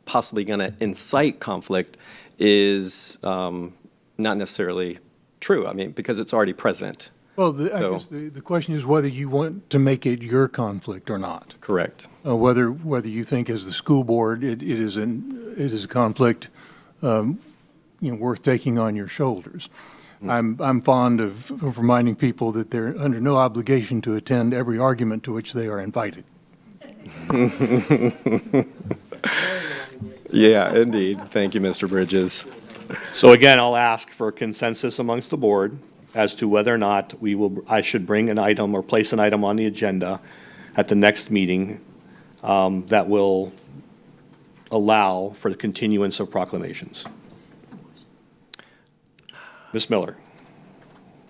possibly going to incite conflict is not necessarily true. I mean, because it's already present. Well, I guess the question is whether you want to make it your conflict or not. Correct. Whether you think as the school board it is a conflict worth taking on your shoulders. I'm fond of reminding people that they're under no obligation to attend every argument to which they are invited. Yeah, indeed. Thank you, Mr. Bridges. So again, I'll ask for consensus amongst the board as to whether or not I should bring an item or place an item on the agenda at the next meeting that will allow for the continuance of proclamations. Ms. Miller.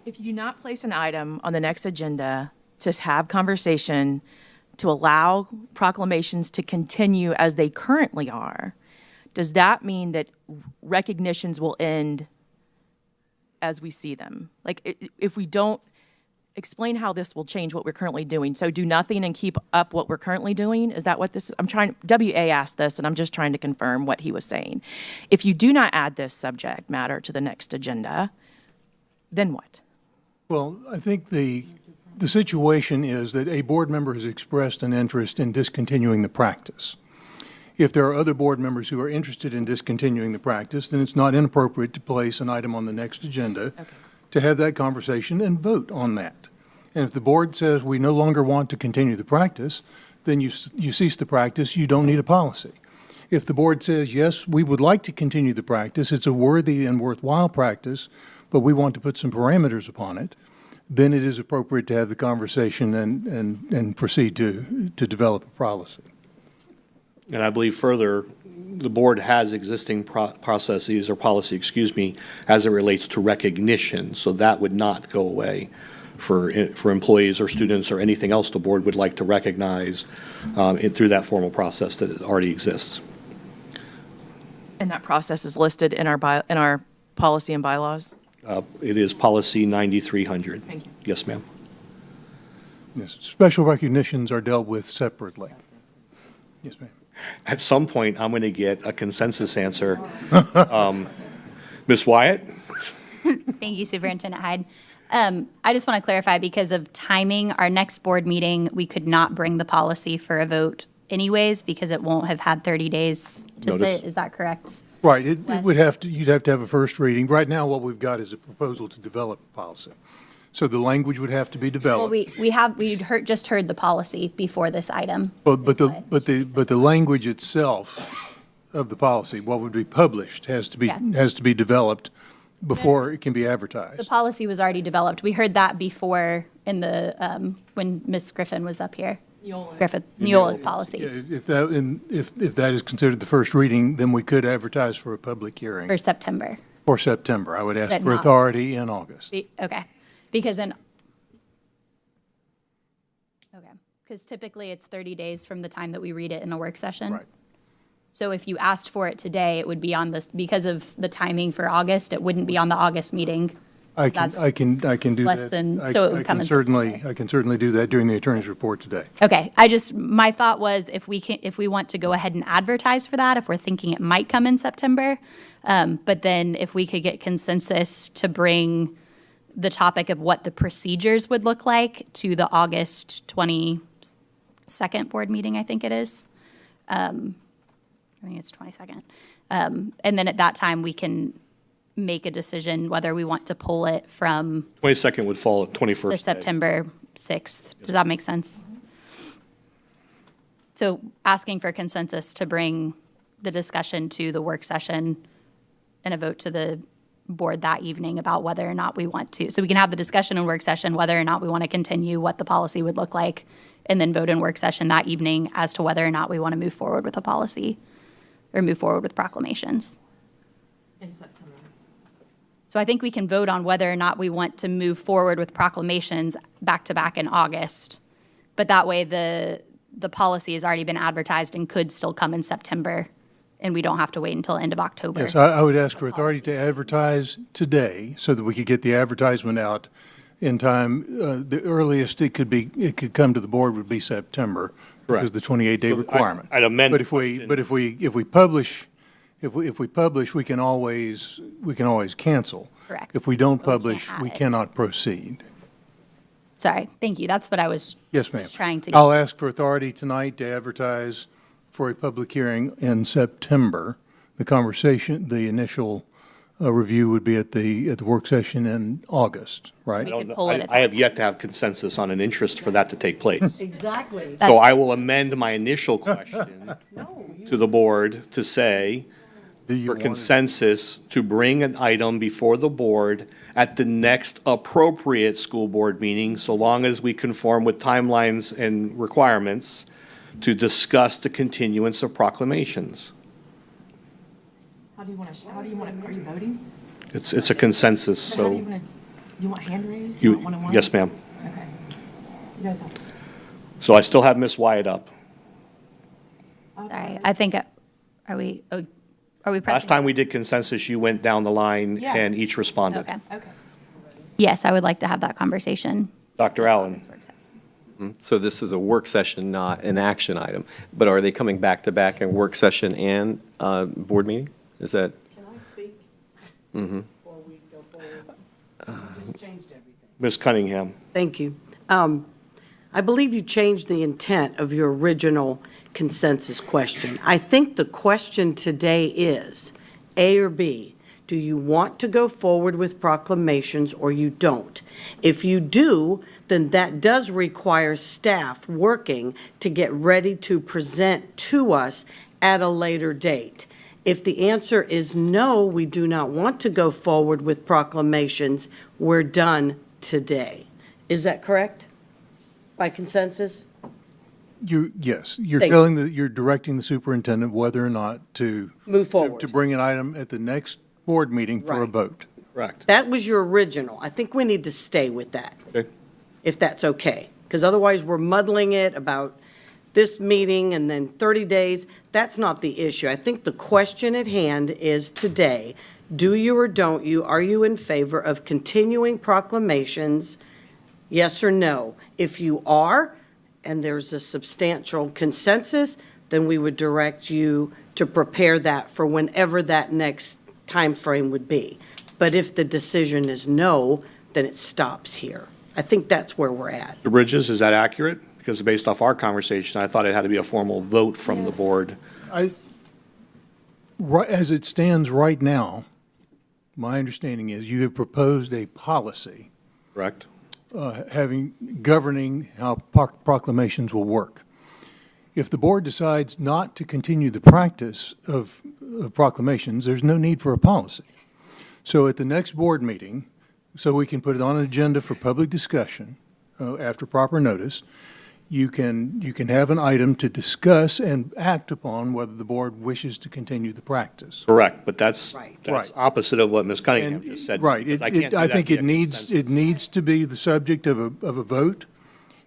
If you do not place an item on the next agenda to have conversation to allow proclamations to continue as they currently are, does that mean that recognitions will end as we see them? Like, if we don't explain how this will change what we're currently doing, so do nothing and keep up what we're currently doing? Is that what this is? WA asked this, and I'm just trying to confirm what he was saying. If you do not add this subject matter to the next agenda, then what? Well, I think the situation is that a board member has expressed an interest in discontinuing the practice. If there are other board members who are interested in discontinuing the practice, then it's not inappropriate to place an item on the next agenda to have that conversation and vote on that. And if the board says we no longer want to continue the practice, then you cease the practice, you don't need a policy. If the board says, yes, we would like to continue the practice, it's a worthy and worthwhile practice, but we want to put some parameters upon it, then it is appropriate to have the conversation and proceed to develop a policy. And I believe further, the board has existing processes or policy, as it relates to recognition. So that would not go away for employees or students or anything else the board would like to recognize through that formal process that already exists. And that process is listed in our policy and bylaws? It is policy 9300. Thank you. Yes, ma'am. Yes, special recognitions are dealt with separately. Yes, ma'am. At some point, I'm going to get a consensus answer. Ms. Wyatt? Thank you, Superintendent Hyde. I just want to clarify, because of timing, our next board meeting, we could not bring the policy for a vote anyways, because it won't have had 30 days to sit. Is that correct? Right, it would have to, you'd have to have a first reading. Right now, what we've got is a proposal to develop a policy. So the language would have to be developed. Well, we just heard the policy before this item. But the language itself of the policy, what would be published, has to be developed before it can be The advertised. policy was already developed. We heard that before in the, when Ms. Griffin was up here. Neola's policy If that is considered the first reading, then we could advertise for a public hearing. for September. For September. I would ask But for not- authority in August. Okay, because typically it's 30 days from the time that we read it in a work session. Right. So if you asked for it today, it would be on this, because of the timing for August, it wouldn't be on the August meeting. I That's can do that. less than- so it would come in September. I can certainly do that during the attorney's report today. Okay, my thought was if we want to go ahead and advertise for that, if we're thinking it might come in September, but then if we could get consensus to bring the topic of what the procedures would look like to the August 22nd board meeting, I think it is. I think it's 22nd. And then at that time, we can make a decision whether we want to pull it from 22nd would fall at 21st. the September 6th. Does that make sense? So asking for consensus to bring the discussion to the work session and a vote to the board that evening about whether or not we want to. So we can have the discussion in work session, whether or not we want to continue, what the policy would look like, and then vote in work session that evening as to whether or not we want to move forward with a policy or move forward with proclamations. In September. So I think we can vote on whether or not we want to move forward with proclamations back to back in August. But that way the policy has already been advertised and could still come in September, and we don't have to wait until end of October. Yes, I would ask for authority to advertise today so that we could get the advertisement out in time. The earliest it could come to the board would be September. Because Correct. the 28-day requirement. I'd amend But the if we, question. but if we publish, we can always cancel. Correct. If we don't But we can't publish, add we it. cannot proceed. Sorry, thank you. That's what I was Yes, ma'am. was trying to. I'll ask for authority tonight to advertise for a public hearing in September. The initial review would be at the work session in August, right? We could pull it at I have that yet to have consensus on an interest for that to take place. Exactly. So I will amend my initial question to the board to say, Do you for want it? consensus, to bring an item before the board at the next appropriate school board meeting, so long as we conform with timelines and requirements, to discuss the continuance of proclamations. How do you want to, are you voting? It's a consensus, How do you so want to, do you want hand raised? Do you want one-on-one? yes, ma'am. Okay. You guys have. So I still have Ms. Wyatt up. Sorry, I think, are we pressing? Last time we did consensus, you went down the line Yeah. and each responded. Okay. Okay. Yes, I would like to have that conversation. Dr. Allen? So this is a work session, not an action item. But are they coming back to back in work session and board meeting? Is that? Can I speak? Before we go forward? You just changed everything. Ms. Cunningham? Thank you. I believe you changed the intent of your original consensus question. I think the question today is, A or B, do you want to go forward with proclamations or you don't? If you do, then that does require staff working to get ready to present to us at a later date. If the answer is no, we do not want to go forward with proclamations, we're done today. Is that correct? By consensus? Yes, you're Thank you're directing the superintendent whether or not to. Move to- forward. To bring an item at the next board meeting for a Right. vote. Correct. That was your original. I think we need to stay with that, Okay. if that's okay. Because otherwise, we're muddling it about this meeting and then 30 days. That's not the issue. I think the question at hand is today, do you or don't you, are you in favor of continuing proclamations? Yes or no? If you are, and there's a substantial consensus, then we would direct you to prepare that for whenever that next time frame would be. But if the decision is no, then it stops here. I think that's where we're at. Mr. Bridges, is that accurate? Because based off our conversation, I thought it had to be a formal vote from the board. As it stands right now, my understanding is you have proposed a policy Correct? governing how proclamations will work. If the board decides not to continue the practice of proclamations, there's no need for a policy. So at the next board meeting, so we can put it on an agenda for public discussion after proper notice, you can have an item to discuss and act upon whether the board wishes to continue the practice. Correct, but that's Right. Right. opposite of what Ms. Cunningham just said. Right. because can't do I that think via it needs to be the subject of a vote.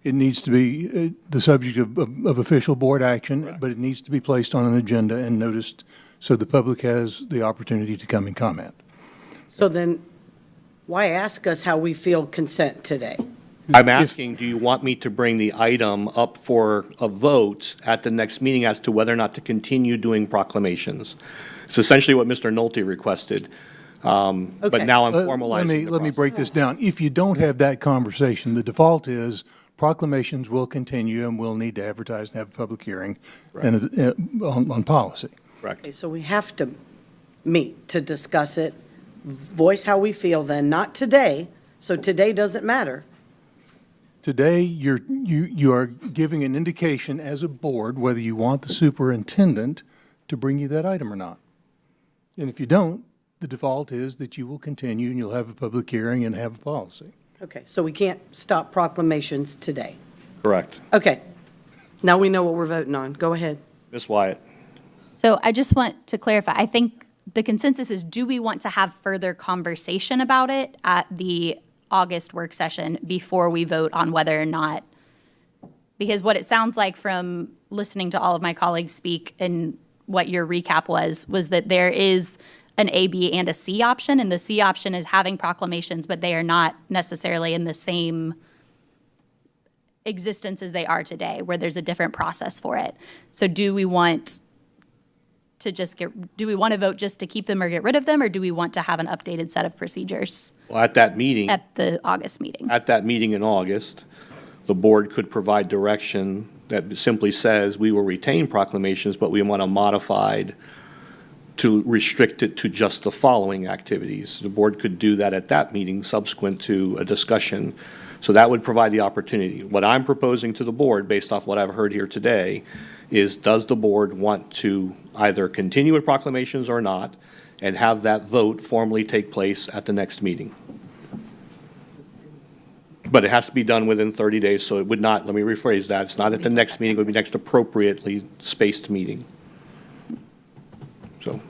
It needs to be the subject of official board action, but it needs to be placed on an agenda and noticed so the public has the opportunity to come and comment. So then, why ask us how we feel consent today? I'm asking, do you want me to bring the item up for a vote at the next meeting as to whether or not to continue doing proclamations? It's essentially what Mr. Nolte requested, Okay. but now I'm Let formalizing me, the let me process. break this down. If you don't have that conversation, the default is proclamations will continue and we'll need to advertise and have a public hearing and, on policy. Correct. Okay, so we have to meet to discuss it, voice how we feel then, not today, so today doesn't matter. Today, you are giving an indication as a board whether you want the superintendent to bring you that item or not. And if you don't, the default is that you will continue and you'll have a public hearing and have a policy. Okay, so we can't stop proclamations today. Correct. Okay, now we know what we're voting on. Go ahead. Ms. Wyatt? So I just want to clarify, I think the consensus is, do we want to have further conversation about it at the August work session before we vote on whether or not? Because what it sounds like from listening to all of my colleagues speak and what your recap was that there is an A, B, and a C option, and the C option is having proclamations, but they are not necessarily in the same existence as they are today, where there's a different process for it. So do we want to vote just to keep them or get rid of them, or do we want to have an updated set of procedures Well, at that meeting. at the August meeting? At that meeting in August, the board could provide direction that simply says, we will retain proclamations, but we want to modified to restrict it to just the following activities. The board could do that at that meeting subsequent to a discussion. So that would provide the opportunity. What I'm proposing to the board, based off what I've heard here today, is does the board want to either continue with proclamations or not, and have that vote formally take place at the next meeting? But it has to be done within 30 days, so it would not, let me rephrase that, it's not at the next meeting, it would be next appropriately spaced meeting. So.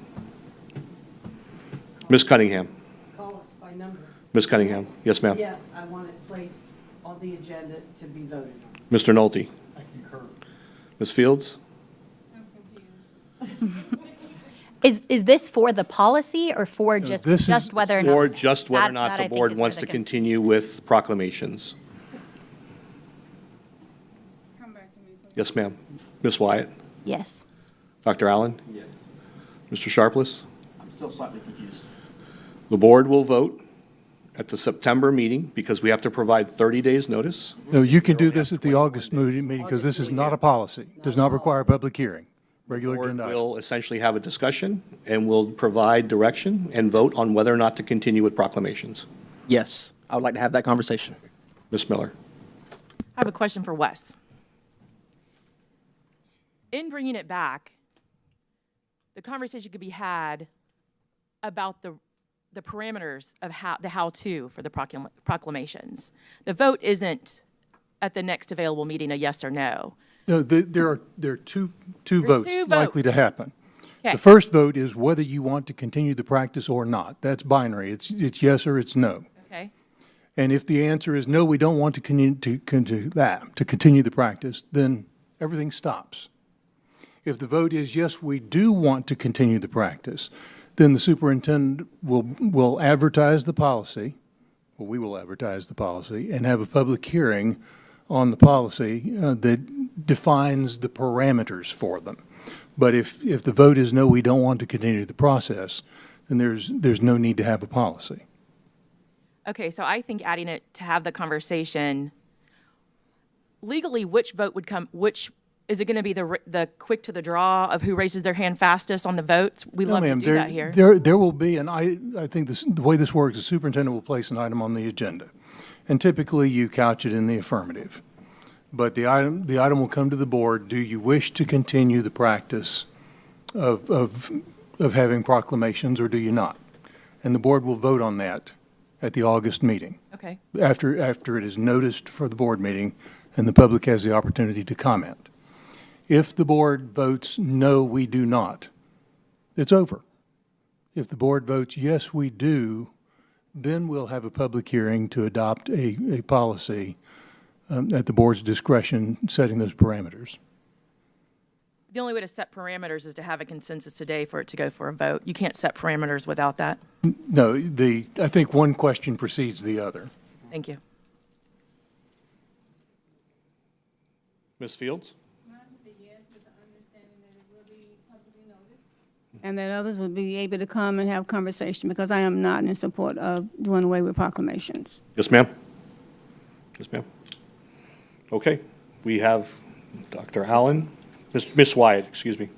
Ms. Cunningham. Call us by number. Ms. Cunningham. Yes, ma'am. Yes, I want it placed on the agenda to be voted on. Mr. Nolte. I concur. Ms. Fields. Is this for the policy or for just this is whether or not? Or just whether or That not I the think board is where wants the to confusion continue with proclamations? Yes, ma'am. Ms. Wyatt. Yes. Dr. Allen. Yes. Mr. Sharpless. I'm still slightly confused. The board will vote at the September meeting because we have to provide 30 days' notice. No, you can do this at the August meeting because this is not a policy. Does not require a public hearing. Regular Board agenda item. will essentially have a discussion and will provide direction and vote on whether or not to continue with proclamations. Yes, I would like to have that conversation. Ms. Miller. I have a question for Wes. In bringing it back, the conversation could be had about the parameters of the how-to for the proclamations. The vote isn't at the next available meeting a yes or no. No, there are two votes two likely to votes. happen. Okay. The first vote is whether you want to continue the practice or not. That's binary. It's yes or it's no. Okay. And if the answer is no, we don't want to continue the practice, then everything stops. If the vote is yes, we do want to continue the practice, then the superintendent will advertise the policy, or we will advertise the policy, and have a public hearing on the policy that defines the parameters for them. But if the vote is no, we don't want to continue the process, then there's no need to have a policy. Okay, so I think adding it to have the conversation, legally, which vote would come, is it going to be the quick to the draw of who raises their hand fastest on the votes? We No, love to ma'am, do that here. There will be, and I think the way this works, the superintendent will place an item on the agenda. And typically, you couch it in the affirmative. But the item will come to the board, do you wish to continue the practice of having proclamations, or do you not? And the board will vote on that at the August meeting. Okay. After it is noticed for the board meeting, and the public has the opportunity to comment. If the board votes, no, we do not, it's over. If the board votes, yes, we do, then we'll have a public hearing to adopt a policy at the board's discretion, setting those parameters. The only way to set parameters is to have a consensus today for it to go for a vote. You can't set parameters without that. No, I think one question precedes the other. Thank you. Ms. Fields? And that others will be able to come and have conversation, because I am not in support of doing away with proclamations. Yes, ma'am. Yes, ma'am. Okay, we have Dr. Allen, Ms. Wyatt, excuse me.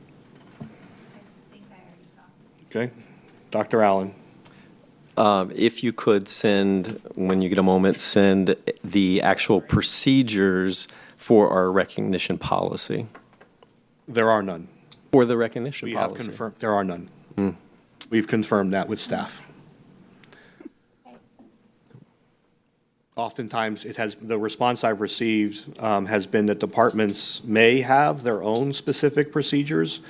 Okay, Dr. Allen. If you could send, when you get a moment, send the actual procedures for our recognition policy. There are none. For the recognition We policy. have confirmed, there are none. We've confirmed that with staff. Oftentimes, the response I've received has been that departments may have their own specific procedures,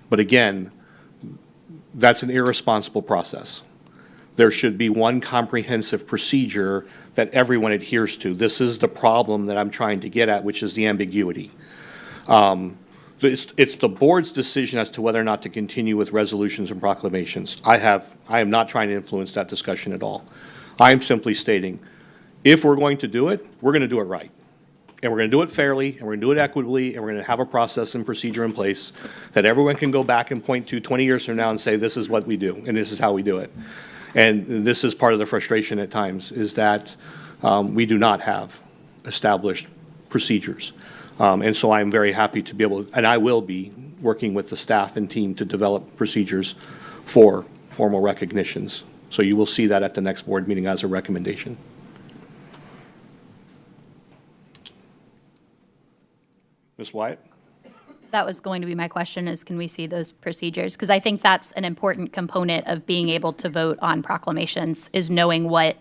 but again, That's an irresponsible process. There should be one comprehensive procedure that everyone adheres to. This is the problem that I'm trying to get at, which is the ambiguity. It's the board's decision as to whether or not to continue with resolutions and proclamations. I am not trying to influence that discussion at all. I am simply stating, if we're going to do it, we're going to do it right. And we're going to do it fairly, and we're going to do it equitably, and we're going to have a process and procedure in place that everyone can go back and point to 20 years from now and say, this is what we do, and this is how we do it. And this is part of the frustration at times, is that we do not have established procedures. And so I'm very happy to be able, and I will be working with the staff and team to develop procedures for formal recognitions. So you will see that at the next board meeting as a recommendation. Ms. Wyatt? That was going to be my question, is can we see those procedures? Because I think that's an important component of being able to vote on proclamations, is knowing what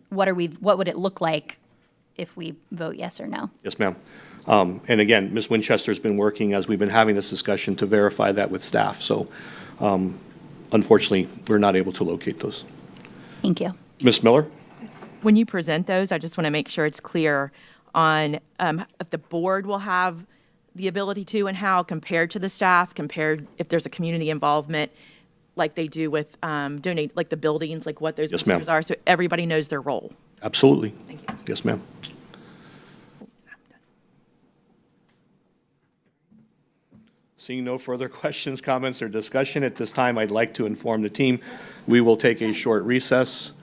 would it look like if we vote yes or no. Yes, ma'am. And again, Ms. Winchester's been working, as we've been having this discussion, to verify that with staff. So unfortunately, we're not able to locate those. Thank you. Ms. Miller? When you present those, I just want to make sure it's clear on if the board will have the ability to and how, compared to the staff, compared if there's a community involvement like they do with donate, like the buildings, like what those Yes, ma'am. procedures are, so everybody knows their role. Absolutely. Thank you. Yes, ma'am. Seeing no further questions, comments, or discussion at this time, I'd like to inform the team we will take a short recess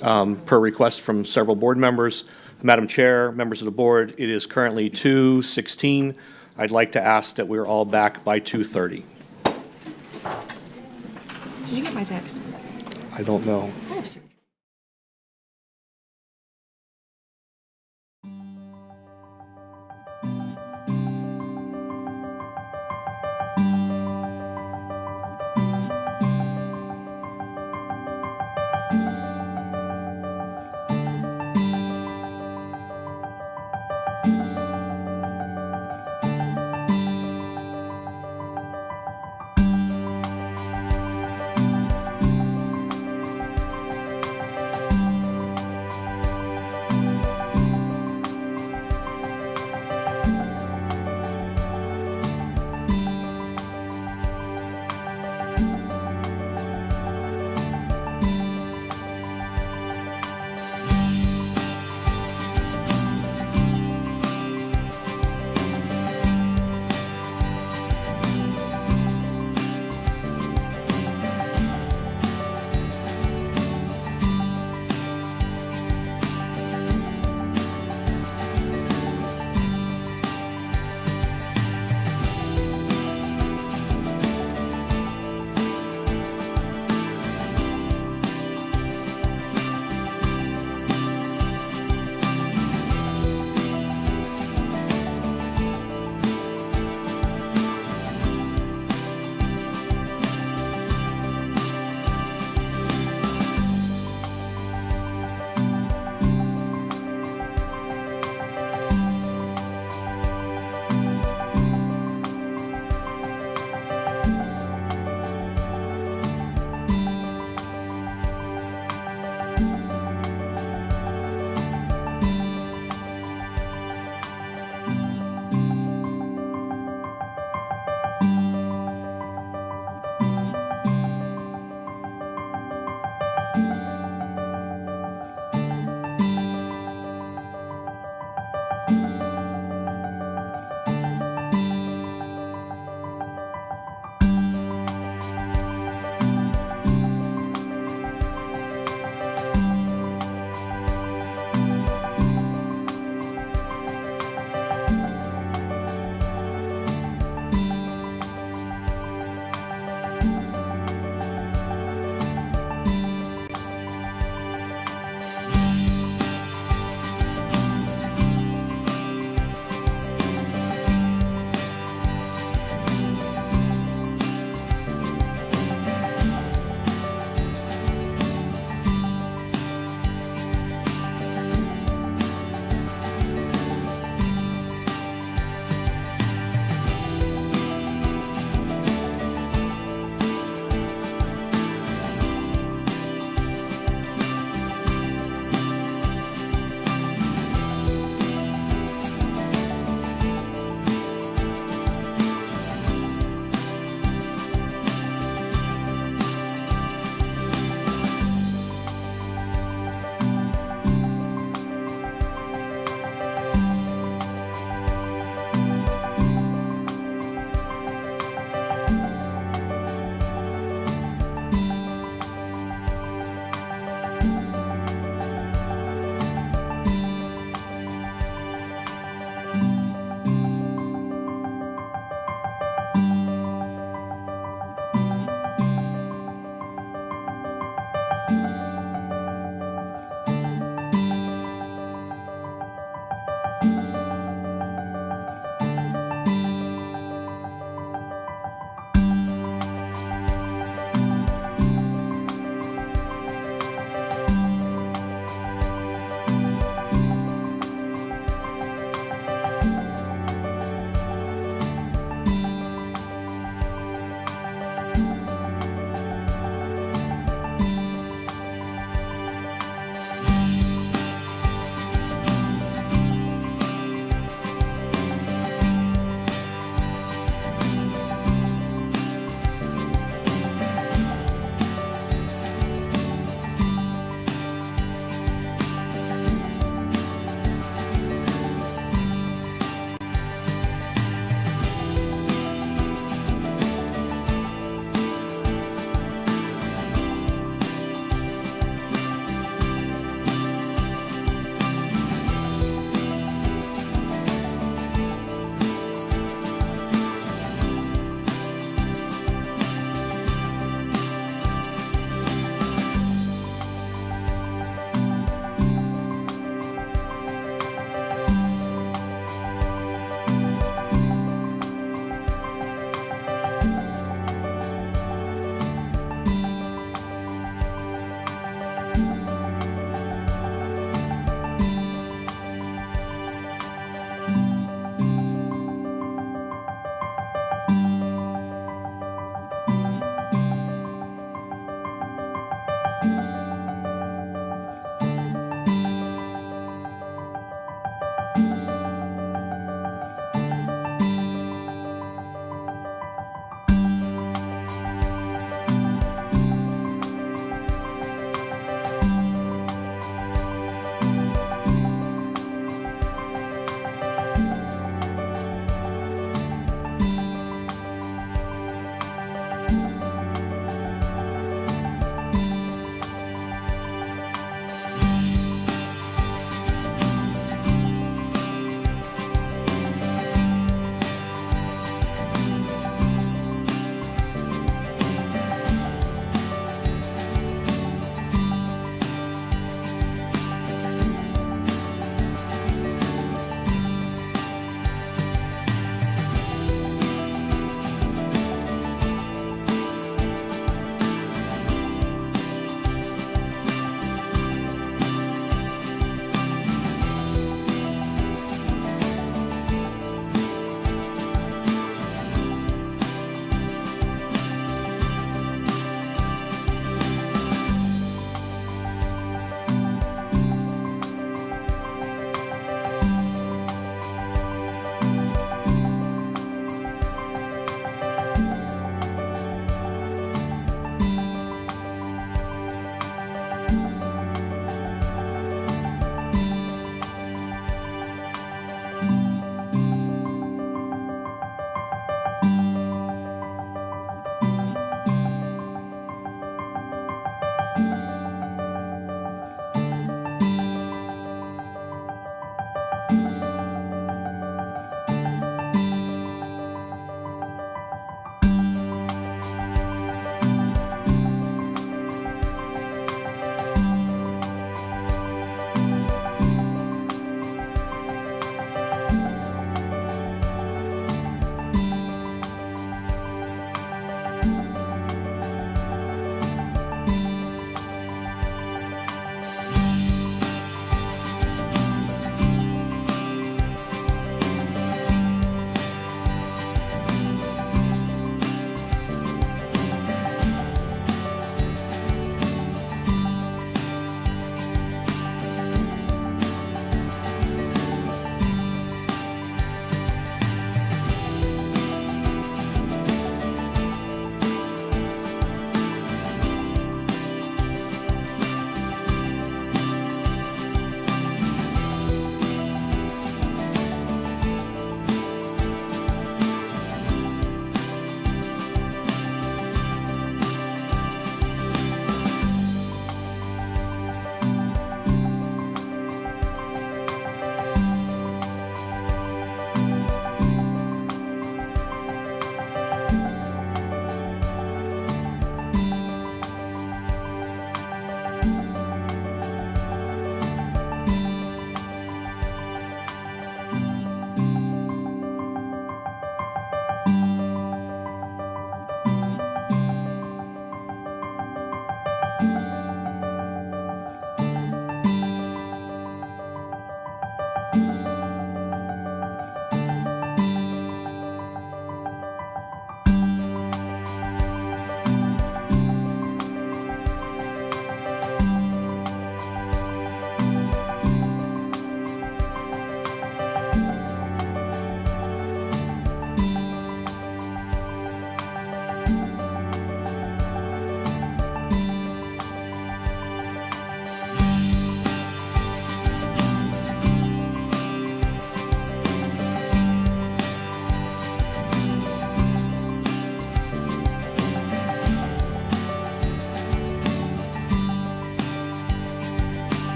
per request from several board members. Madam Chair, members of the board, it is currently 2:16. I'd like to ask that we're all back by 2:30. Did you get my text? I don't know. I have surgery.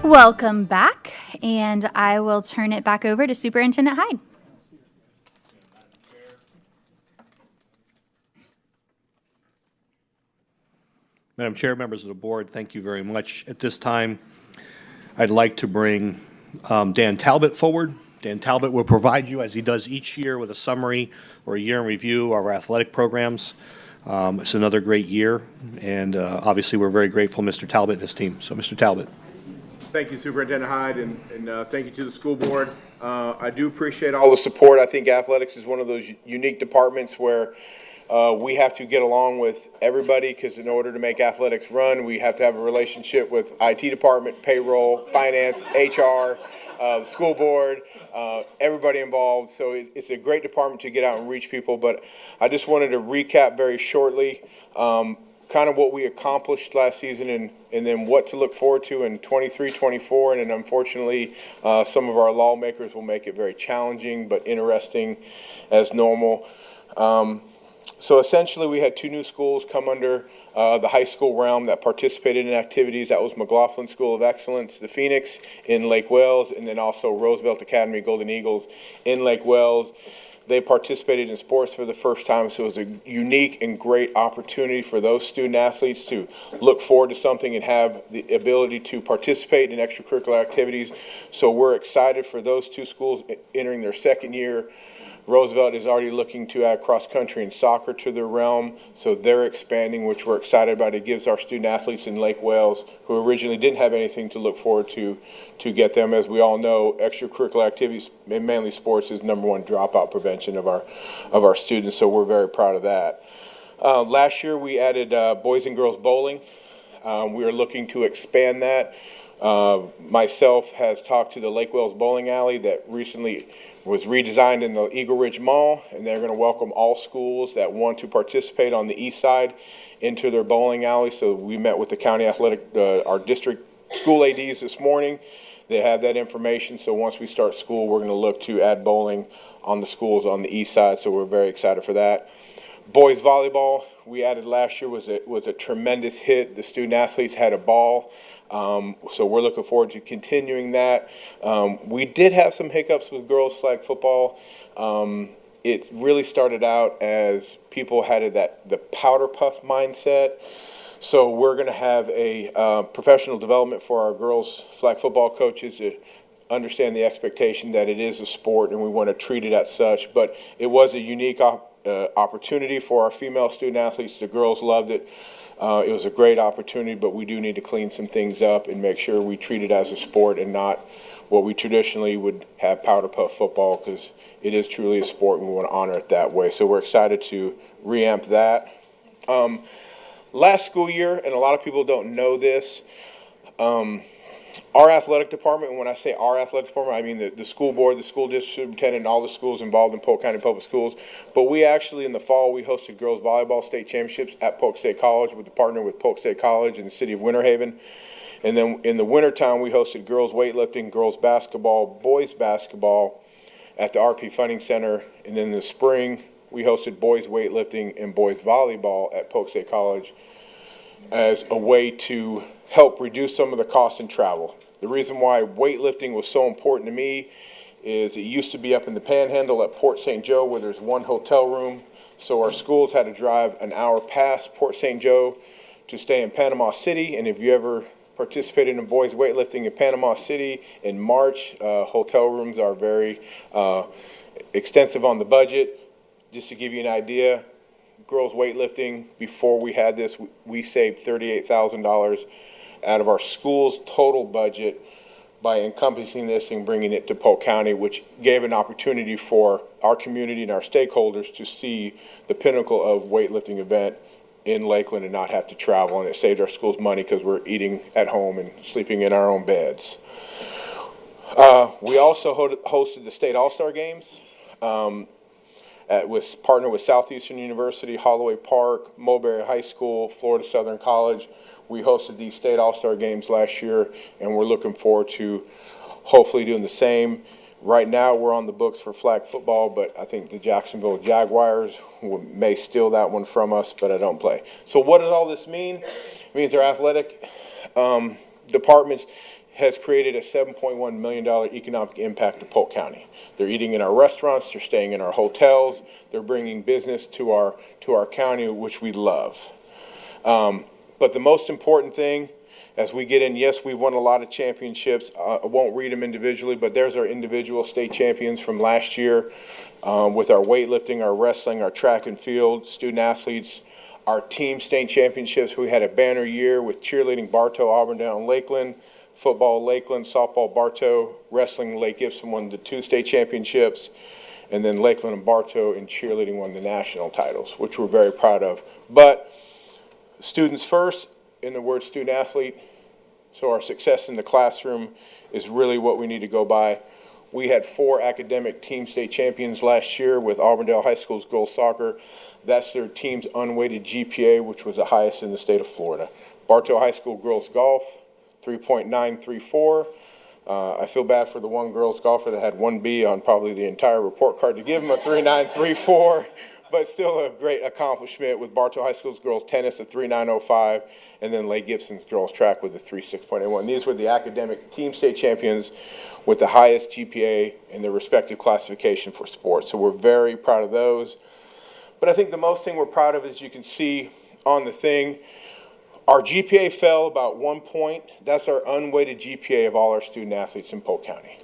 Welcome back, and I will turn it back over to Superintendent Hyde. Madam Chair, members of the board, thank you very much. At this time, I'd like to bring Dan Talbot forward. Dan Talbot will provide you, as he does each year, with a summary or a year in review of our athletic programs. It's another great year, and obviously we're very grateful Mr. Talbot and his team. So, Mr. Talbot. Thank you, Superintendent Hyde, and thank you to the school board. I do appreciate all the support. I think athletics is one of those unique departments where we have to get along with everybody, because in order to make athletics run, we have to have a relationship with IT department, payroll, finance, HR, the school board, everybody involved. So it's a great department to get out and reach people. But I just wanted to recap very shortly kind of what we accomplished last season and then what to look forward to in 23-24. And then unfortunately, some of our lawmakers will make it very challenging but interesting as normal. So essentially, we had two new schools come under the high school realm that participated in activities. That was McLaughlin School of Excellence, the Phoenix in Lake Wales, and then also Roosevelt Academy Golden Eagles in Lake Wales. They participated in sports for the first time, so it was a unique and great opportunity for those student athletes to look forward to something and have the ability to participate in extracurricular activities. So we're excited for those two schools entering their second year. Roosevelt is already looking to add cross-country and soccer to their realm, so they're expanding, which we're excited about. It gives our student athletes in Lake Wales, who originally didn't have anything to look forward to get them. As we all know, extracurricular activities, and mainly sports, is #1 dropout prevention of our students, so we're very proud of that. Last year, we added boys and girls bowling. We are looking to expand that. Myself has talked to the Lake Wales Bowling Alley that recently was redesigned in the Eagle Ridge Mall, and they're going to welcome all schools that want to participate on the east side into their bowling alley. So we met with the county athletic, our district school ADs this morning. They have that information, so once we start school, we're going to look to add bowling on the schools on the east side, so we're very excited for that. Boys volleyball, we added last year, was a tremendous hit. The student athletes had a ball. So we're looking forward to continuing that. We did have some hiccups with girls flag football. It really started out as people had the powder puff mindset. So we're going to have a professional development for our girls flag football coaches to understand the expectation that it is a sport and we want to treat it as such. But it was a unique opportunity for our female student athletes. The girls loved it. It was a great opportunity, but we do need to clean some things up and make sure we treat it as a sport and not what we traditionally would have powder puff football, because it is truly a sport and we want to honor it that way. So we're excited to reamp that. Last school year, and a lot of people don't know this, our athletic department, and when I say our athletic department, I mean the school board, the school district superintendent, and all the schools involved in Polk County Public Schools. But we actually, in the fall, we hosted girls volleyball state championships at Polk State College with the partner with Polk State College and the city of Winter Haven. And then in the wintertime, we hosted girls weightlifting, girls basketball, boys basketball at the RP Funding Center. And in the spring, we hosted boys weightlifting and boys volleyball at Polk State College as a way to help reduce some of the costs in travel. The reason why weightlifting was so important to me is it used to be up in the Panhandle at Port St. Joe, where there's one hotel room. So our schools had to drive an hour past Port St. Joe to stay in Panama City. And if you ever participated in boys weightlifting in Panama City in March, hotel rooms are very extensive on the budget. Just to give you an idea, girls weightlifting, before we had this, we saved $38,000 out of our school's total budget by encompassing this and bringing it to Polk County, which gave an opportunity for our community and our stakeholders to see the pinnacle of weightlifting event in Lakeland and not have to travel. And it saved our schools money because we're eating at home and sleeping in our own beds. We also hosted the state all-star games. Was partnered with Southeastern University, Holloway Park, Mulberry High School, Florida Southern College. We hosted these state all-star games last year, and we're looking forward to hopefully doing the same. Right now, we're on the books for flag football, but I think the Jacksonville Jaguars may steal that one from us, but I don't play. So what does all this mean? It means our athletic departments has created a $7.1 million economic impact to Polk County. They're eating in our restaurants, they're staying in our hotels, they're bringing business to our county, which we love. But the most important thing, as we get in, yes, we won a lot of championships. I won't read them individually, but there's our individual state champions from last year with our weightlifting, our wrestling, our track and field, student athletes, our team state championships. We had a banner year with cheerleading Bartow, Auburndale, and Lakeland, football Lakeland, softball Bartow, wrestling Lake Gibson won the 2 state championships, and then Lakeland and Bartow in cheerleading won the national titles, which we're very proud of. But students first, in the word student athlete, so our success in the classroom is really what we need to go by. We had 4 academic team state champions last year with Auburndale High School's girls soccer. That's their team's unweighted GPA, which was the highest in the state of Florida. Bartow High School girls golf, 3.934. I feel bad for the one girls golfer that had 1B on probably the entire report card to give them a 3.934, but still a great accomplishment with Bartow High School's girls tennis, a 3.905, and then Lake Gibson's girls track with a 3.681. These were the academic team state champions with the highest GPA in their respective classification for sports. So we're very proud of those. But I think the most thing we're proud of, as you can see on the thing, our GPA fell about 1 point. That's our unweighted GPA of all our student athletes in Polk County.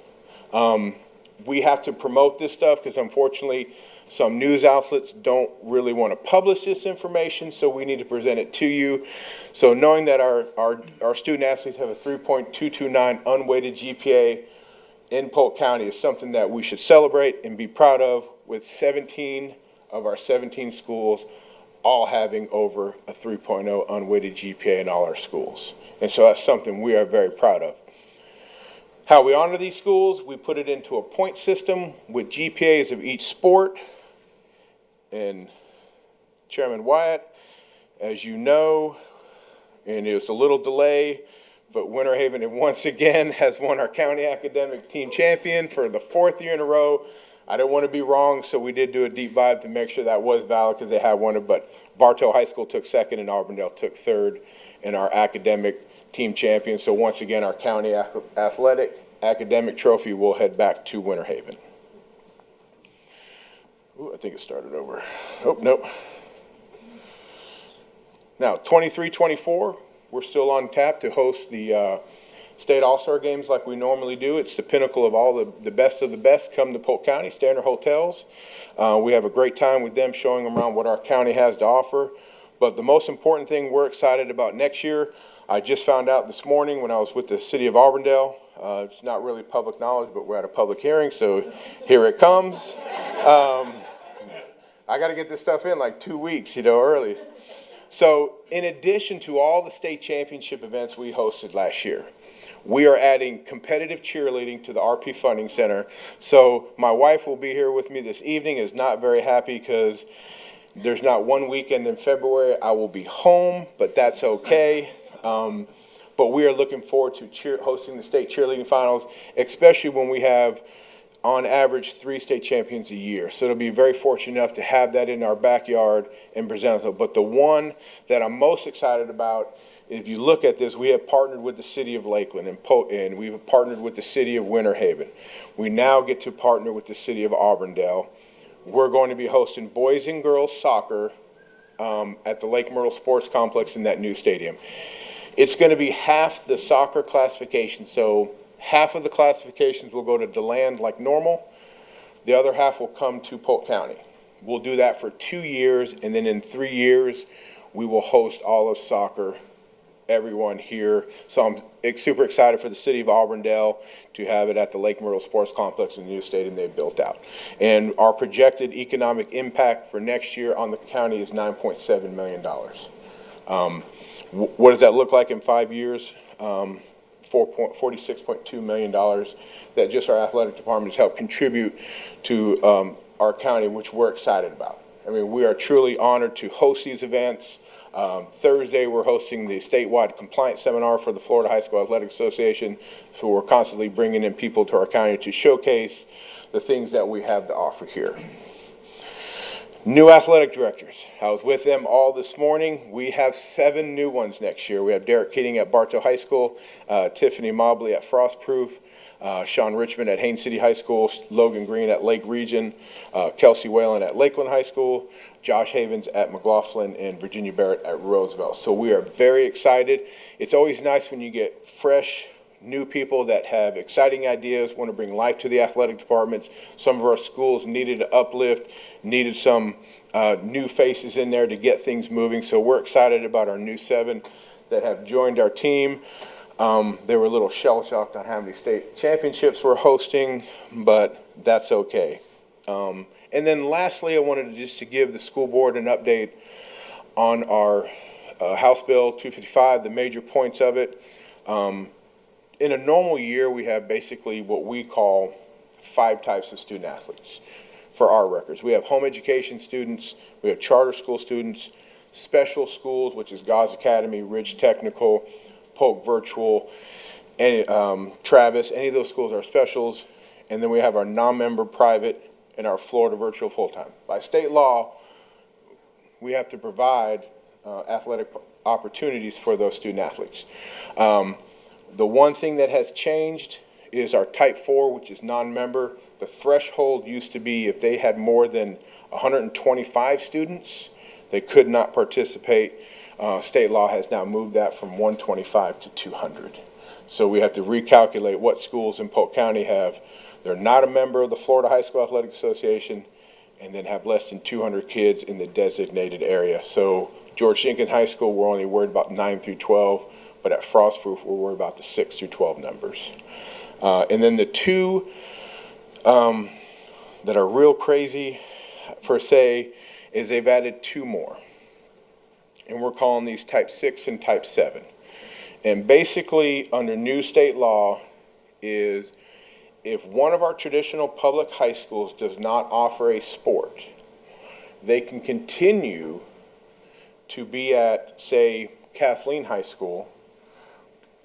We have to promote this stuff because unfortunately some news outlets don't really want to publish this information, so we need to present it to you. So knowing that our student athletes have a 3.229 unweighted GPA in Polk County is something that we should celebrate and be proud of, with 17 of our 17 schools all having over a 3.0 unweighted GPA in all our schools. And so that's something we are very proud of. How we honor these schools, we put it into a point system with GPAs of each sport. And Chairman Wyatt, as you know, and it was a little delay, but Winter Haven once again has won our county academic team champion for the 4th year in a row. I don't want to be wrong, so we did do a deep dive to make sure that was valid because they had won it, but Bartow High School took 2nd and Auburndale took 3rd in our academic team champion. So once again, our county athletic academic trophy will head back to Winter Haven. Ooh, I think it started over. Oh, nope. Now, 23-24, we're still on tap to host the State All-Star Games like we normally do. It's the pinnacle of all the best of the best come to Polk County, Standard Hotels. We have a great time with them, showing them around what our county has to offer. But the most important thing we're excited about next year, I just found out this morning when I was with the city of Auburndale. It's not really public knowledge, but we're at a public hearing, so here it comes. I got to get this stuff in like 2 weeks, early. So in addition to all the state championship events we hosted last year, we are adding competitive cheerleading to the RP Funding Center. So my wife will be here with me this evening, is not very happy because there's not one weekend in February I will be home, but that's okay. But we are looking forward to hosting the state cheerleading finals, especially when we have, on average, 3 state champions a year. So it'll be very fortunate enough to have that in our backyard and present it. But the one that I'm most excited about, if you look at this, we have partnered with the city of Lakeland and we've partnered with the city of Winter Haven. We now get to partner with the city of Auburndale. We're going to be hosting boys and girls soccer at the Lake Myrtle Sports Complex in that new stadium. It's going to be half the soccer classification, so half of the classifications will go to DeLand like normal. The other half will come to Polk County. We'll do that for 2 years, and then in 3 years, we will host all of soccer, everyone here. So I'm super excited for the city of Auburndale to have it at the Lake Myrtle Sports Complex in the new stadium they built out. And our projected economic impact for next year on the county is $9.7 million. What does that look like in 5 years? $46.2 million that just our athletic department has helped contribute to our county, which we're excited about. I mean, we are truly honored to host these events. Thursday, we're hosting the statewide compliance seminar for the Florida High School Athletic Association. So we're constantly bringing in people to our county to showcase the things that we have to offer here. New athletic directors. I was with them all this morning. We have 7 new ones next year. We have Derek Keating at Bartow High School, Tiffany Mobley at Frostproof, Sean Richmond at Haines City High School, Logan Green at Lake Region, Kelsey Whalen at Lakeland High School, Josh Havens at McLaughlin, and Virginia Barrett at Roosevelt. So we are very excited. It's always nice when you get fresh, new people that have exciting ideas, want to bring life to the athletic departments. Some of our schools needed an uplift, needed some new faces in there to get things moving. So we're excited about our new 7 that have joined our team. They were a little shell-shocked on how many state championships we're hosting, but that's okay. And then lastly, I wanted just to give the school board an update on our House Bill 255, the major points of it. In a normal year, we have basically what we call 5 types of student athletes for our records. We have home education students, we have charter school students, special schools, which is Gauze Academy, Ridge Technical, Polk Virtual, and Travis. Any of those schools are specials. And then we have our non-member private and our Florida Virtual full-time. By state law, we have to provide athletic opportunities for those student athletes. The one thing that has changed is our Type 4, which is non-member. The threshold used to be if they had more than 125 students, they could not participate. State law has now moved that from 125 to 200. So we have to recalculate what schools in Polk County have. They're not a member of the Florida High School Athletic Association and then have less than 200 kids in the designated area. So George Jenkins High School, we're only worried about 9 through 12. But at Frostproof, we're worried about the 6 through 12 numbers. And then the 2 that are real crazy, per se, is they've added 2 more. And we're calling these Type 6 and Type 7. And basically, under new state law, is if one of our traditional public high schools does not offer a sport, they can continue to be at, say, Kathleen High School,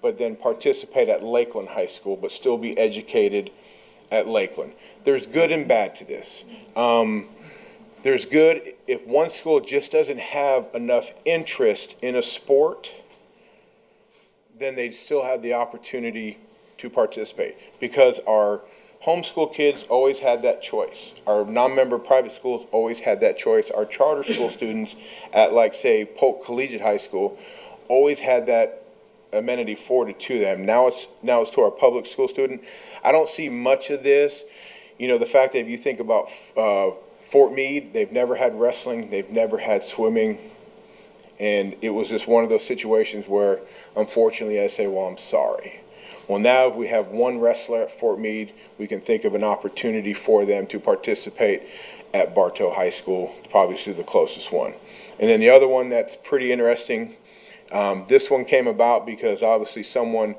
but then participate at Lakeland High School, but still be educated at Lakeland. There's good and bad to this. There's good if one school just doesn't have enough interest in a sport, then they still have the opportunity to participate, because our homeschool kids always had that choice. Our non-member private schools always had that choice. Our charter school students at, like, say, Polk Collegiate High School always had that amenity forwarded to them. Now it's to our public school student. I don't see much of this. You know, the fact that if you think about Fort Meade, they've never had wrestling, they've never had swimming, and it was just one of those situations where, unfortunately, I say, well, I'm sorry. Well, now if we have one wrestler at Fort Meade, we can think of an opportunity for them to participate at Bartow High School, probably the closest one. And then the other one that's pretty interesting, this one came about because obviously someone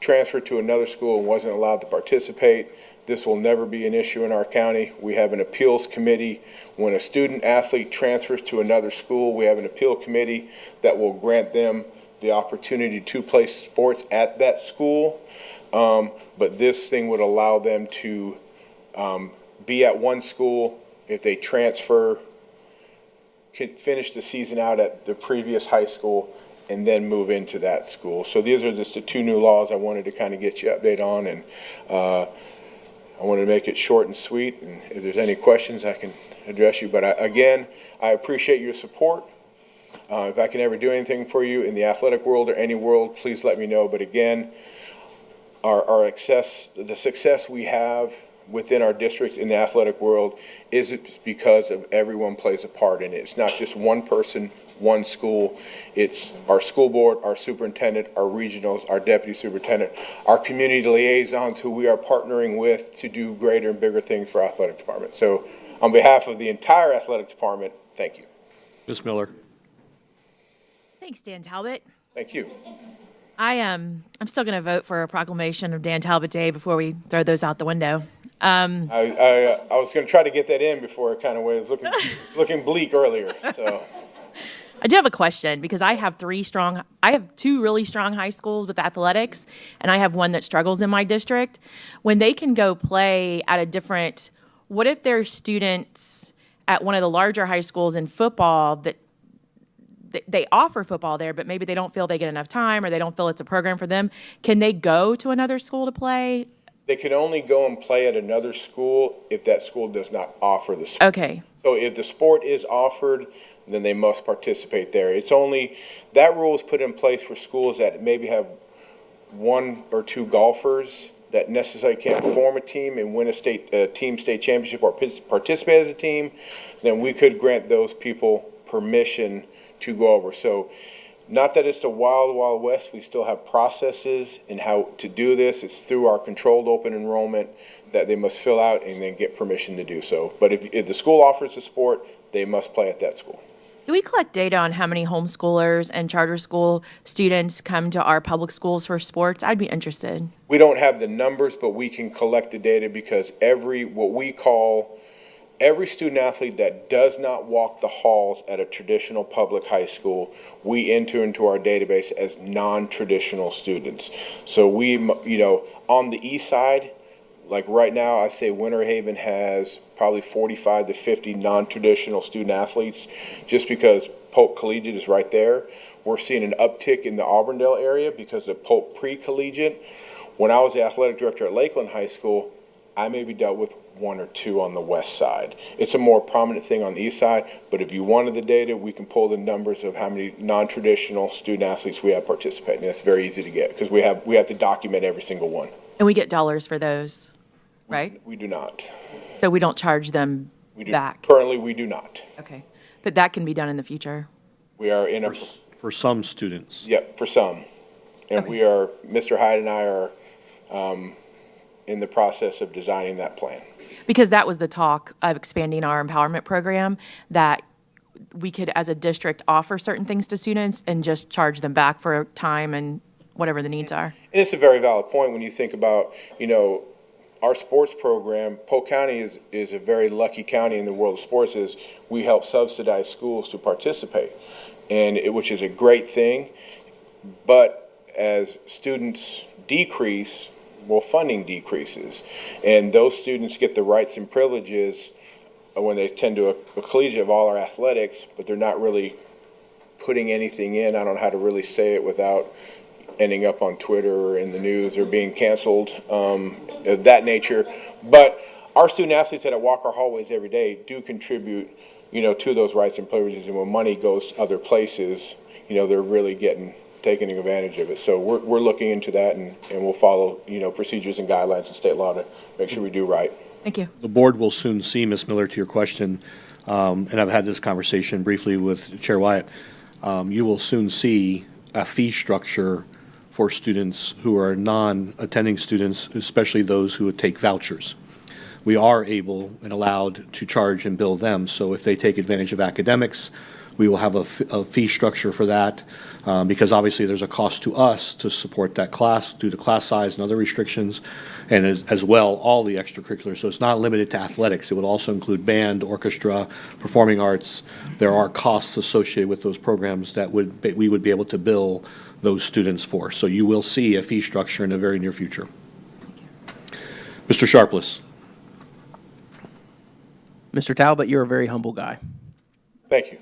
transferred to another school and wasn't allowed to participate. This will never be an issue in our county. We have an appeals committee. When a student athlete transfers to another school, we have an appeal committee that will grant them the opportunity to play sports at that school. But this thing would allow them to be at one school. If they transfer, can finish the season out at the previous high school and then move into that school. So these are just the 2 new laws I wanted to kind of get you update on, and I wanted to make it short and sweet, and if there's any questions, I can address you. But again, I appreciate your support. If I can ever do anything for you in the athletic world or any world, please let me know. But again, the success we have within our district in the athletic world is because of everyone plays a part in it. It's not just one person, one school. It's our school board, our superintendent, our regionals, our deputy superintendent, our community liaisons who we are partnering with to do greater and bigger things for our athletic department. So on behalf of the entire athletic department, thank you. Ms. Miller. Thanks, Dan Talbot. Thank you. I'm still going to vote for a proclamation of Dan Talbot Day before we throw those out the window. I was going to try to get that in before it kind of was looking bleak earlier. So I do have a question because I have 2 really strong high schools with athletics, and I have one that struggles in my district. When they can go play at what if their students at one of the larger high schools in football that they offer football there, but maybe they don't feel they get enough time or they don't feel it's a program for them, can they go to another school to play? They can only go and play at another school if that school does not offer the sport. Okay. So if the sport is offered, then they must participate there. It's only, that rule is put in place for schools that maybe have one or two golfers that necessarily can't form a team and win a team state championship or participate as a team. Then we could grant those people permission to go over. So not that it's the wild, wild west, we still have processes in how to do this. It's through our controlled open enrollment that they must fill out and then get permission to do so. But if the school offers the sport, they must play at that school. Do we collect data on how many homeschoolers and charter school students come to our public schools for sports? I'd be interested. We don't have the numbers, but we can collect the data because every student athlete that does not walk the halls at a traditional public high school, we enter into our database as non-traditional students. So we, on the east side, like right now, I say Winter Haven has probably 45 to 50 non-traditional student athletes just because Polk Collegiate is right there. We're seeing an uptick in the Auburndale area because of Polk Pre-Collegiate. When I was the athletic director at Lakeland High School, I maybe dealt with one or two on the west side. It's a more prominent thing on the east side, but if you wanted the data, we can pull the numbers of how many non-traditional student athletes we have participating. That's very easy to get because we have to document every single one. And we get dollars for those, right? We do not. So we don't charge them back? Currently, we do not. Okay. But that can be done in the future? We are in a... For some students. Yep, for some. And we are, Mr. Hyde and I are in the process of designing that plan. Because that was the talk of expanding our empowerment program, that we could, as a district, offer certain things to students and just charge them back for time and whatever the needs are. And it's a very valid point when you think about, our sports program. Polk County is a very lucky county in the world of sports, is we help subsidize schools to participate, which is a great thing. But as students decrease, funding decreases, and those students get the rights and privileges when they attend to a collegiate of all our athletics, but they're not really putting anything in. I don't know how to really say it without ending up on Twitter or in the news or being canceled, of that nature. But our student athletes that walk our hallways every day do contribute, to those rights and privileges, and when money goes other places, they're really taking advantage of it. So we're looking into that, and we'll follow, procedures and guidelines and state law to make sure we do right. Thank you. The board will soon see, Ms. Miller, to your question, and I've had this conversation briefly with Chair Wyatt. You will soon see a fee structure for students who are non-attending students, especially those who would take vouchers. We are able and allowed to charge and bill them. So if they take advantage of academics, we will have a fee structure for that, because obviously there's a cost to us to support that class due to class size and other restrictions, and as well all the extracurriculars. So it's not limited to athletics. It would also include band, orchestra, performing arts. There are costs associated with those programs that we would be able to bill those students for. So you will see a fee structure in the very near future. Mr. Sharpless. Mr. Talbot, you're a very humble guy. Thank you.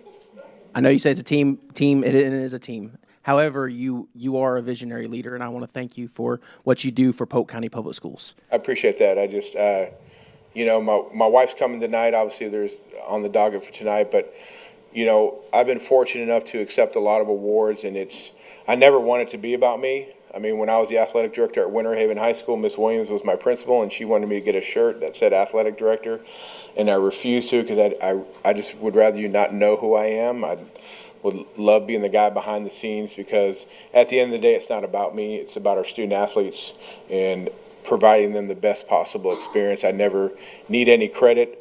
I know you say it's a team, it is a team. However, you are a visionary leader, and I want to thank you for what you do for Polk County Public Schools. I appreciate that. I just, my wife's coming tonight. Obviously, there's on the docket for tonight, but, I've been fortunate enough to accept a lot of awards, and I never want it to be about me. I mean, when I was the athletic director at Winter Haven High School, Miss Williams was my principal, and she wanted me to get a shirt that said athletic director, and I refused to because I just would rather you not know who I am. I would love being the guy behind the scenes, because at the end of the day, it's not about me. It's about our student athletes and providing them the best possible experience. I never need any credit.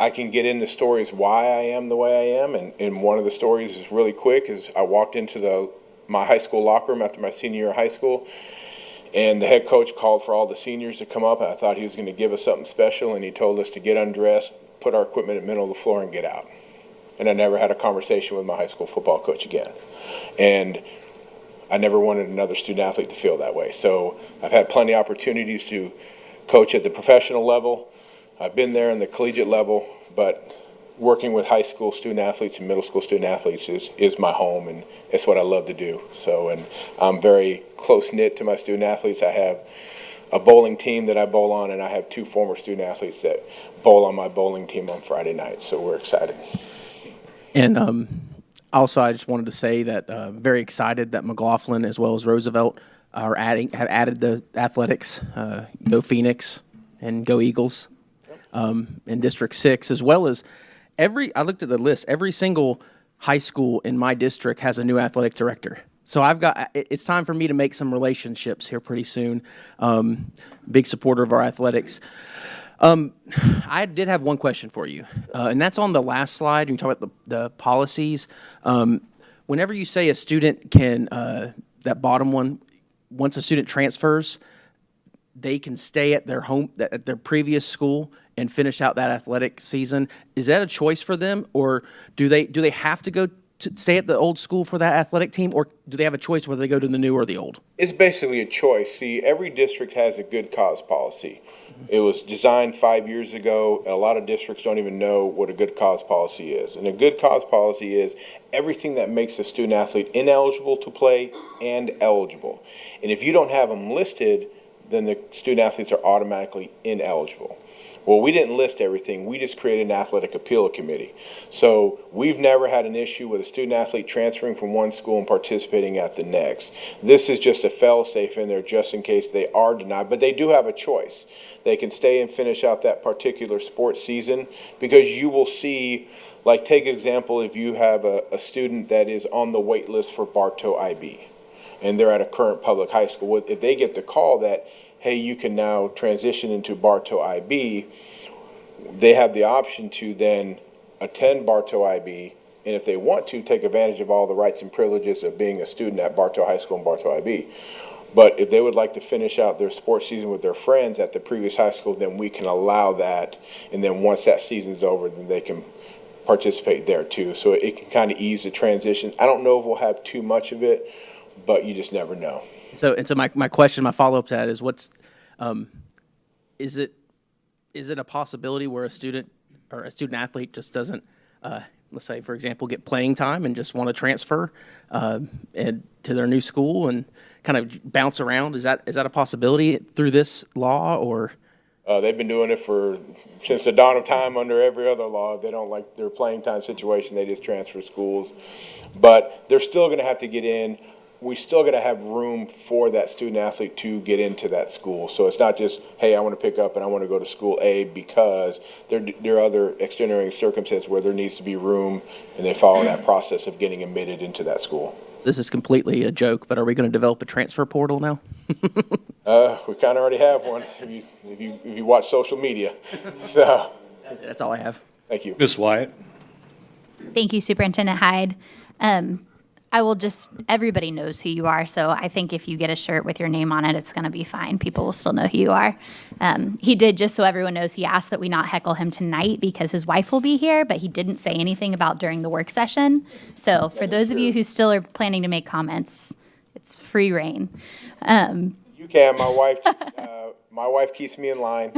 I can get into stories why I am the way I am, and one of the stories is really quick. Is I walked into my high school locker room after my senior year of high school, and the head coach called for all the seniors to come up, and I thought he was going to give us something special, and he told us to get undressed, put our equipment in the middle of the floor, and get out. And I never had a conversation with my high school football coach again. And I never wanted another student athlete to feel that way. So I've had plenty of opportunities to coach at the professional level, I've been there in the collegiate level, but working with high school student athletes and middle school student athletes is my home, and it's what I love to do. So, and I'm very close-knit to my student athletes. I have a bowling team that I bowl on, and I have 2 former student athletes that bowl on my bowling team on Friday nights, so we're excited. And also, I just wanted to say that very excited that McLaughlin as well as Roosevelt have added the athletics, Go Phoenix and Go Eagles, in District 6, as well as I looked at the list, every single high school in my district has a new athletic director. So it's time for me to make some relationships here pretty soon. Big supporter of our athletics. I did have one question for you, and that's on the last slide. When you talk about the policies, whenever you say a student can, that bottom one, once a student transfers, they can stay at at their previous school and finish out that athletic season. Is that a choice for them, or do they have to go to stay at the old school for that athletic team, or do they have a choice whether they go to the new or the old? It's basically a choice. See, every district has a good cause policy. It was designed 5 years ago, and a lot of districts don't even know what a good cause policy is. And a good cause policy is everything that makes a student athlete ineligible to play and eligible. And if you don't have them listed, then the student athletes are automatically ineligible. Well, we didn't list everything. We just created an athletic appeal committee. So we've never had an issue with a student athlete transferring from one school and participating at the next. This is just a fail-safe in there just in case they are denied, but they do have a choice. They can stay and finish out that particular sports season, because you will see, like, take example, if you have a student that is on the wait list for Bartow IB and they're at a current public high school, if they get the call that, hey, you can now transition into Bartow IB, they have the option to then attend Bartow IB, and if they want to, take advantage of all the rights and privileges of being a student at Bartow High School and Bartow IB. But if they would like to finish out their sports season with their friends at the previous high school, then we can allow that, and then once that season's over, then they can participate there too. So it can kind of ease the transition. I don't know if we'll have too much of it, but you just never know. So my question, my follow-up to that is is it a possibility where a student or a student athlete just doesn't, let's say, for example, get playing time and just want to transfer and to their new school and kind of bounce around? Is that a possibility through this law, or? They've been doing it since the dawn of time under every other law. They don't like their playing time situation. They just transfer schools. But they're still going to have to get in. We still got to have room for that student athlete to get into that school. So it's not just, hey, I want to pick up and I want to go to school A, because there are other extenuating circumstances where there needs to be room, and they follow that process of getting admitted into that school. This is completely a joke, but are we going to develop a transfer portal now? We kind of already have one if you watch social media. So that's all I have. Thank you. Ms. Wyatt. Thank you, Superintendent Hyde. Everybody knows who you are, so I think if you get a shirt with your name on it, it's going to be fine. People will still know who you are. He did, just so everyone knows, he asked that we not heckle him tonight because his wife will be here, but he didn't say anything about during the work session. So for those of you who still are planning to make comments, it's free reign. You can. My wife keeps me in line.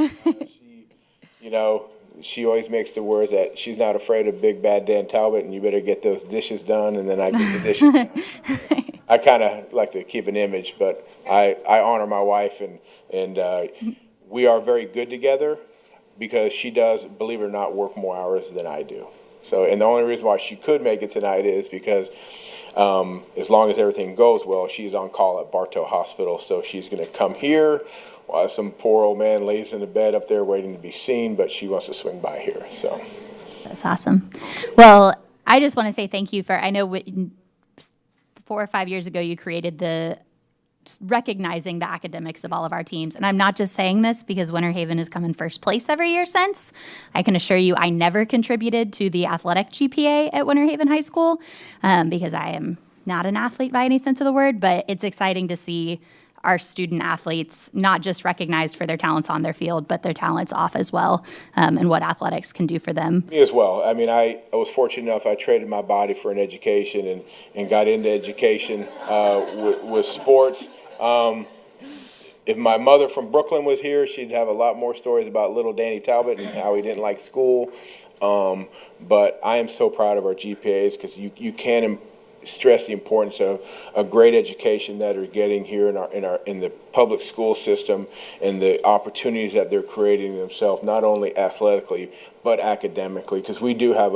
She always makes the words that she's not afraid of big bad Dan Talbot, and you better get those dishes done, and then I get the dishes done. I kind of like to keep an image, but I honor my wife, and we are very good together because she does, believe it or not, work more hours than I do. So, and the only reason why she could make it tonight is because as long as everything goes well, she's on call at Bartow Hospital, so she's going to come here while some poor old man lays in the bed up there waiting to be seen, but she wants to swing by here. So that's awesome. Well, I just want to say thank you I know 4 or 5 years ago you created the recognizing the academics of all of our teams. And I'm not just saying this because Winter Haven has come in first place every year since. I can assure you I never contributed to the athletic GPA at Winter Haven High School because I am not an athlete by any sense of the word, but it's exciting to see our student athletes not just recognized for their talents on their field, but their talents off as well, and what athletics can do for them. Me as well. I mean, I was fortunate enough, I traded my body for an education and got into education with sports. if my mother from Brooklyn was here, she'd have a lot more stories about little Danny Talbot and how he didn't like school. But I am so proud of our GPAs because you can't stress the importance of a great education that are getting here in the public school system and the opportunities that they're creating themselves, not only athletically but academically. Because we do have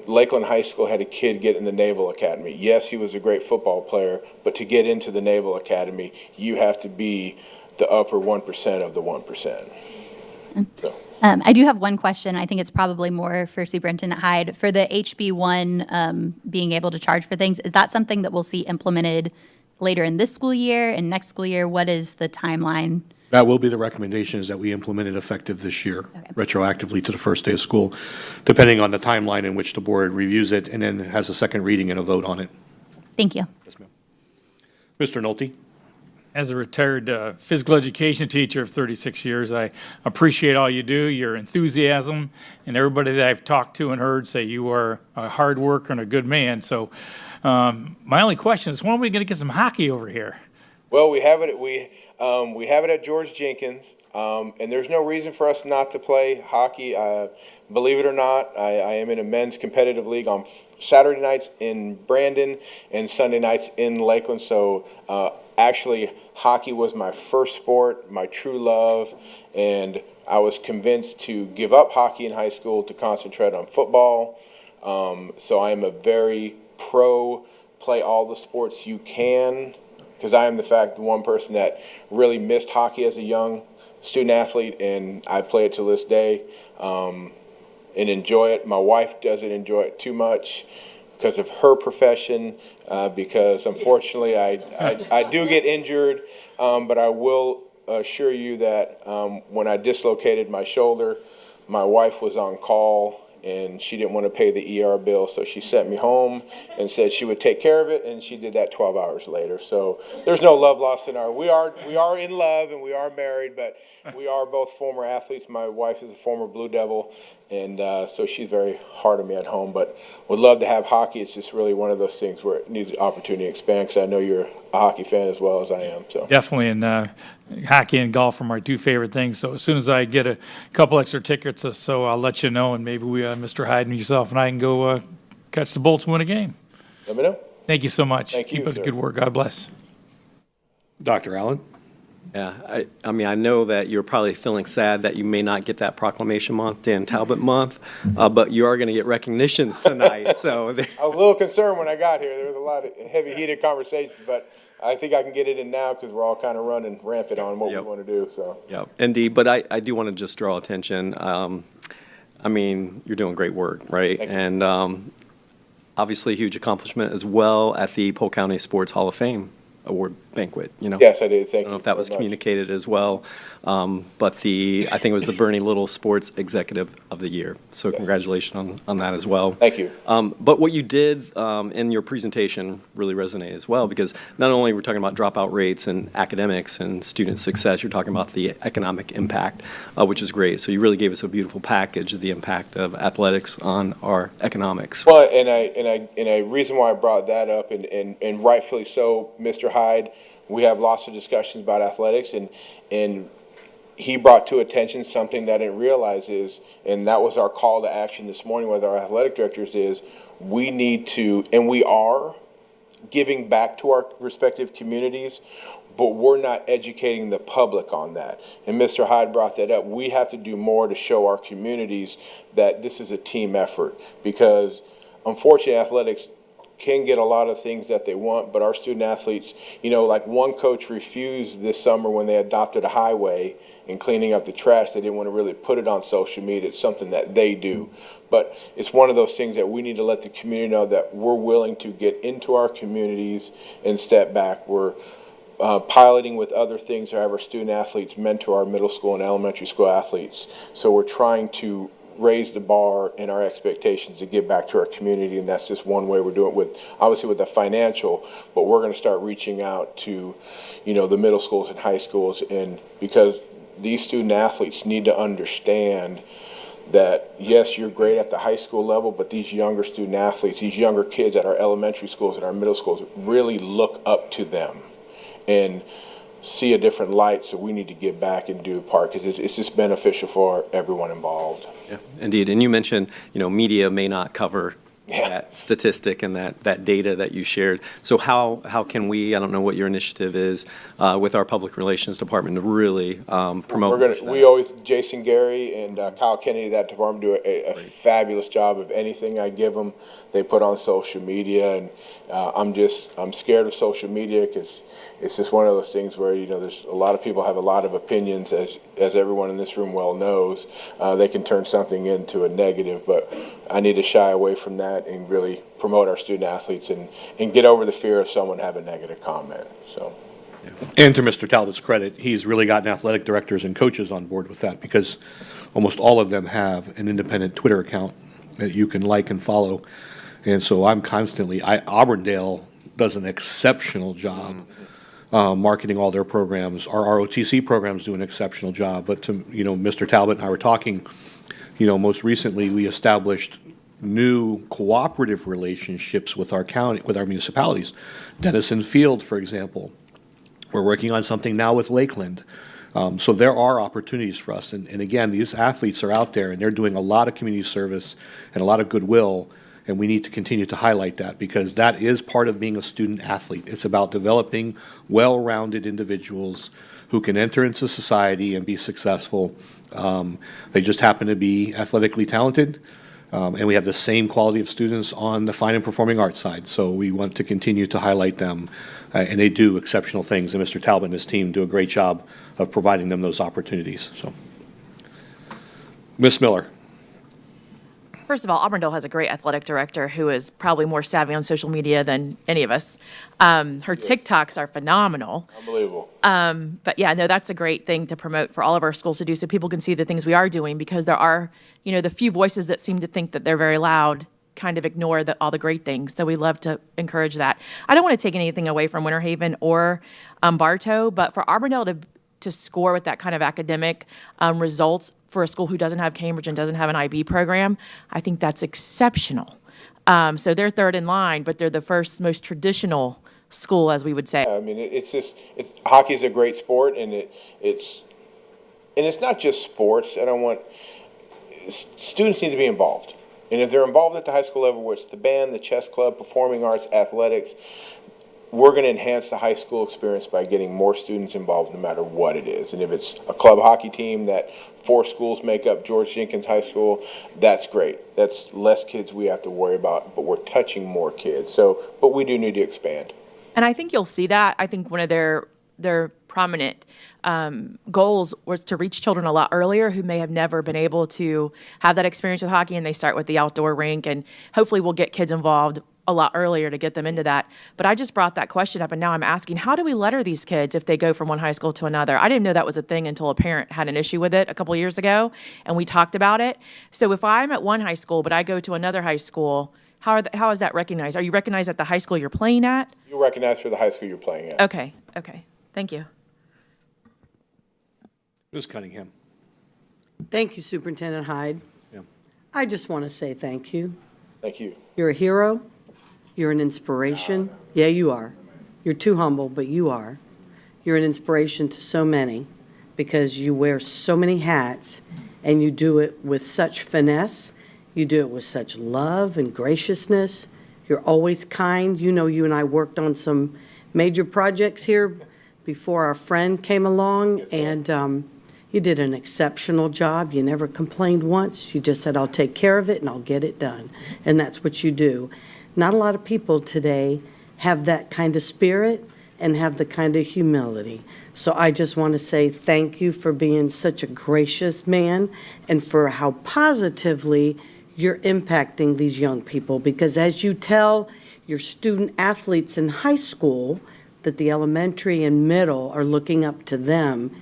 Lakeland High School had a kid get in the Naval Academy. Yes, he was a great football player, but to get into the Naval Academy, you have to be the upper 1% of the 1%. So. I do have one question. I think it's probably more for Superintendent Hyde. For the HB1 being able to charge for things, is that something that we'll see implemented later in this school year and next school year? What is the timeline? That will be the recommendation, is that we implement it effective this year, retroactively to the first day of school, depending on the timeline in which the board reviews it and then has a second reading and a vote on it. Thank you. Yes, ma'am. Mr. Nolte? As a retired physical education teacher of 36 years, I appreciate all you do, your enthusiasm, and everybody that I've talked to and heard say you are a hard worker and a good man. So my only question is, when are we going to get some hockey over here? Well, we have it at George Jenkins, and there's no reason for us not to play hockey. Believe it or not, I am in a men's competitive league on Saturday nights in Brandon and Sunday nights in Lakeland. So actually, hockey was my first sport, my true love, and I was convinced to give up hockey in high school to concentrate on football. So I am a very pro play all the sports you can, because I am the one person that really missed hockey as a young student athlete, and I play it to this day and enjoy it. My wife doesn't enjoy it too much because of her profession, because unfortunately I do get injured, but I will assure you that when I dislocated my shoulder, my wife was on call and she didn't want to pay the ER bill, so she sent me home and said she would take care of it, and she did that 12 hours later. So there's no love lost in we are in love and we are married, but we are both former athletes. My wife is a former Blue Devil, and so she's very hard on me at home, but would love to have hockey. It's just really one of those things where it needs the opportunity to expand, because I know you're a hockey fan as well as I am. So Definitely, and hockey and golf are my two favorite things. So as soon as I get a couple extra tickets, so I'll let you know, and maybe we, Mr. Hyde and yourself, and I can go catch the Bolts, win a game. Let me know. Thank you so much. Thank you, Keep up the sir. good work. God bless. Dr. Allen? Yeah, I mean, I know that you're probably feeling sad that you may not get that Proclamation Month, Dan Talbot Month, but you are going to get recognitions tonight. So I was a little concerned when I got here. There was a lot of heavy, heated conversations, but I think I can get it in now because we're all kind of running rampant on what we want to do. So. yeah, indeed. But I do want to just draw attention. I mean, you're doing great work, right? And obviously, a huge accomplishment as well at the Polk County Sports Hall of Fame Award banquet. Yes, I did. Thank you. I don't know if that was very much. communicated as well, but I think it was the Bernie Little Sports Executive of the Year. So congratulations on that as well. Thank you. But what you did in your presentation really resonated as well, because not only we're talking about dropout rates and academics and student success, you're talking about the economic impact, which is great. So you really gave us a beautiful package of the impact of athletics on our economics. Well, and a reason why I brought that up, and rightfully so, Mr. Hyde, we have lots of discussions about athletics, and he brought to attention something that I didn't realize is, and that was our call to action this morning with our athletic directors, is we need to, and we are giving back to our respective communities, but we're not educating the public on that. And Mr. Hyde brought that up. We have to do more to show our communities that this is a team effort, because unfortunately athletics can get a lot of things that they want, but our student athletes, like one coach refused this summer when they adopted a highway and cleaning up the trash. They didn't want to really put it on social media. It's something that they do. But it's one of those things that we need to let the community know that we're willing to get into our communities and step back. We're piloting with other things to have our student athletes mentor our middle school and elementary school athletes. So we're trying to raise the bar and our expectations to give back to our community, and that's just one way we're doing it, with the financial, but we're going to start reaching out to, the middle schools and high schools, and because these student athletes need to understand that, yes, you're great at the high school level, but these younger student athletes, these younger kids at our elementary schools and our middle schools really look up to them. And see a different light, so we need to get back and do a part, because it's just beneficial for everyone involved. Yeah, indeed. And you mentioned, media may not cover that statistic and that data that you shared. So how can we, I don't know what your initiative is, with our public relations department to really promote? We always, Jason Gary and Kyle Kennedy, that department, do a fabulous job of anything I give them. They put on social media, and I'm scared of social media, because it's just one of those things where, there's a lot of people have a lot of opinions, as everyone in this room well knows. They can turn something into a negative, but I need to shy away from that and really promote our student athletes and get over the fear of someone having a negative comment, so. And to Mr. Talbot's credit, he's really gotten athletic directors and coaches on board with that, because almost all of them have an independent Twitter account that you can like and follow. And so I'm constantly, Auburndale does an exceptional job marketing all their programs. Our ROTC programs do an exceptional job. But to, Mr. Talbot and I were talking, most recently we established new cooperative relationships with our county, with our municipalities. Denison Field, for example. We're working on something now with Lakeland. So there are opportunities for us. And again, these athletes are out there and they're doing a lot of community service and a lot of goodwill. And we need to continue to highlight that, because that is part of being a student athlete. It's about developing well-rounded individuals who can enter into society and be successful. They just happen to be athletically talented. And we have the same quality of students on the fine and performing arts side. So we want to continue to highlight them. And they do exceptional things. And Mr. Talbot and his team do a great job of providing them those opportunities. So, Ms. Miller. First of all, Auburndale has a great athletic director who is probably more savvy on social media than any of us. Her TikToks are phenomenal. Unbelievable. But yeah, no, that's a great thing to promote for all of our schools to do, so people can see the things we are doing, because there are, the few voices that seem to think that they're very loud kind of ignore all the great things. So we love to encourage that. I don't want to take anything away from Winter Haven or Bartow, but for Auburndale to score with that kind of academic results for a school who doesn't have Cambridge and doesn't have an IB program, I think that's exceptional. So they're third in line, but they're the first most traditional school, as we would say. I mean, hockey is a great sport, and it's not just sports. Students need to be involved. And if they're involved at the high school level, where it's the band, the chess club, performing arts, athletics, we're going to enhance the high school experience by getting more students involved, no matter what it is. And if it's a club hockey team that 4 schools make up George Jenkins High School, that's great. That's less kids we have to worry about, but we're touching more kids. But we do need to expand. And I think you'll see that. I think one of their prominent goals was to reach children a lot earlier who may have never been able to have that experience with hockey, and they start with the outdoor rink, and hopefully we'll get kids involved a lot earlier to get them into that. But I just brought that question up, and now I'm asking, how do we letter these kids if they go from one high school to another? I didn't know that was a thing until a parent had an issue with it a couple years ago, and we talked about it. So if I'm at one high school, but I go to another high school, how is that recognized? Are you recognized at the high school you're playing at? You're recognized for the high school you're playing at. Okay. Thank you. Ms. Cunningham. Thank you, Superintendent Hyde. Yeah. I just want to say thank you. Thank you. You're a hero. You're an inspiration. Yeah, you are. You're too humble, but you are. You're an inspiration to so many, because you wear so many hats, and you do it with such finesse. You do it with such love and graciousness. You're always kind. You and I worked on some major projects here before our friend came along, and you did an exceptional job. You never complained once. You just said, I'll take care of it and I'll get it done. And that's what you do. Not a lot of people today have that kind of spirit and have the kind of humility. So I just want to say thank you for being such a gracious man, and for how positively you're impacting these young people. Because as you tell your student athletes in high school that the elementary and middle are looking up to them,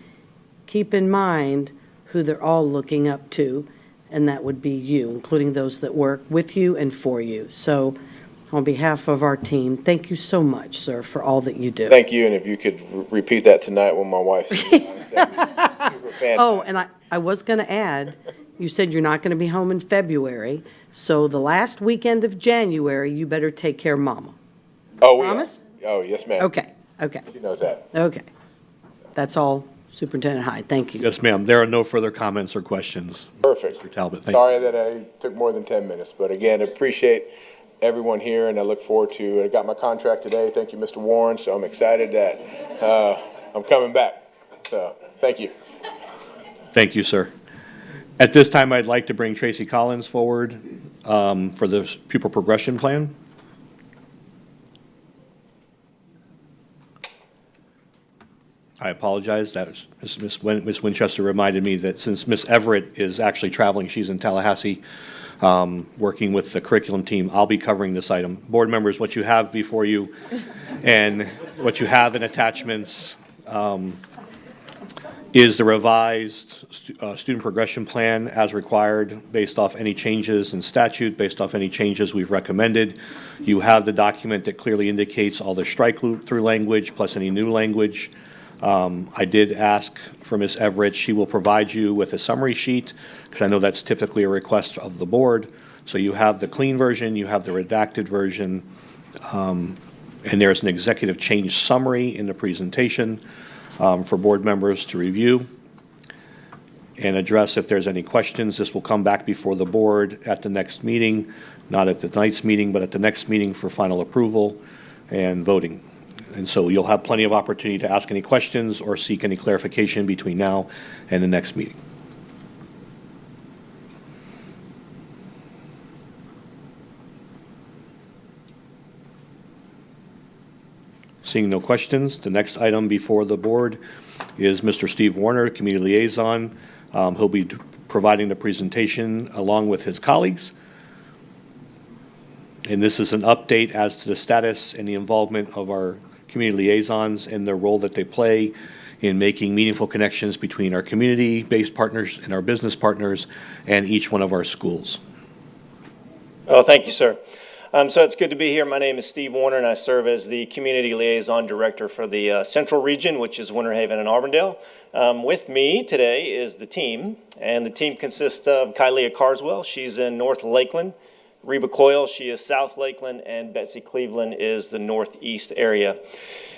keep in mind who they're all looking up to, and that would be you, including those that work with you and for you. So on behalf of our team, thank you so much, sir, for all that you do. Thank you, and if you could repeat that tonight when my wife sees it, that'd be super fantastic. Oh, and I was going to add, you said you're not going to be home in February, so the last weekend of January, you better take care of Mama. Oh, Promise? Oh, yes, ma'am. Okay. She knows that. Okay. That's all, Superintendent Hyde. Thank you. Yes, ma'am. There are no further comments or questions. Perfect. Mr. Talbot, thank you. Sorry that I took more than 10 minutes, but again, appreciate everyone here, and I look forward to, I got my contract today. Thank you, Mr. Warren, so I'm excited that I'm coming back. So, thank you. Thank you, sir. At this time, I'd like to bring Tracy Collins forward for the pupil progression plan. I apologize. That was Ms. Winchester reminded me that since Ms. Everett is actually traveling, she's in Tallahassee, working with the curriculum team, I'll be covering this item. Board members, what you have before you and what you have in attachments is the revised student progression plan as required based off any changes in statute, based off any changes we've recommended. You have the document that clearly indicates all the strike-through language plus any new language. I did ask for Ms. Everett. She will provide you with a summary sheet because I know that's typically a request of the board. So you have the clean version, you have the redacted version, and there's an executive change summary in the presentation for board members to review and address if there's any questions. This will come back before the board at the next meeting, not at tonight's meeting, but at the next meeting for final approval and voting. And so you'll have plenty of opportunity to ask any questions or seek any clarification between now and the next meeting. Seeing no questions, the next item before the board is Mr. Steve Warner, Community Liaison. He'll be providing the presentation along with his colleagues. And this is an update as to the status and the involvement of our community liaisons and the role that they play in making meaningful connections between our community-based partners and our business partners and each one of our schools. Oh, thank you, sir. So it's good to be here. My name is Steve Warner, and I serve as the Community Liaison Director for the Central Region, which is Winter Haven and Auburndale. With me today is the team, and the team consists of Kylia Carswell. She's in North Lakeland. Reba Coyle, she is South Lakeland, and Betsy Cleveland is the Northeast area.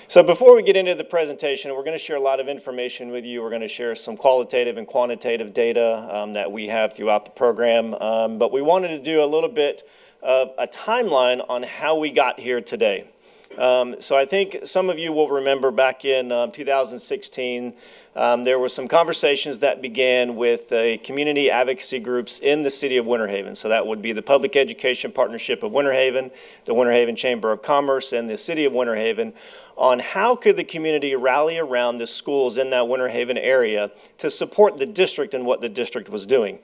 So before we get into the presentation, we're going to share a lot of information with you. We're going to share some qualitative and quantitative data that we have throughout the program. But we wanted to do a little bit of a timeline on how we got here today. So I think some of you will remember back in 2016, there were some conversations that began with community advocacy groups in the city of Winter Haven. So that would be the Public Education Partnership of Winter Haven, the Winter Haven Chamber of Commerce, and the city of Winter Haven on how could the community rally around the schools in that Winter Haven area to support the district and what the district was doing.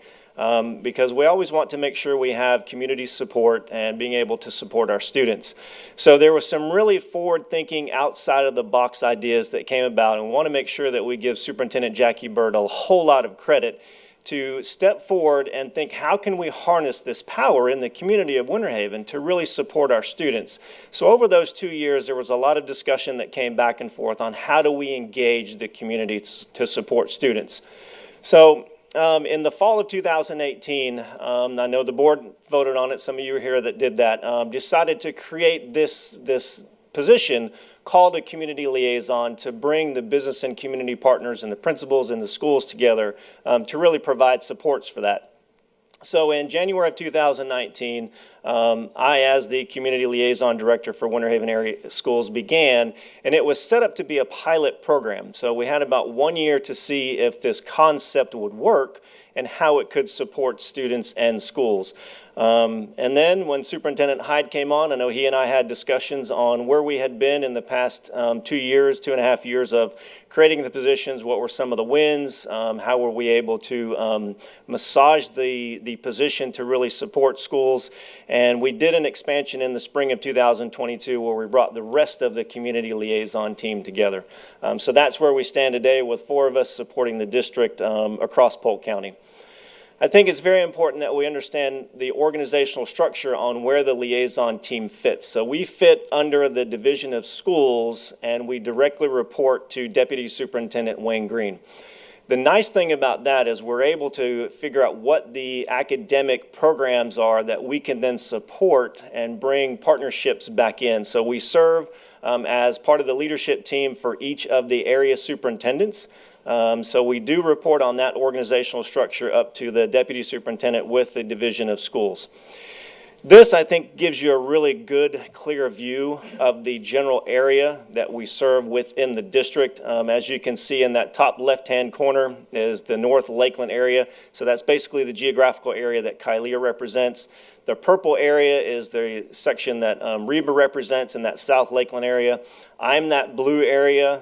Because we always want to make sure we have community support and being able to support our students. So there was some really forward-thinking, outside-of-the-box ideas that came about, and we want to make sure that we give Superintendent Jackie Bird a whole lot of credit to step forward and think, how can we harness this power in the community of Winter Haven to really support our students? So over those 2 years, there was a lot of discussion that came back and forth on how do we engage the community to support students. So in the fall of 2018, I know the board voted on it, some of you are here that did that, decided to create this position called a community liaison to bring the business and community partners and the principals and the schools together to really provide supports for that. So in January of 2019, I, as the Community Liaison Director for Winter Haven Area Schools, began, and it was set up to be a pilot program. So we had about 1 year to see if this concept would work and how it could support students and schools. And then when Superintendent Hyde came on, I know he and I had discussions on where we had been in the past 2 years, 2.5 years of creating the positions, what were some of the wins, how were we able to massage the position to really support schools. And we did an expansion in the spring of 2022 where we brought the rest of the community liaison team together. So that's where we stand today with 4 of us supporting the district across Polk County. I think it's very important that we understand the organizational structure on where the liaison team fits. So we fit under the Division of Schools, and we directly report to Deputy Superintendent Wayne Green. The nice thing about that is we're able to figure out what the academic programs are that we can then support and bring partnerships back in. So we serve as part of the leadership team for each of the area superintendents. So we do report on that organizational structure up to the deputy superintendent with the division of schools. This, I think, gives you a really good, clear view of the general area that we serve within the district. As you can see in that top left-hand corner is the North Lakeland area. So that's basically the geographical area that Kylia represents. The purple area is the section that Reba represents in that South Lakeland area. I'm that blue area.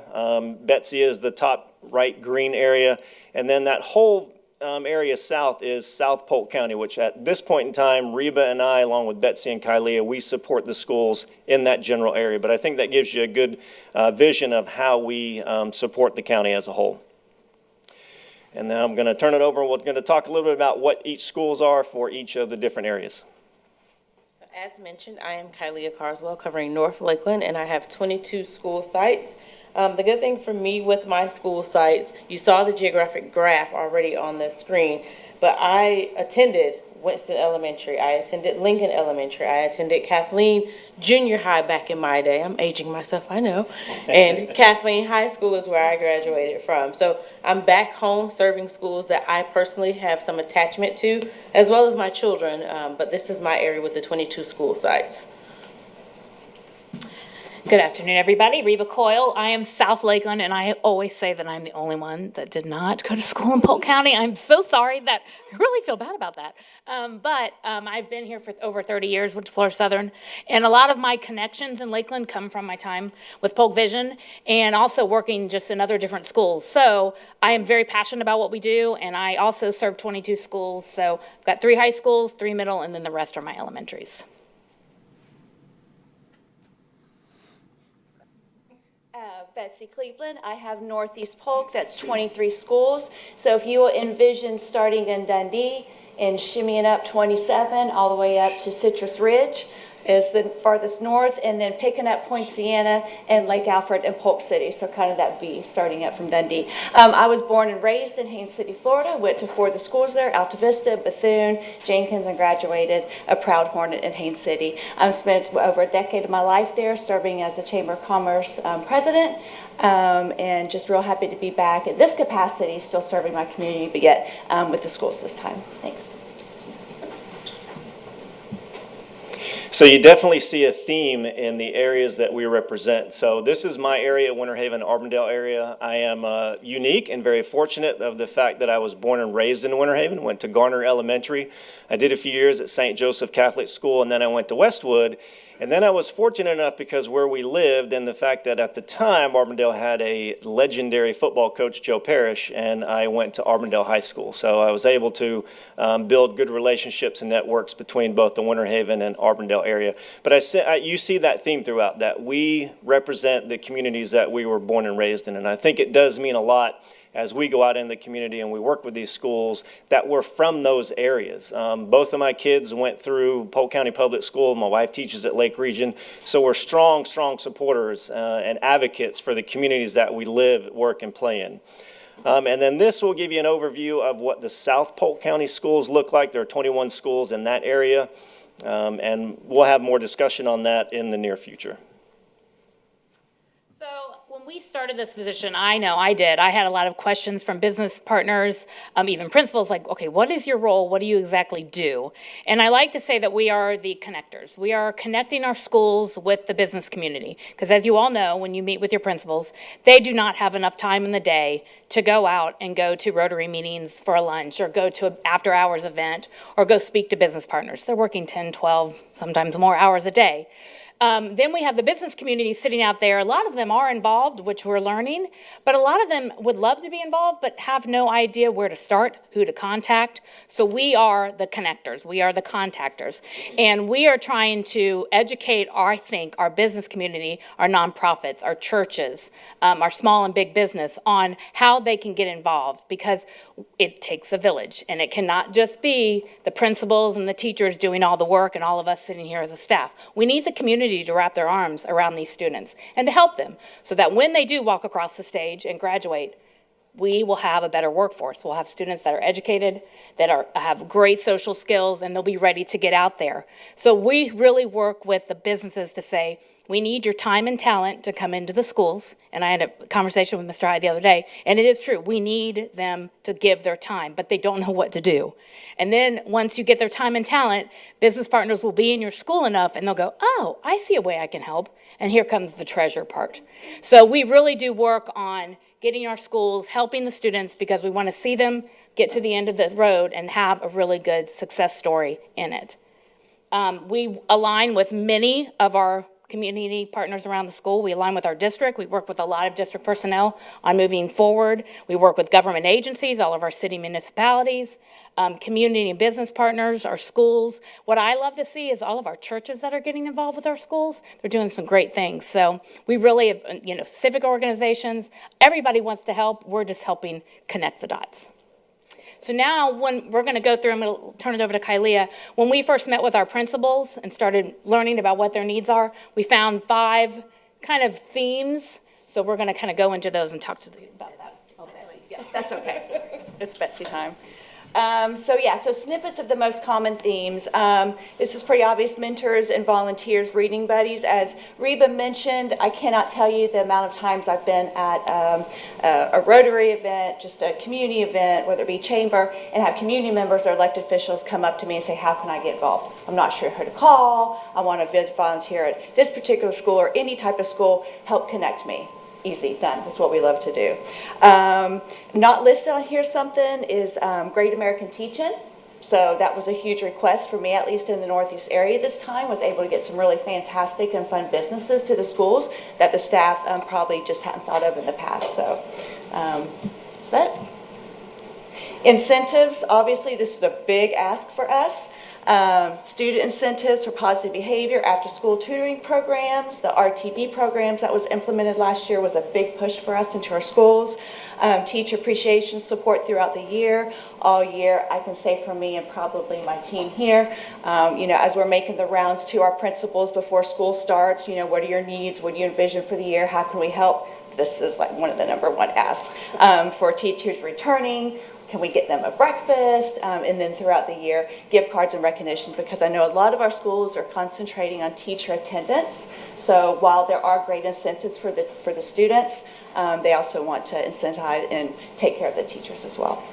Betsy is the top right green area. And then that whole area south is South Polk County, which at this point in time, Reba and I, along with Betsy and Kylia, we support the schools in that general area. But I think that gives you a good vision of how we support the county as a whole. And now I'm going to turn it over. We're going to talk a little bit about what each schools are for each of the different areas. As mentioned, I am Kylia Carswell, covering North Lakeland, and I have 22 school sites. The good thing for me with my school sites, you saw the geographic graph already on the screen, but I attended Winston Elementary, I attended Lincoln Elementary, I attended Kathleen Junior High back in my day. I'm aging myself, I know. And Kathleen High School is where I graduated from. So I'm back home serving schools that I personally have some attachment to, as well as my children, but this is my area with the 22 school sites. Good afternoon, everybody. Reba Coyle. I am South Lakeland, and I always say that I'm the only one that did not go to school in Polk County. I'm so sorry that I really feel bad about that. But I've been here for over 30 years with Florida Southern, and a lot of my connections in Lakeland come from my time with Polk Vision and also working just in other different schools. So I am very passionate about what we do, and I also serve 22 schools. So I've got 3 high schools, 3 middle, and then the rest are my elementaries. Betsy Cleveland. I have Northeast Polk, that's 23 schools. So if you will envision starting in Dundee and shimmying up 27 all the way up to Citrus Ridge is the farthest north, and then picking up Poinciana and Lake Alfred and Polk City, so kind of that V starting up from Dundee. I was born and raised in Haines City, Florida, went to 4 of the schools there, Alta Vista, Bethune, Jenkins, and graduated a Proud Hornet in Haines City. I've spent over a decade of my life there serving as the Chamber of Commerce president, and just real happy to be back in this capacity, still serving my community, but yet with the schools this time. Thanks. So you definitely see a theme in the areas that we represent. So this is my area, Winter Haven, Auburndale area. I am unique and very fortunate of the fact that I was born and raised in Winter Haven, went to Garner Elementary. I did a few years at St. Joseph Catholic School, and then I went to Westwood. And then I was fortunate enough because where we lived and the fact that at the time Auburndale had a legendary football coach, Joe Parrish, and I went to Auburndale High School. So I was able to build good relationships and networks between both the Winter Haven and Auburndale area. But you see that theme throughout, that we represent the communities that we were born and raised in. And I think it does mean a lot as we go out in the community and we work with these schools that we're from those areas. Both of my kids went through Polk County Public School. My wife teaches at Lake Region. So we're strong supporters and advocates for the communities that we live, work, and play in. And then this will give you an overview of what the South Polk County schools look like. There are 21 schools in that area. And we'll have more discussion on that in the near future. When we started this position, I had a lot of questions from business partners, even principals, like, okay, what is your role? What do you exactly do? And I like to say that we are the connectors. We are connecting our schools with the business community. Because as you all know, when you meet with your principals, they do not have enough time in the day to go out and go to Rotary meetings for a lunch or go to an after-hours event or go speak to business partners. They're working 10, 12, sometimes more hours a day. Then we have the business community sitting out there. A lot of them are involved, which we're learning, but a lot of them would love to be involved, but have no idea where to start, who to contact. So we are the connectors. We are the contactors. And we are trying to educate, our business community, our nonprofits, our churches, our small and big business on how they can get involved, because it takes a village, and it cannot just be the principals and the teachers doing all the work and all of us sitting here as a staff. We need the community to wrap their arms around these students and to help them so that when they do walk across the stage and graduate, we will have a better workforce. We'll have students that are educated, have great social skills, and they'll be ready to get out there. So we really work with the businesses to say, we need your time and talent to come into the schools. And I had a conversation with Mr. Hyde the other day, and it is true. We need them to give their time, but they don't know what to do. And then once you get their time and talent, business partners will be in your school enough, and they'll go, oh, I see a way I can help. And here comes the treasure part. So we really do work on getting our schools, helping the students, because we want to see them get to the end of the road and have a really good success story in it. We align with many of our community partners around the school. We align with our district. We work with a lot of district personnel on moving forward. We work with government agencies, all of our city municipalities, community and business partners, our schools. What I love to see is all of our churches that are getting involved with our schools. They're doing some great things. So we really have, civic organizations, everybody wants to help. We're just helping connect the dots. So now when we're going to go through, I'm going to turn it over to Kylea. When we first met with our principals and started learning about what their needs are, we found 5 kind of themes. So we're going to kind of go into those and talk to these about that. Oh, Betsy. Yeah, that's okay. It's Betsy time. So snippets of the most common themes. This is pretty obvious: mentors and volunteers, reading buddies. As Reba mentioned, I cannot tell you the amount of times I've been at a Rotary event, just a community event, whether it be chamber, and have community members or elected officials come up to me and say, how can I get involved? I'm not sure who to call. I want to volunteer at this particular school or any type of school. Help connect me. Easy, done. That's what we love to do. Not listed on here something is Great American Teach-In. So that was a huge request for me, at least in the Northeast area this time, was able to get some really fantastic and fun businesses to the schools that the staff probably just hadn't thought of in the past. So that's that. Incentives, obviously this is a big ask for us. Student incentives for positive behavior, after school tutoring programs, the RTD programs that was implemented last year was a big push for us into our schools. Teacher appreciation support throughout the year, all year. I can say for me and probably my team here, as we're making the rounds to our principals before school starts, what are your needs? What do you envision for the year? How can we help? This is like one of the number 1 asks. For teachers returning, can we get them a breakfast? And then throughout the year, gift cards and recognitions, because I know a lot of our schools are concentrating on teacher attendance. So while there are great incentives for the students, they also want to incentivize and take care of the teachers as well.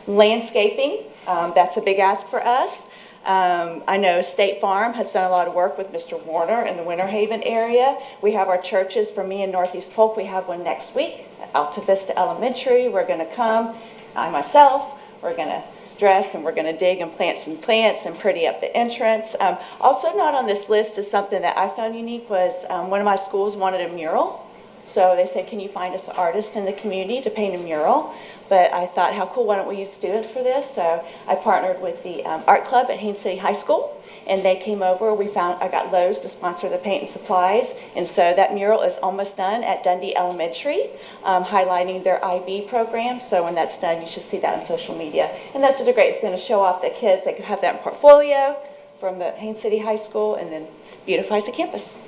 Landscaping, that's a big ask for us. I know State Farm has done a lot of work with Mr. Warner in the Winter Haven area. We have our churches. For me in Northeast Polk, we have one next week at Alta Vista Elementary. We're going to come, I myself, we're going to dress and we're going to dig and plant some plants and pretty up the entrance. Also not on this list is something that I found unique was one of my schools wanted a mural. So they said, can you find us an artist in the community to paint a mural? But I thought, how cool, why don't we use students for this? So I partnered with the art club at Haines City High School, and they came over. I got Lowe's to sponsor the paint and supplies. And so that mural is almost done at Dundee Elementary, highlighting their IB program. So when that's done, you should see that on social media. And that's just great. It's going to show off the kids. They can have that in portfolio from the Haines City High School, and then beautifies the campus.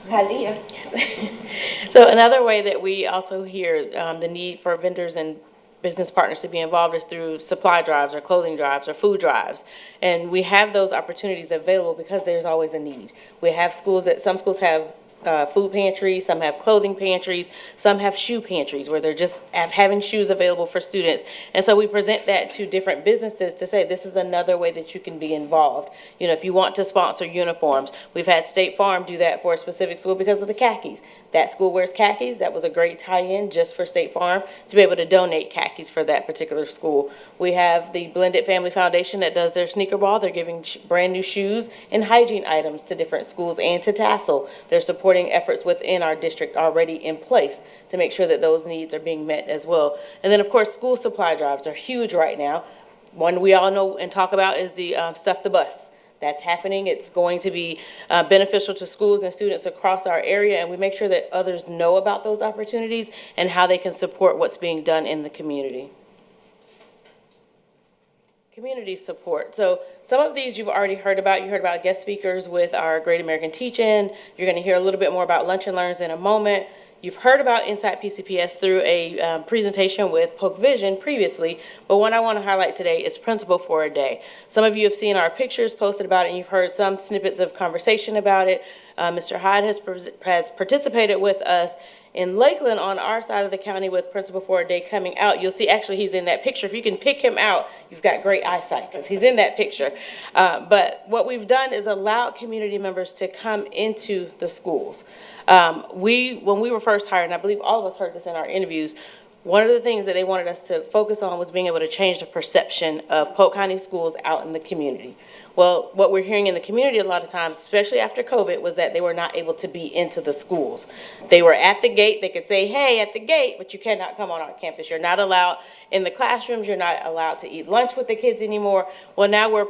Hallelujah. So another way that we also hear the need for vendors and business partners to be involved is through supply drives or clothing drives or food drives. And we have those opportunities available because there's always a need. We have some schools have food pantries, some have clothing pantries, some have shoe pantries where they're just having shoes available for students. And so we present that to different businesses to say this is another way that you can be involved. If you want to sponsor uniforms, we've had State Farm do that for a specific school because of the khakis. That school wears khakis. That was a great tie-in just for State Farm to be able to donate khakis for that particular school. We have the Blended Family Foundation that does their sneaker ball. They're giving brand new shoes and hygiene items to different schools, and to Tassel. They're supporting efforts within our district already in place to make sure that those needs are being met as well. And then, of course, school supply drives are huge right now. One we all know and talk about is the Stuff the Bus. That's happening. It's going to be beneficial to schools and students across our area, and we make sure that others know about those opportunities and how they can support what's being done in the community. Community support. So some of these you've already heard about. You heard about guest speakers with our Great American Teach-In. You're going to hear a little bit more about Lunch and Learns in a moment. You've heard about Insight PCPS through a presentation with Polk Vision previously, but what I want to highlight today is Principal for a Day. Some of you have seen our pictures posted about it, and you've heard some snippets of conversation about it. Mr. Hyde has participated with us in Lakeland on our side of the county with Principal for a Day coming out. You'll see actually he's in that picture. If you can pick him out, you've got great eyesight because he's in that picture. But what we've done is allowed community members to come into the schools. When we were first hired, and I believe all of us heard this in our interviews, one of the things that they wanted us to focus on was being able to change the perception of Polk County schools out in the community. Well, what we're hearing in the community a lot of times, especially after COVID, was that they were not able to be into the schools. They were at the gate. They could say, hey, at the gate, but you cannot come on our campus. You're not allowed in the classrooms. You're not allowed to eat lunch with the kids anymore. Well, now we're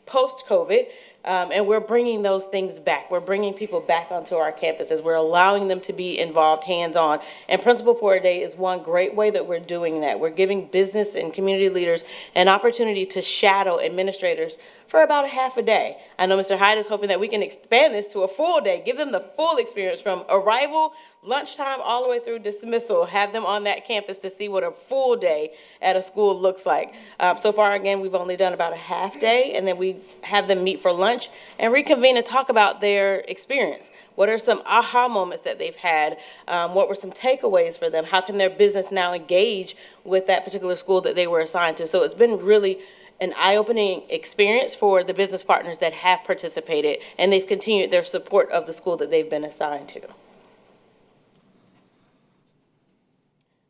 post-COVID, and we're bringing those things back. We're bringing people back onto our campuses. We're allowing them to be involved hands-on. And Principal for a Day is one great way that we're doing that. We're giving business and community leaders an opportunity to shadow administrators for about a half a day. I know Mr. Hyde is hoping that we can expand this to a full day, give them the full experience from arrival, lunchtime, all the way through dismissal, have them on that campus to see what a full day at a school looks like. So far, again, we've only done about a half day, and then we have them meet for lunch and reconvene and talk about their experience. What are some aha moments that they've had? What were some takeaways for them? How can their business now engage with that particular school that they were assigned to? So it's been really an eye-opening experience for the business partners that have participated, and they've continued their support of the school that they've been assigned to.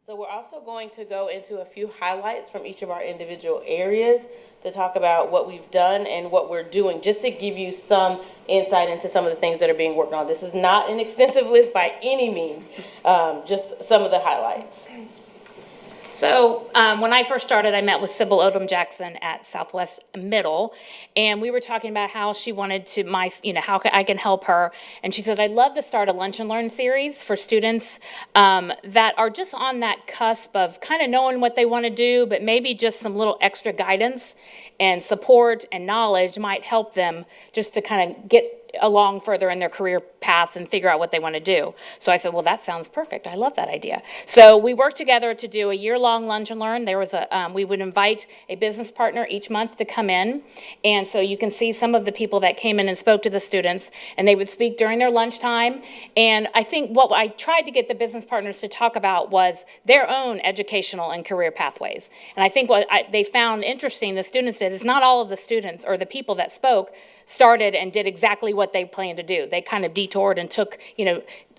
So we're also going to go into a few highlights from each of our individual areas to talk about what we've done and what we're doing, just to give you some insight into some of the things that are being worked on. This is not an extensive list by any means, just some of the highlights. So when I first started, I met with Sybil Odom Jackson at Southwest Middle, and we were talking about how she wanted to, how I can help her. And she said, I'd love to start a Lunch and Learn series for students that are just on that cusp of kind of knowing what they want to do, but maybe just some little extra guidance and support and knowledge might help them just to kind of get along further in their career paths and figure out what they want to do. So I said, well, that sounds perfect. I love that idea. So we worked together to do a year-long Lunch and Learn. There was we would invite a business partner each month to come in. And so you can see some of the people that came in and spoke to the students, and they would speak during their lunchtime. And I think what I tried to get the business partners to talk about was their own educational and career pathways. And I think what they found interesting, the students did, is not all of the students or the people that spoke started and did exactly what they planned to do. They kind of detoured and took,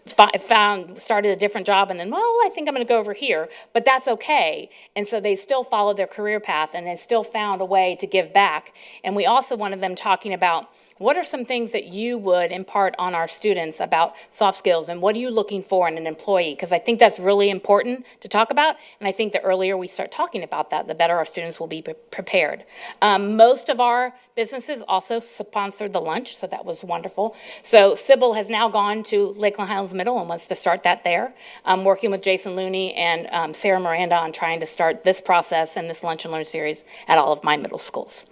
started a different job, and then, well, I think I'm going to go over here, but that's okay. And so they still followed their career path, and they still found a way to give back. And we also wanted them talking about, what are some things that you would impart on our students about soft skills, and what are you looking for in an employee? Because I think that's really important to talk about, and I think the earlier we start talking about that, the better our students will be prepared. Most of our businesses also sponsored the lunch, so that was wonderful. So Sybil has now gone to Lakeland Highlands Middle and wants to start that there. I'm working with Jason Looney and Sarah Miranda on trying to start this process and this Lunch and Learn series at all of my middle schools.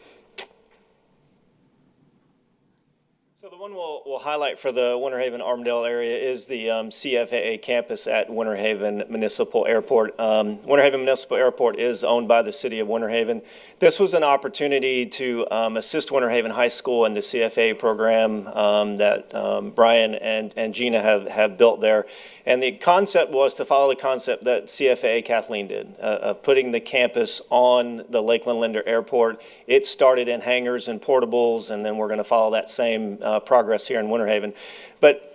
So the one we'll highlight for the Winter Haven-Armdale area is the CFAA campus at Winter Haven Municipal Airport. Winter Haven Municipal Airport is owned by the city of Winter Haven. This was an opportunity to assist Winter Haven High School in the CFAA program that Brian and Gina have built there. And the concept was to follow the concept that CFAA Kathleen did, of putting the campus on the Lakeland Linder Airport. It started in hangars and portables, and then we're going to follow that same progress here in Winter Haven. But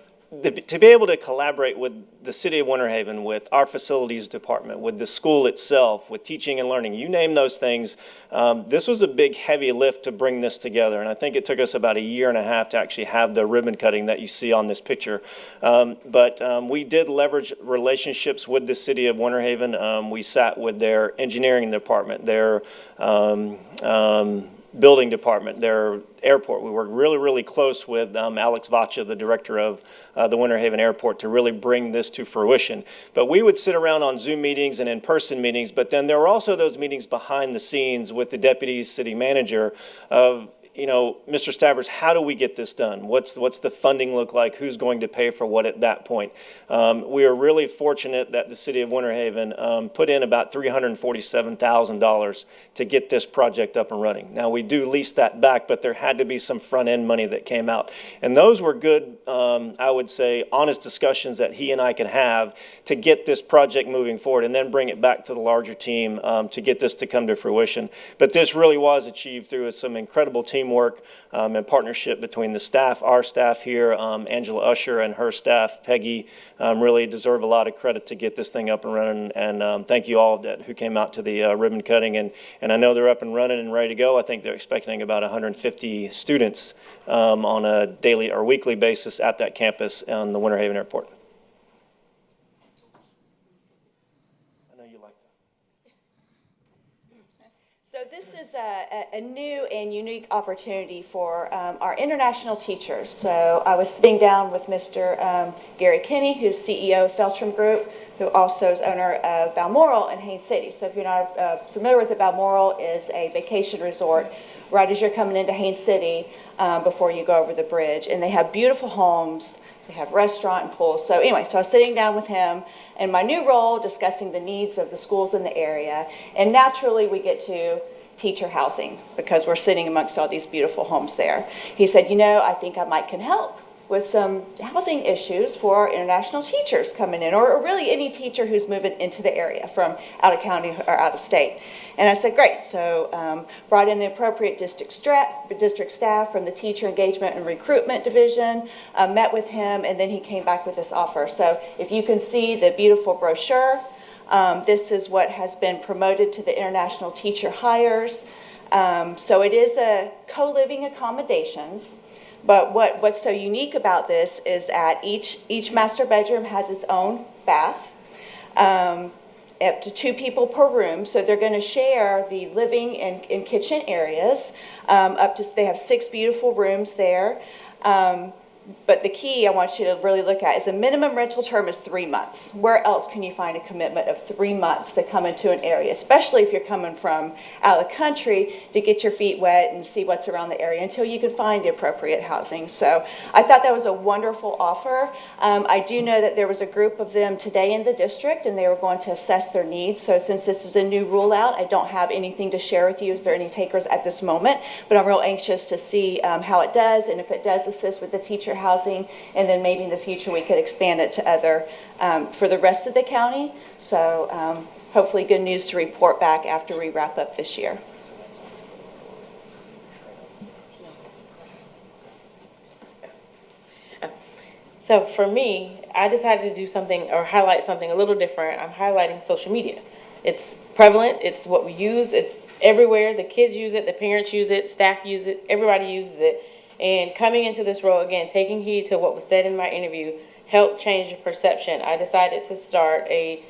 to be able to collaborate with the city of Winter Haven, with our facilities department, with the school itself, with teaching and learning, you name those things, this was a big, heavy lift to bring this together. And I think it took us about 1.5 years to actually have the ribbon cutting that you see on this picture. But we did leverage relationships with the city of Winter Haven. We sat with their engineering department, their building department, their airport. We worked really, really close with Alex Vacha, the director of the Winter Haven Airport, to really bring this to fruition. But we would sit around on Zoom meetings and in-person meetings, but then there were also those meetings behind the scenes with the deputy city manager of, Mr. Stavers, how do we get this done? What's the funding look like? Who's going to pay for what at that point? We are really fortunate that the city of Winter Haven put in about $347,000 to get this project up and running. Now, we do lease that back, but there had to be some front-end money that came out. And those were good, I would say, honest discussions that he and I could have to get this project moving forward and then bring it back to the larger team to get this to come to fruition. But this really was achieved through some incredible teamwork and partnership between the staff, our staff here, Angela Usher and her staff, Peggy, really deserve a lot of credit to get this thing up and running. And thank you all who came out to the ribbon cutting. And I know they're up and running and ready to go. I think they're expecting about 150 students on a daily or weekly basis at that campus on the Winter Haven Airport. So this is a new and unique opportunity for our international teachers. So I was sitting down with Mr. Gary Kinney, who's CEO of Feltram Group, who also is owner of Balmoral in Haines City. So if you're not familiar with it, Balmoral is a vacation resort right as you're coming into Haines City before you go over the bridge. And they have beautiful homes. They have restaurant and pools. So anyway, so I was sitting down with him in my new role discussing the needs of the schools in the area. And naturally we get to teacher housing because we're sitting amongst all these beautiful homes there. He said, I think I can help with some housing issues for our international teachers coming in, or really any teacher who's moving into the area from out of county or out of state. And I said, great. So brought in the appropriate district staff from the Teacher Engagement and Recruitment Division, met with him, and then he came back with this offer. So if you can see the beautiful brochure, this is what has been promoted to the international teacher hires. So it is a co-living accommodations. But what's so unique about this is that each master bedroom has its own bath, up to 2 people per room. So they're going to share the living and kitchen areas. They have 6 beautiful rooms there. But the key I want you to really look at is the minimum rental term is 3 months. Where else can you find a commitment of 3 months to come into an area, especially if you're coming from out of the country to get your feet wet and see what's around the area until you can find the appropriate housing. So I thought that was a wonderful offer. I do know that there was a group of them today in the district and they were going to assess their needs. So since this is a new rule out, I don't have anything to share with you. Is there any takers at this moment? But I'm real anxious to see how it does and if it does assist with the teacher housing, and then maybe in the future we could expand it to other for the rest of the county. So hopefully good news to report back after we wrap up this year. So for me, I decided to do something or highlight something a little different. I'm highlighting social media. It's prevalent, it's what we use, it's everywhere. The kids use it, the parents use it, staff use it, everybody uses it. And coming into this role, again, taking heed to what was said in my interview, helped change the perception. I decided to start a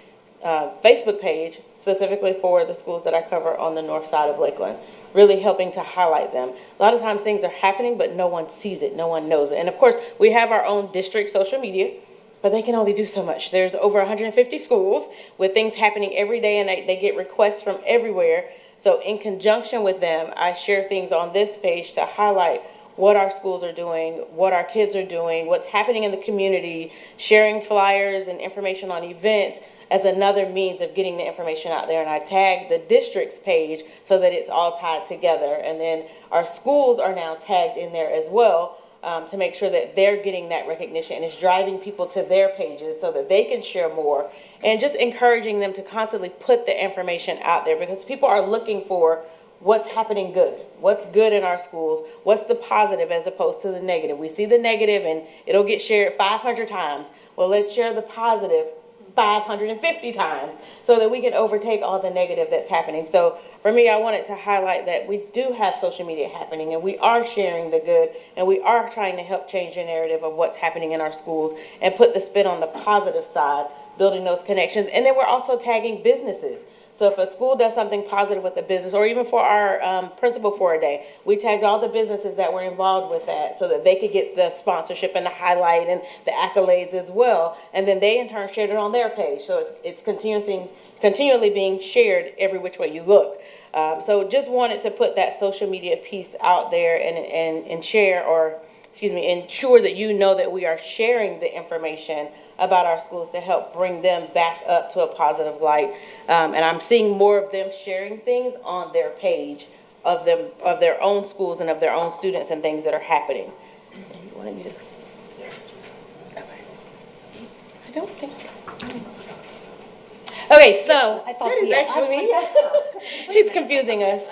Facebook page specifically for the schools that I cover on the north side of Lakeland, really helping to highlight them. A lot of times things are happening, but no one sees it, no one knows it. And of course, we have our own district social media, but they can only do so much. There's over 150 schools with things happening every day, and they get requests from everywhere. So in conjunction with them, I share things on this page to highlight what our schools are doing, what our kids are doing, what's happening in the community, sharing flyers and information on events as another means of getting the information out there. And I tag the district's page so that it's all tied together. And then our schools are now tagged in there as well to make sure that they're getting that recognition and it's driving people to their pages so that they can share more, and just encouraging them to constantly put the information out there because people are looking for what's happening good, what's good in our schools, what's the positive as opposed to the negative. We see the negative and it'll get shared 500 times. Well, let's share the positive 550 times so that we can overtake all the negative that's happening. So for me, I wanted to highlight that we do have social media happening and we are sharing the good and we are trying to help change the narrative of what's happening in our schools and put the spin on the positive side, building those connections. And then we're also tagging businesses. So if a school does something positive with a business, or even for our principal for a day, we tagged all the businesses that were involved with that so that they could get the sponsorship and the highlight and the accolades as well. And then they in turn shared it on their page. So it's continually being shared every which way you look. So just wanted to put that social media piece out there and share, or excuse me, ensure that you know that we are sharing the information about our schools to help bring them back up to a positive light. And I'm seeing more of them sharing things on their page of their own schools and of their own students and things that are happening. You want to do this? Okay. I don't think. Okay, so That is actually me. He's confusing us.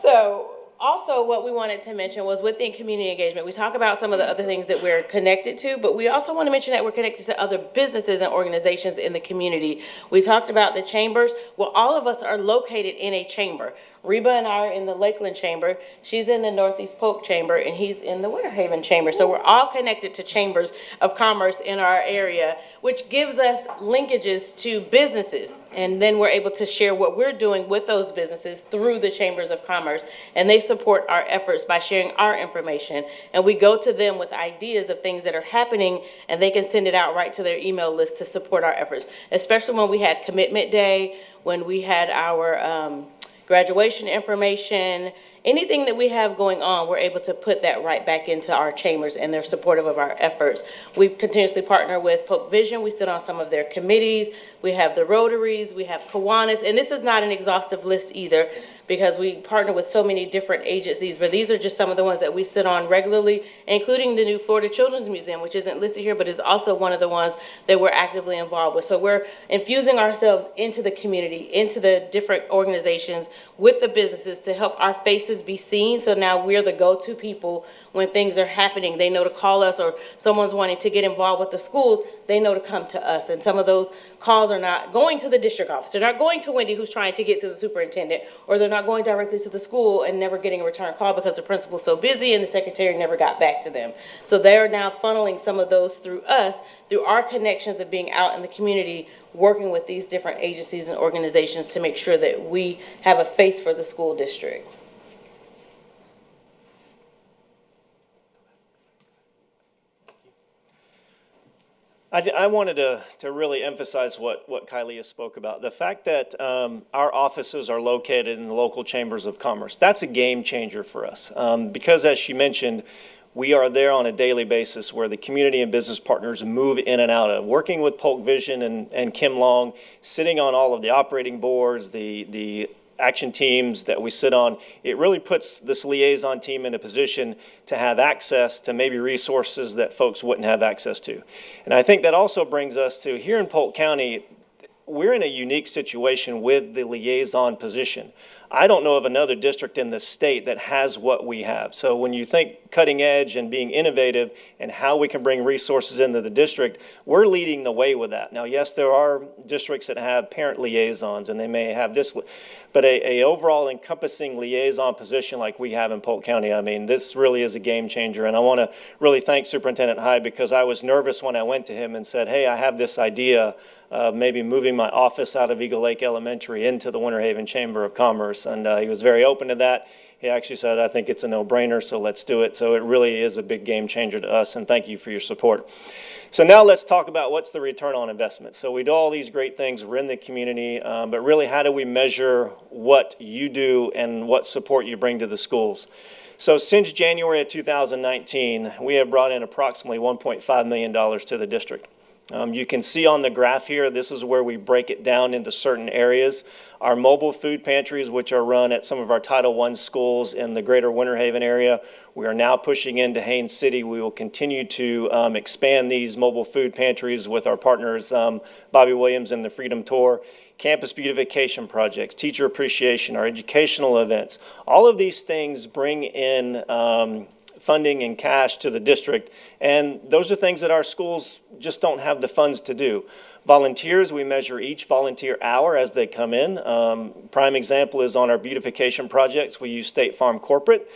So also what we wanted to mention was within community engagement, we talk about some of the other things that we're connected to, but we also want to mention that we're connected to other businesses and organizations in the community. We talked about the chambers. Well, all of us are located in a chamber. Reba and I are in the Lakeland Chamber. She's in the Northeast Polk Chamber, and he's in the Winter Haven Chamber. So we're all connected to chambers of commerce in our area, which gives us linkages to businesses. And then we're able to share what we're doing with those businesses through the chambers of commerce. And they support our efforts by sharing our information. And we go to them with ideas of things that are happening, and they can send it out right to their email list to support our efforts, especially when we had Commitment Day, when we had our graduation information, anything that we have going on, we're able to put that right back into our chambers, and they're supportive of our efforts. We continuously partner with Polk Vision. We sit on some of their committees. We have the Rotaries, we have Kiwanis, and this is not an exhaustive list either, because we partner with so many different agencies, but these are just some of the ones that we sit on regularly, including the new Florida Children's Museum, which isn't listed here, but is also one of the ones that we're actively involved with. So we're infusing ourselves into the community, into the different organizations, with the businesses to help our faces be seen. So now we're the go-to people when things are happening. They know to call us, or someone's wanting to get involved with the schools, they know to come to us. And some of those calls are not going to the district office. They're not going to Wendy, who's trying to get to the superintendent, or they're not going directly to the school and never getting a return call because the principal's so busy and the secretary never got back to them. So they're now funneling some of those through us, through our connections of being out in the community, working with these different agencies and organizations to make sure that we have a face for the school district. I wanted to really emphasize what Kylie spoke about. The fact that our offices are located in the local chambers of commerce, that's a game changer for us. Because as she mentioned, we are there on a daily basis where the community and business partners move in and out of. Working with Polk Vision and Kim Long, sitting on all of the operating boards, the action teams that we sit on, it really puts this liaison team in a position to have access to maybe resources that folks wouldn't have access to. And I think that also brings us to here in Polk County, we're in a unique situation with the liaison position. I don't know of another district in the state that has what we have. So when you think cutting edge and being innovative and how we can bring resources into the district, we're leading the way with that. Now, yes, there are districts that have parent liaisons, and they may have this, but a overall encompassing liaison position like we have in Polk County, I mean, this really is a game changer. And I want to really thank Superintendent Hyde, because I was nervous when I went to him and said, hey, I have this idea of maybe moving my office out of Eagle Lake Elementary into the Winter Haven Chamber of Commerce. And he was very open to that. He actually said, I think it's a no-brainer, so let's do it. So it really is a big game changer to us, and thank you for your support. So now let's talk about what's the return on investment. So we do all these great things, we're in the community, but really how do we measure what you do and what support you bring to the schools? So since January of 2019, we have brought in approximately $1.5 million to the district. You can see on the graph here, this is where we break it down into certain areas. Our mobile food pantries, which are run at some of our Title I schools in the greater Winter Haven area, we are now pushing into Haines City. We will continue to expand these mobile food pantries with our partners, Bobby Williams and the Freedom Tour. Campus beautification projects, teacher appreciation, our educational events. All of these things bring in funding and cash to the district, and those are things that our schools just don't have the funds to do. Volunteers, we measure each volunteer hour as they come in. Prime example is on our beautification projects. We use State Farm Corporate.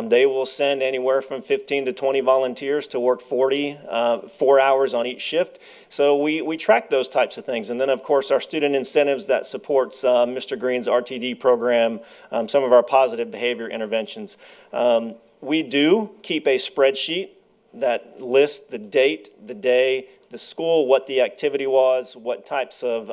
They will send anywhere from 15 to 20 volunteers to work 4 hours on each shift. So we track those types of things. And then, of course, our student incentives that supports Mr. Green's RTD program, some of our positive behavior interventions. We do keep a spreadsheet that lists the date, the day, the school, what the activity was, what types of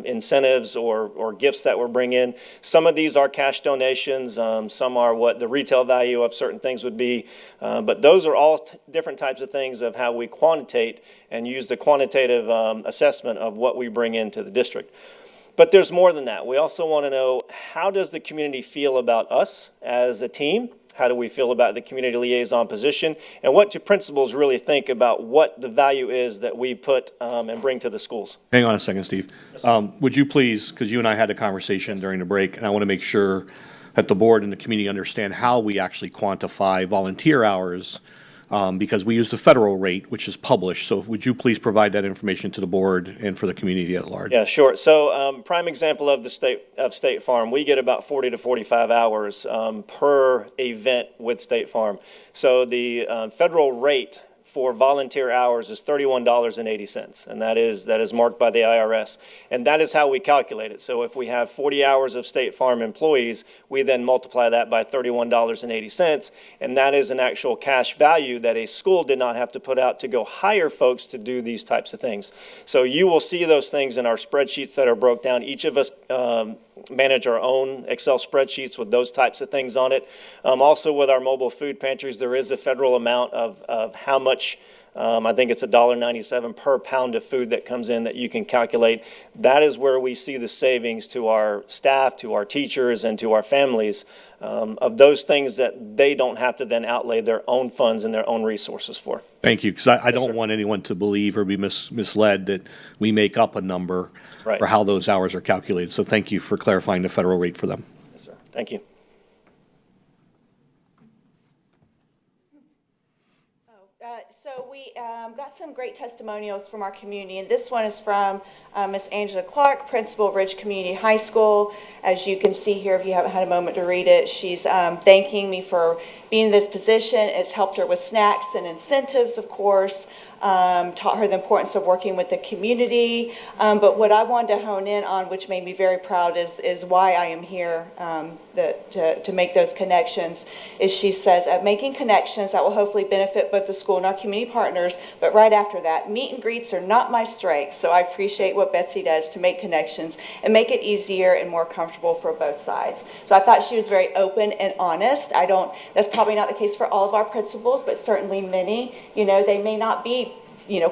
incentives or gifts that we're bringing. Some of these are cash donations. Some are what the retail value of certain things would be. But those are all different types of things of how we quantitate and use the quantitative assessment of what we bring into the district. But there's more than that. We also want to know, how does the community feel about us as a team? How do we feel about the community liaison position? And what do principals really think about what the value is that we put and bring to the schools? Hang on a second, Steve. Would you please, because you and I had a conversation during the break, and I want to make sure that the board and the community understand how we actually quantify volunteer hours, because we use the federal rate, which is published. So would you please provide that information to the board and for the community at large? Yeah, sure. So prime example of State Farm, we get about 40 to 45 hours per event with State Farm. So the federal rate for volunteer hours is $31.80, and that is marked by the IRS. And that is how we calculate it. So if we have 40 hours of State Farm employees, we then multiply that by $31.80, and that is an actual cash value that a school did not have to put out to go hire folks to do these types of things. So you will see those things in our spreadsheets that are broke down. Each of us manage our own Excel spreadsheets with those types of things on it. Also with our mobile food pantries, there is a federal amount of how much, I think it's $1.97 per pound of food that comes in that you can calculate. That is where we see the savings to our staff, to our teachers, and to our families of those things that they don't have to then outlay their own funds and their own resources for. Thank you, because I don't want anyone to believe or be misled that we make up a number for how those hours are calculated. So thank you for clarifying the federal rate for them. Yes, sir. Thank you. So we got some great testimonials from our community, and this one is from Miss Angela Clark, principal of Ridge Community High School. As you can see here, if you haven't had a moment to read it, she's thanking me for being in this position. It's helped her with snacks and incentives, of course. Taught her the importance of working with the community. But what I wanted to hone in on, which made me very proud, is why I am here to make those connections, is she says, making connections that will hopefully benefit both the school and our community partners, but right after that, meet and greets are not my strength, so I appreciate what Betsy does to make connections and make it easier and more comfortable for both sides. So I thought she was very open and honest. That's probably not the case for all of our principals, but certainly many, they may not be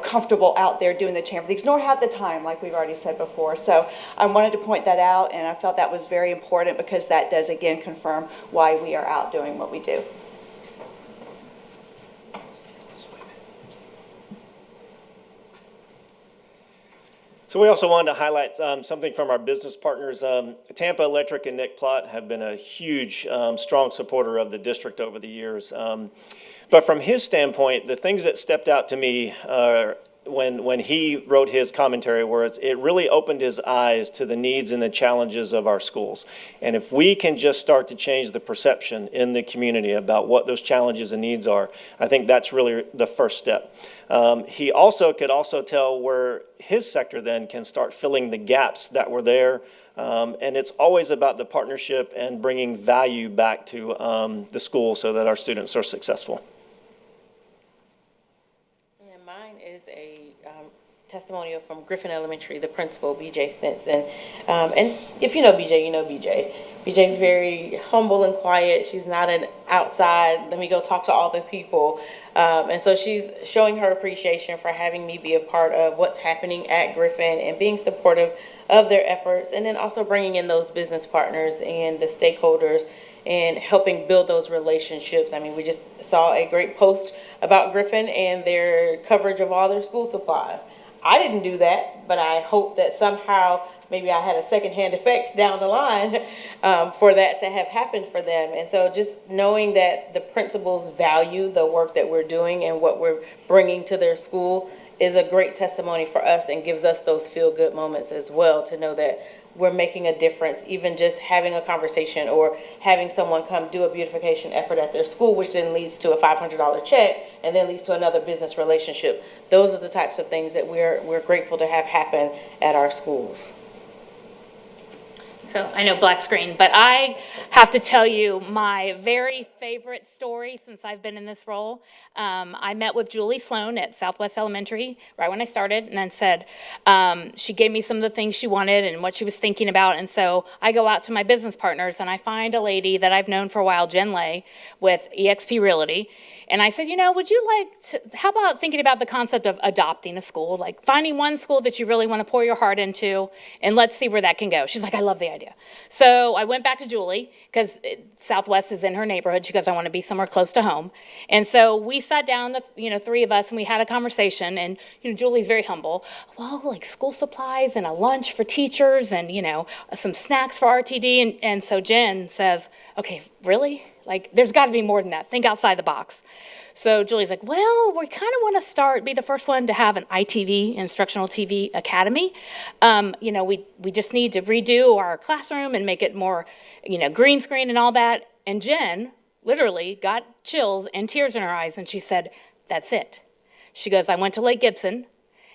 comfortable out there doing the chamber things, nor have the time, like we've already said before. So I wanted to point that out, and I felt that was very important because that does, again, confirm why we are out doing what we do. So we also wanted to highlight something from our business partners. Tampa Electric and Nick Plott have been a huge, strong supporter of the district over the years. But from his standpoint, the things that stepped out to me when he wrote his commentary was it really opened his eyes to the needs and the challenges of our schools. And if we can just start to change the perception in the community about what those challenges and needs are, I think that's really the first step. He could also tell where his sector then can start filling the gaps that were there. And it's always about the partnership and bringing value back to the school so that our students are successful. And mine is a testimonial from Griffin Elementary, the principal, BJ Stinson. And if you know BJ, you know BJ. BJ's very humble and quiet. She's not an outside, let me go talk to all the people. And so she's showing her appreciation for having me be a part of what's happening at Griffin and being supportive of their efforts, and then also bringing in those business partners and the stakeholders and helping build those relationships. I mean, we just saw a great post about Griffin and their coverage of all their school supplies. I didn't do that, but I hope that somehow maybe I had a secondhand effect down the line for that to have happened for them. And so just knowing that the principals value the work that we're doing and what we're bringing to their school is a great testimony for us and gives us those feel-good moments as well, to know that we're making a difference, even just having a conversation or having someone come do a beautification effort at their school, which then leads to a $500 check and then leads to another business relationship. Those are the types of things that we're grateful to have happen at our schools. So I know black screen, but I have to tell you my very favorite story since I've been in this role. I met with Julie Sloan at Southwest Elementary right when I started, and then said she gave me some of the things she wanted and what she was thinking about. And so I go out to my business partners and I find a lady that I've known for a while, Jen Lay, with eXp Realty. And I said, you know, would you like to, how about thinking about the concept of adopting a school, like finding one school that you really want to pour your heart into, and let's see where that can go. She's like, I love the idea. So I went back to Julie, because Southwest is in her neighborhood. She goes, I want to be somewhere close to home. And so we sat down, the three of us, and we had a conversation. And Julie's very humble. Well, like school supplies and a lunch for teachers, and some snacks for RTD. And so Jen says, okay, really? Like, there's got to be more than that. Think outside the box. So Julie's like, well, we kind of want to be the first one to have an ITV, Instructional TV Academy. We just need to redo our classroom and make it more, green screen and all that. And Jen literally got chills and tears in her eyes, and she said, that's it. She goes, I went to Lake Gibson,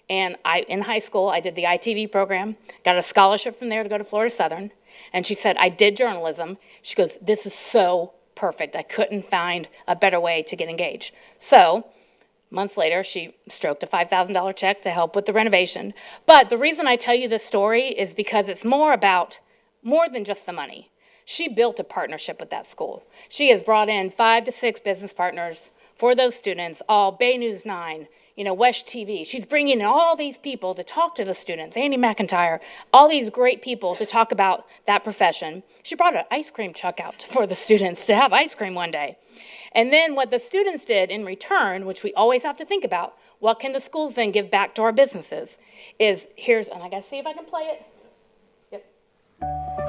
and in high school, I did the ITV program, got a scholarship from there to go to Florida Southern. And she said, I did journalism. She goes, this is so perfect. I couldn't find a better way to get engaged. So months later, she stroked a $5,000 check to help with the renovation. But the reason I tell you this story is because it's more than just the money. She built a partnership with that school. She has brought in 5 to 6 business partners for those students, all Bay News 9, Wesh TV. She's bringing in all these people to talk to the students, Andy McIntyre, all these great people to talk about that profession. She brought an ice cream truck out for the students to have ice cream one day. And then what the students did in return, which we always have to think about, what can the schools then give back to our businesses, and I gotta see if I can play it. Yep.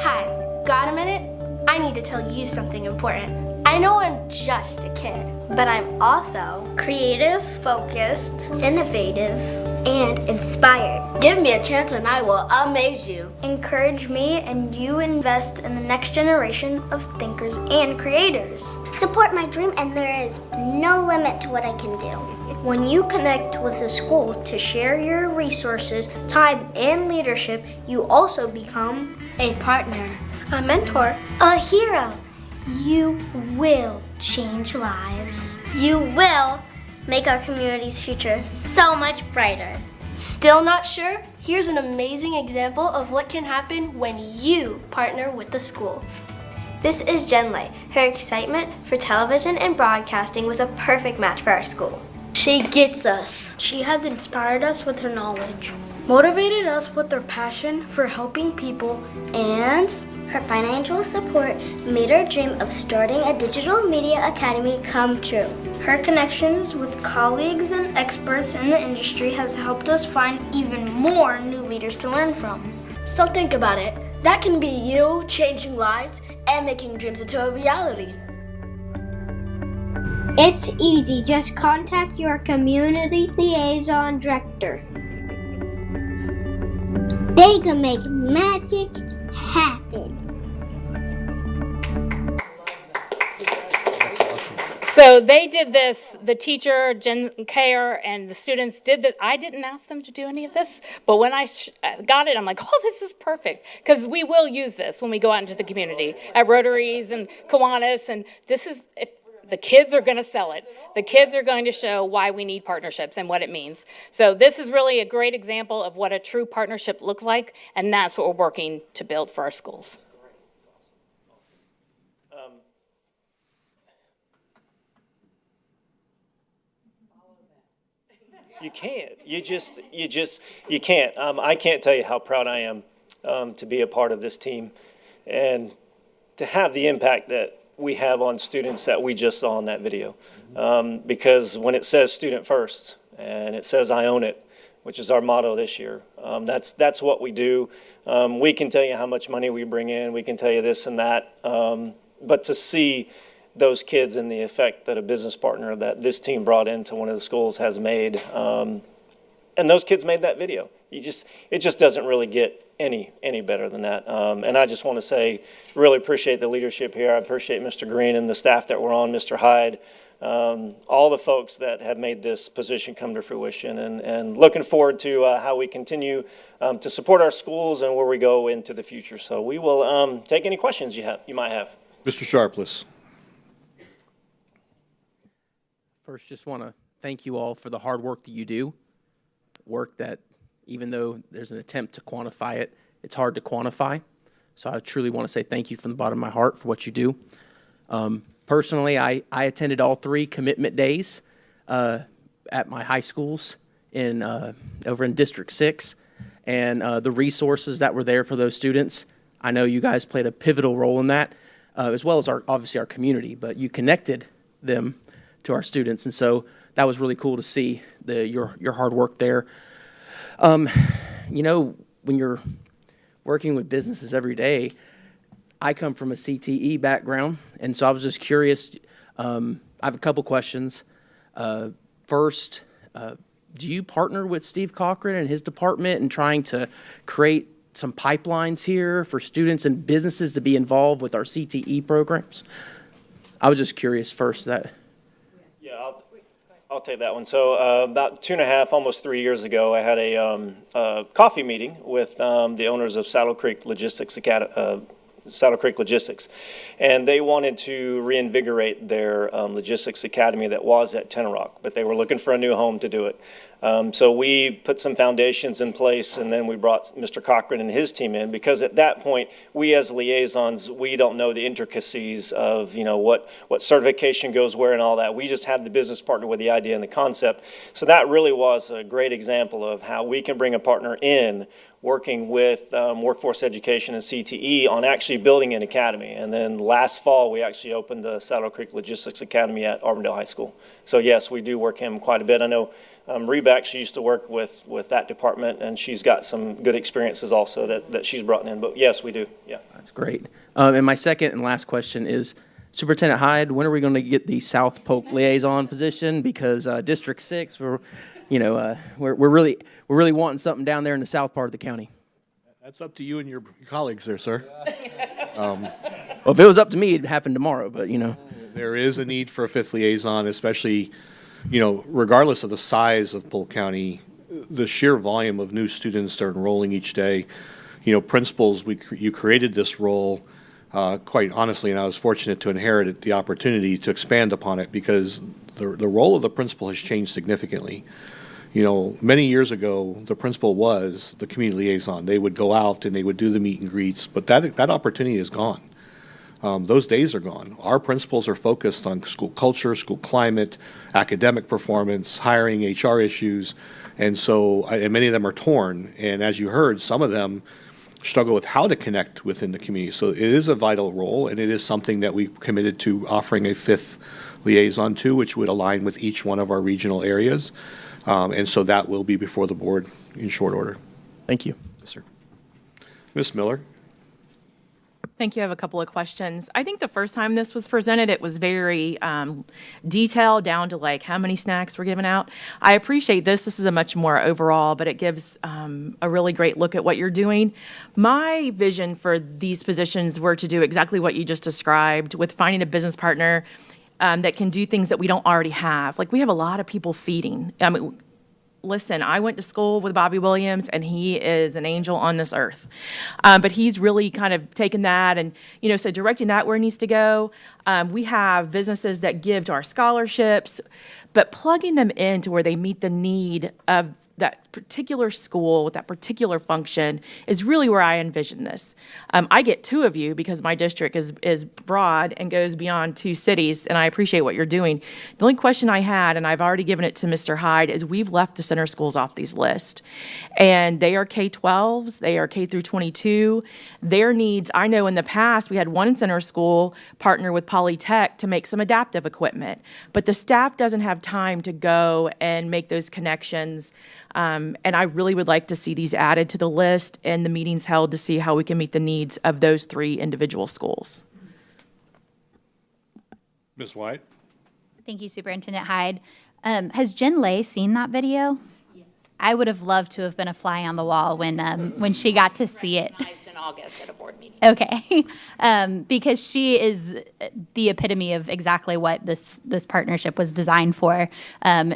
Hi, got a minute? I need to tell you something important. I know I'm just a kid, but I'm also creative, focused, innovative, and inspired. Give me a chance and I will amaze you. Encourage me and you invest in the next generation of thinkers and creators. Support my dream and there is no limit to what I can do. When you connect with a school to share your resources, time, and leadership, you also become a partner, a mentor, a hero. You will change lives. You will make our community's future so much brighter. Still not sure? Here's an amazing example of what can happen when you partner with the school. This is Jen Lay. Her excitement for television and broadcasting was a perfect match for our school. She gets us. She has inspired us with her knowledge, motivated us with her passion for helping people, and her financial support made our dream of starting a digital media academy come true. Her connections with colleagues and experts in the industry has helped us find even more new leaders to learn from. So think about it. That can be you changing lives and making dreams into a reality. It's easy. Just contact your community liaison director. They can make magic happen. So they did this, the teacher, Jen Kayer, and the students did that. I didn't ask them to do any of this, but when I got it, I'm like, oh, this is perfect. Because we will use this when we go out into the community at Rotaries and Kiwanis, and this is, if the kids are going to sell it. The kids are going to show why we need partnerships and what it means. So this is really a great example of what a true partnership looks like, and that's what we're working to build for our schools. You can't. You can't. I can't tell you how proud I am to be a part of this team and to have the impact that we have on students that we just saw in that video. Because when it says student first and it says I own it, which is our motto this year, that's what we do. We can tell you how much money we bring in. We can tell you this and that. But to see those kids and the effect that a business partner that this team brought into one of the schools has made, And those kids made that video. It just doesn't really get any better than that. And I just want to say, really appreciate the leadership here. I appreciate Mr. Green and the staff that were on, Mr. Hyde, all the folks that have made this position come to fruition, and looking forward to how we continue to support our schools and where we go into the future. So we will take any questions you might have. Mr. Sharpless. First, just want to thank you all for the hard work that you do. Work that, even though there's an attempt to quantify it, it's hard to quantify. So I truly want to say thank you from the bottom of my heart for what you do. Personally, I attended all 3 commitment days at my high schools over in District 6, and the resources that were there for those students, I know you guys played a pivotal role in that, as well as obviously our community, but you connected them to our students, and so that was really cool to see your hard work there. You know, when you're working with businesses every day, I come from a CTE background, and so I was just curious. I have a couple questions. First, do you partner with Steve Cochran and his department in trying to create some pipelines here for students and businesses to be involved with our CTE programs? I was just curious first that. Yeah, I'll take that one. So about 2.5, almost 3 years ago, I had a coffee meeting with the owners of Saddle Creek Logistics and they wanted to reinvigorate their logistics academy that was at Ten Rock, but they were looking for a new home to do it. So we put some foundations in place, and then we brought Mr. Cochran and his team in, because at that point, we as liaisons, we don't know the intricacies of, what certification goes where and all that. We just had the business partner with the idea and the concept. So that really was a great example of how we can bring a partner in, working with workforce education and CTE on actually building an academy. And then last fall, we actually opened the Saddle Creek Logistics Academy at Auburndale High School. So yes, we do work him quite a bit. I know Reba, she used to work with that department, and she's got some good experiences also that she's brought in. But yes, we do, yeah. That's great. And my second and last question is, Superintendent Hyde, when are we going to get the South Polk liaison position? Because District 6, we're really wanting something down there in the south part of the county. That's up to you and your colleagues there, sir. Well, if it was up to me, it'd happen tomorrow, but There is a need for a 5th liaison, especially, regardless of the size of Polk County, the sheer volume of new students that are enrolling each day. Principals, you created this role, quite honestly, and I was fortunate to inherit the opportunity to expand upon it, because the role of the principal has changed significantly. Many years ago, the principal was the community liaison. They would go out and they would do the meet and greets, but that opportunity is gone. Those days are gone. Our principals are focused on school culture, school climate, academic performance, hiring, HR issues, and many of them are torn. And as you heard, some of them struggle with how to connect within the community. So it is a vital role, and it is something that we committed to offering a 5th liaison to, which would align with each one of our regional areas. And so that will be before the board in short order. Thank you. Yes, sir. Ms. Miller? Thank you. I have a couple of questions. I think the first time this was presented, it was very detailed, down to like how many snacks were given out. I appreciate this. This is a much more overall, but it gives a really great look at what you're doing. My vision for these positions were to do exactly what you just described, with finding a business partner that can do things that we don't already have. Like, we have a lot of people feeding. I mean, listen, I went to school with Bobby Williams, and he is an angel on this earth. But he's really kind of taken that and, so directing that where it needs to go. We have businesses that give to our scholarships, but plugging them into where they meet the need of that particular school with that particular function is really where I envision this. I get 2 of you because my district is broad and goes beyond 2 cities, and I appreciate what you're doing. The only question I had, and I've already given it to Mr. Hyde, is we've left the center schools off these lists. And they are K-12s, they are K through 22. Their needs, I know in the past, we had one center school partner with Polytech to make some adaptive equipment, but the staff doesn't have time to go and make those connections. And I really would like to see these added to the list and the meetings held to see how we can meet the needs of those 3 individual schools. Ms. White? Thank you, Superintendent Hyde. Has Jen Lay seen that video? I would have loved to have been a fly on the wall when she got to see it. Recognized in August at a board meeting. Okay, because she is the epitome of exactly what this partnership was designed for.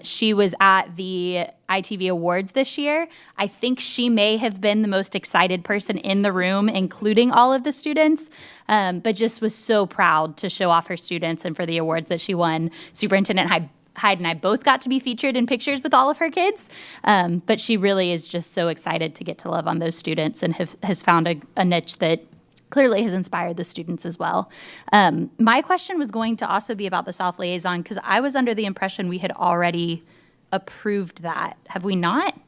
She was at the ITV Awards this year. I think she may have been the most excited person in the room, including all of the students, but just was so proud to show off her students and for the awards that she won. Superintendent Hyde and I both got to be featured in pictures with all of her kids, but she really is just so excited to get to love on those students and has found a niche that clearly has inspired the students as well. My question was going to also be about the South Liaison, because I was under the impression we had already approved that. Have we not?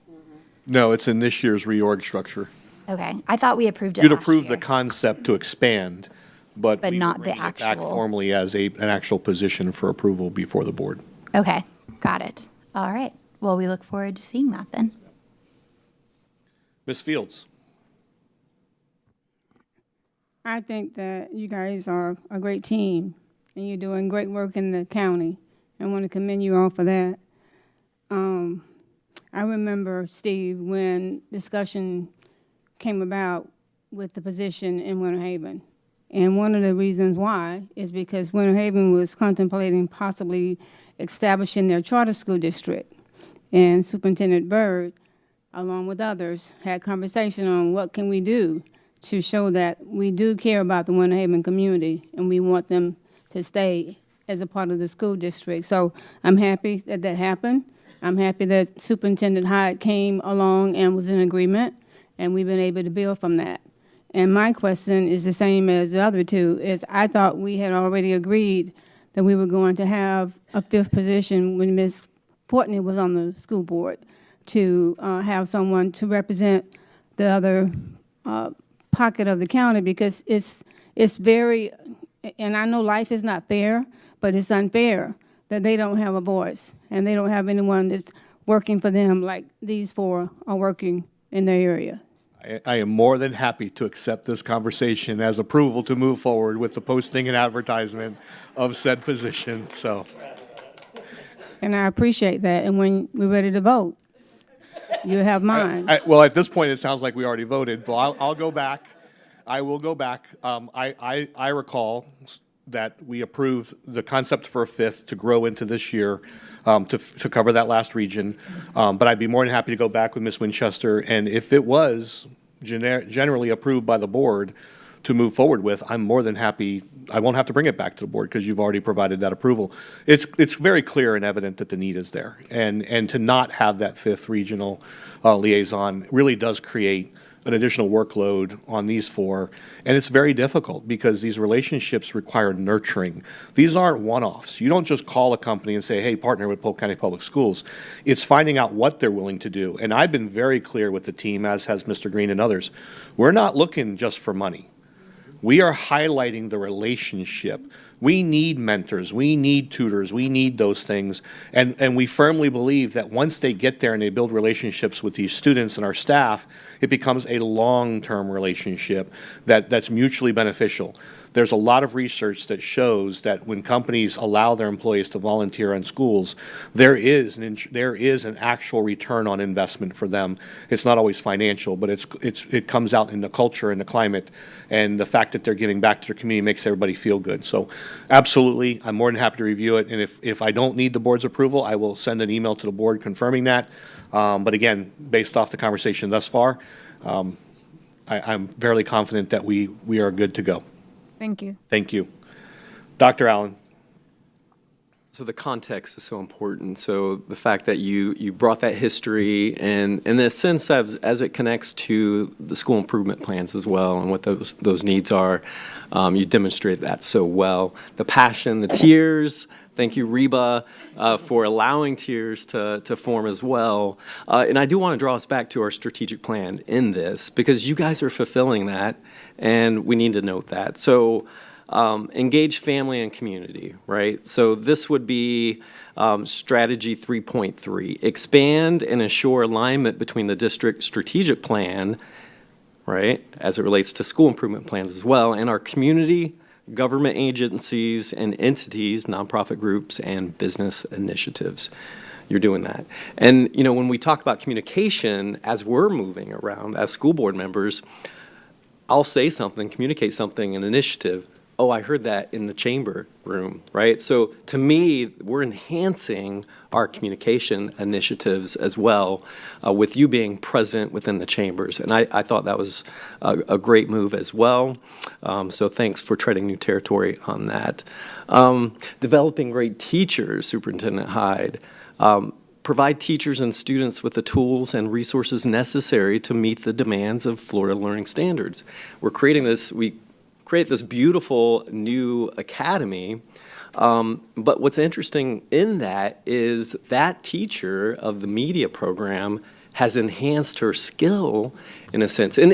No, it's in this year's reorg structure. Okay, I thought we approved it You'd last approve year. the concept to expand, but we not were the bringing it back actual. formally as an actual position for approval before the board. Okay, got it. All right. Well, we look forward to seeing that then. Ms. Fields? I think that you guys are a great team, and you're doing great work in the county. I want to commend you all for that. I remember, Steve, when discussion came about with the position in Winter Haven. And one of the reasons why is because Winter Haven was contemplating possibly establishing their charter school district. And Superintendent Byrd, along with others, had conversation on what can we do to show that we do care about the Winter Haven community and we want them to stay as a part of the school district. So I'm happy that that happened. I'm happy that Superintendent Hyde came along and was in agreement, and we've been able to build from that. And my question is the same as the other two, is I thought we had already agreed that we were going to have a fifth position when Ms. Portney was on the school board, to have someone to represent the other pocket of the county, because it's very, and I know life is not fair, but it's unfair that they don't have a voice and they don't have anyone that's working for them like these four are working in their area. I am more than happy to accept this conversation as approval to move forward with the posting and advertisement of said position, so. And I appreciate that, and when we're ready to vote, you have mine. Well, at this point, it sounds like we already voted, but I'll go back. I will go back. I recall that we approved the concept for a fifth to grow into this year, to cover that last region. But I'd be more than happy to go back with Ms. Winchester, and if it was generally approved by the board to move forward with, I'm more than happy. I won't have to bring it back to the board because you've already provided that approval. It's very clear and evident that the need is there, and to not have that fifth regional liaison really does create an additional workload on these four, and it's very difficult because these relationships require nurturing. These aren't one-offs. You don't just call a company and say, hey, partner with Polk County Public Schools. It's finding out what they're willing to do, and I've been very clear with the team, as has Mr. Green and others. We're not looking just for money. We are highlighting the relationship. We need mentors, we need tutors, we need those things. And we firmly believe that once they get there and they build relationships with these students and our staff, it becomes a long-term relationship that's mutually beneficial. There's a lot of research that shows that when companies allow their employees to volunteer in schools, there is an actual return on investment for them. It's not always financial, but it comes out in the culture and the climate, and the fact that they're giving back to their community makes everybody feel good. So absolutely, I'm more than happy to review it, and if I don't need the board's approval, I will send an email to the board confirming that. But again, based off the conversation thus far, I'm fairly confident that we are good to go. Thank you. Thank you. Dr. Allen. So the context is so important. So the fact that you brought that history and in a sense as it connects to the school improvement plans as well and what those needs are, you demonstrate that so well. The passion, the tears. Thank you, Reba, for allowing tears to form as well. And I do want to draw us back to our strategic plan in this because you guys are fulfilling that, and we need to note that. So engage family and community, right? So this would be strategy 3.3. Expand and ensure alignment between the district strategic plan, right, as it relates to school improvement plans as well, and our community, government agencies and entities, nonprofit groups, and business initiatives. you're doing that. And, when we talk about communication, as we're moving around as school board members, I'll say something, communicate something, an initiative. Oh, I heard that in the chamber room, right? So to me, we're enhancing our communication initiatives as well with you being present within the chambers. And I thought that was a great move as well. So thanks for treading new territory on that. Developing great teachers, Superintendent Hyde. Provide teachers and students with the tools and resources necessary to meet the demands of Florida Learning Standards. We create this beautiful new academy, but what's interesting in that is that teacher of the media program has enhanced her skill in a sense. And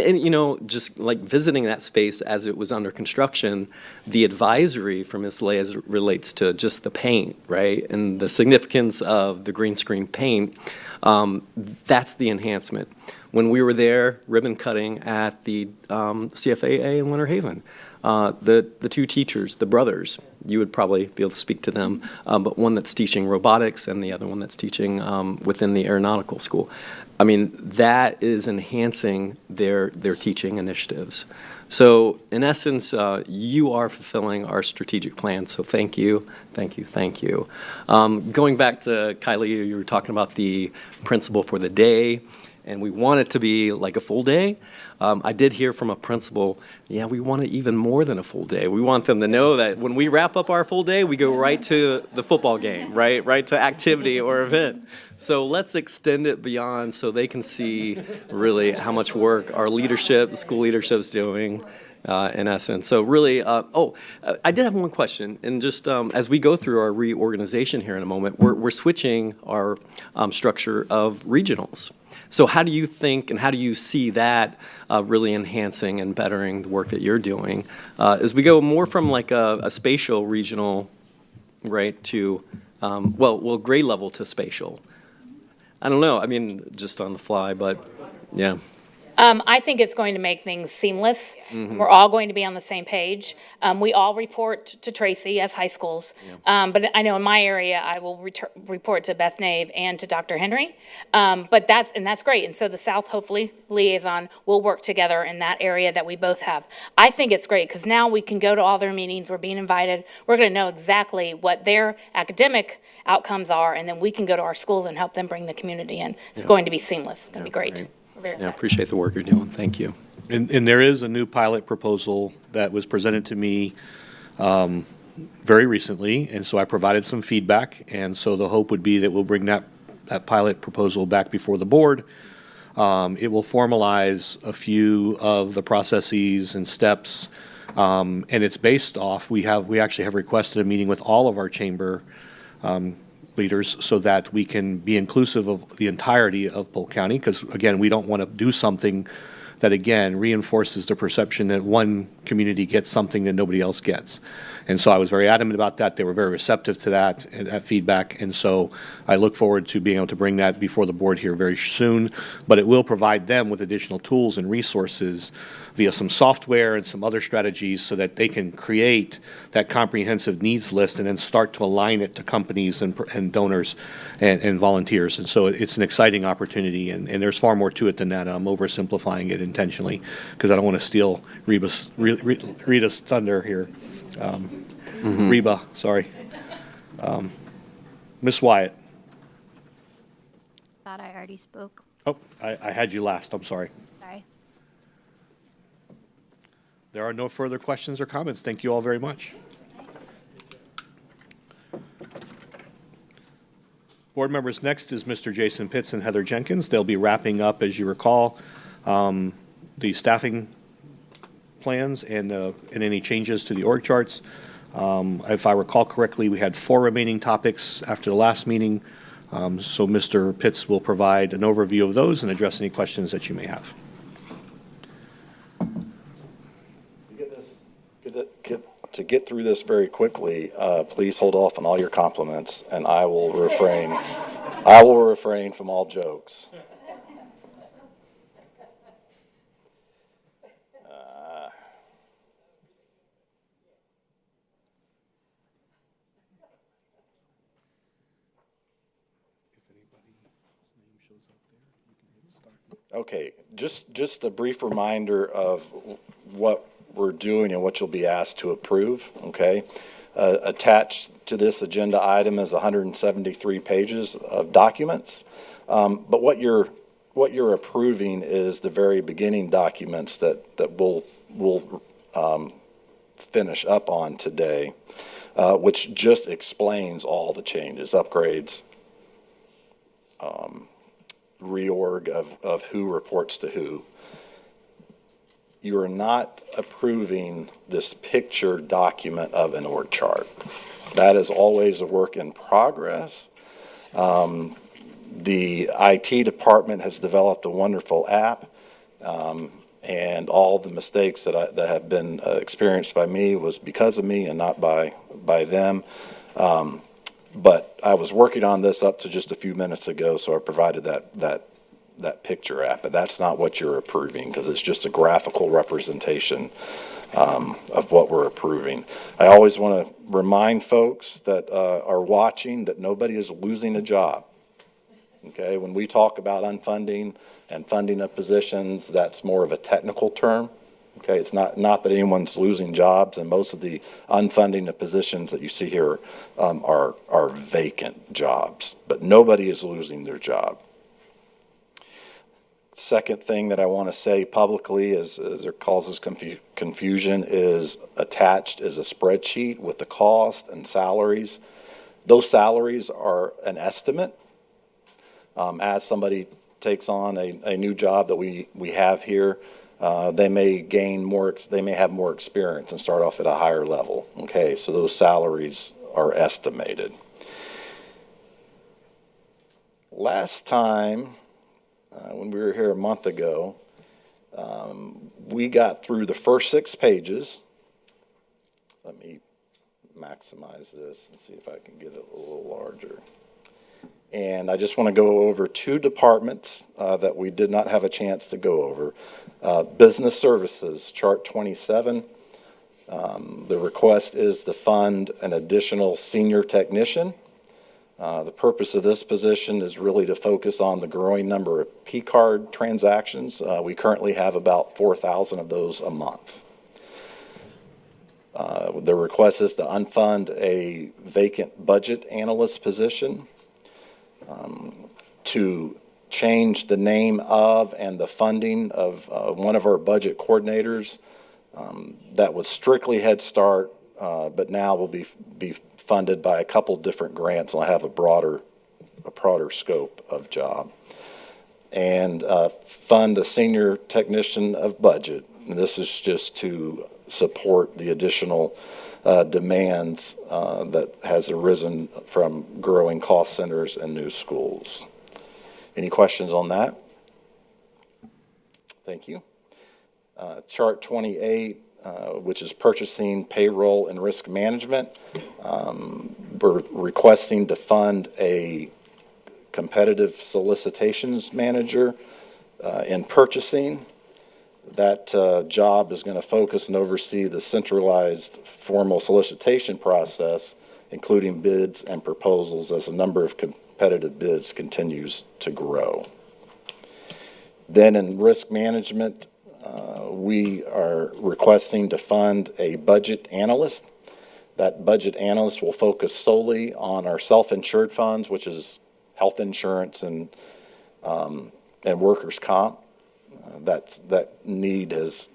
just like visiting that space as it was under construction, the advisory from Ms. Lay as it relates to just the paint, right? And the significance of the green screen paint, that's the enhancement. When we were there ribbon cutting at the CFAA in Winter Haven, the two teachers, the brothers, you would probably be able to speak to them, but one that's teaching robotics and the other one that's teaching within the aeronautical school. I mean, that is enhancing their teaching initiatives. So in essence, you are fulfilling our strategic plan, so thank you, thank you, thank you. Going back to Kylie, you were talking about the principal for the day, and we want it to be like a full day. I did hear from a principal, yeah, we want it even more than a full day. We want them to know that when we wrap up our full day, we go right to the football game, right to activity or event. So let's extend it beyond so they can see really how much work our leadership, the school leadership is doing in essence. So really, I did have one question. And just as we go through our reorganization here in a moment, we're switching our structure of regionals. So how do you think and how do you see that really enhancing and bettering the work that you're doing as we go more from like a spatial regional, right, to, grade level to spatial? I don't know. I mean, just on the fly, but yeah. I think it's going to make things seamless. Mhm. We're all going to be on the same page. We all report to Tracy as high schools. But I know in my area, I will report to Beth Nave and to Dr. Henry. But that's great. And so the South, hopefully, liaison will work together in that area that we both have. I think it's great because now we can go to all their meetings. We're being invited. We're going to know exactly what their academic outcomes are, and then we can go to our schools and help them bring the community in. It's going to be seamless. It's going to be great. Right. We're very Yeah, excited. appreciate the work you're doing. Thank you. And there is a new pilot proposal that was presented to me very recently, and so I provided some feedback, and so the hope would be that we'll bring that pilot proposal back before the board. It will formalize a few of the processes and steps, and it's based off, we actually have requested a meeting with all of our chamber leaders so that we can be inclusive of the entirety of Polk County, because again, we don't want to do something that again reinforces the perception that one community gets something that nobody else gets. And so I was very adamant about that. They were very receptive to that feedback. And so I look forward to being able to bring that before the board here very soon. But it will provide them with additional tools and resources via some software and some other strategies so that they can create that comprehensive needs list and then start to align it to companies and donors and volunteers. And so it's an exciting opportunity, and there's far more to it than that. I'm oversimplifying it intentionally because I don't want to steal Rita's thunder here. Reba, sorry. Miss Wyatt. Thought I already spoke. Oh, I had you last. I'm sorry. Sorry. There are no further questions or comments. Thank you all very much. Board members, next is Mr. Jason Pitts and Heather Jenkins. They'll be wrapping up, as you recall, the staffing plans and any changes to the org charts. If I recall correctly, we had 4 remaining topics after the last meeting. So Mr. Pitts will provide an overview of those and address any questions that you may have. To get through this very quickly, please hold off on all your compliments, and I will refrain. I will refrain from all jokes. Okay, just a brief reminder of what we're doing and what you'll be asked to approve, okay? Attached to this agenda item is 173 pages of documents. But what you're approving is the very beginning documents that we'll finish up on today, which just explains all the changes, upgrades, reorg of who reports to who. You are not approving this picture document of an org chart. That is always a work in progress. The IT department has developed a wonderful app, and all the mistakes that have been experienced by me was because of me and not by them. But I was working on this up to just a few minutes ago, so I provided that picture app. But that's not what you're approving, because it's just a graphical representation of what we're approving. I always want to remind folks that are watching that nobody is losing a job. Okay, when we talk about unfunding and funding of positions, that's more of a technical term. Okay, it's not that anyone's losing jobs, and most of the unfunding of positions that you see here are vacant jobs, but nobody is losing their job. Second thing that I want to say publicly is it causes confusion is attached is a spreadsheet with the cost and salaries. Those salaries are an estimate. As somebody takes on a new job that we have here, they may gain more, they may have more experience and start off at a higher level. Okay, so those salaries are estimated. Last time, when we were here a month ago, we got through the first 6 pages. Let me maximize this and see if I can get it a little larger. And I just want to go over 2 departments that we did not have a chance to go over. Business Services, Chart 27. The request is to fund an additional senior technician. The purpose of this position is really to focus on the growing number of P-card transactions. We currently have about 4,000 of those a month. The request is to unfund a vacant budget analyst position. To change the name of and the funding of one of our budget coordinators that was strictly Head Start, but now will be funded by a couple different grants and will have a broader scope of job. And fund a senior technician of budget. And this is just to support the additional demands that has arisen from growing cost centers and new schools. Any questions on that? Thank you. Chart 28, which is purchasing, payroll, and risk management. We're requesting to fund a competitive solicitations manager in purchasing. That job is going to focus and oversee the centralized formal solicitation process, including bids and proposals as the number of competitive bids continues to grow. Then in risk management, we are requesting to fund a budget analyst. That budget analyst will focus solely on our self-insured funds, which is health insurance and workers' comp. That need has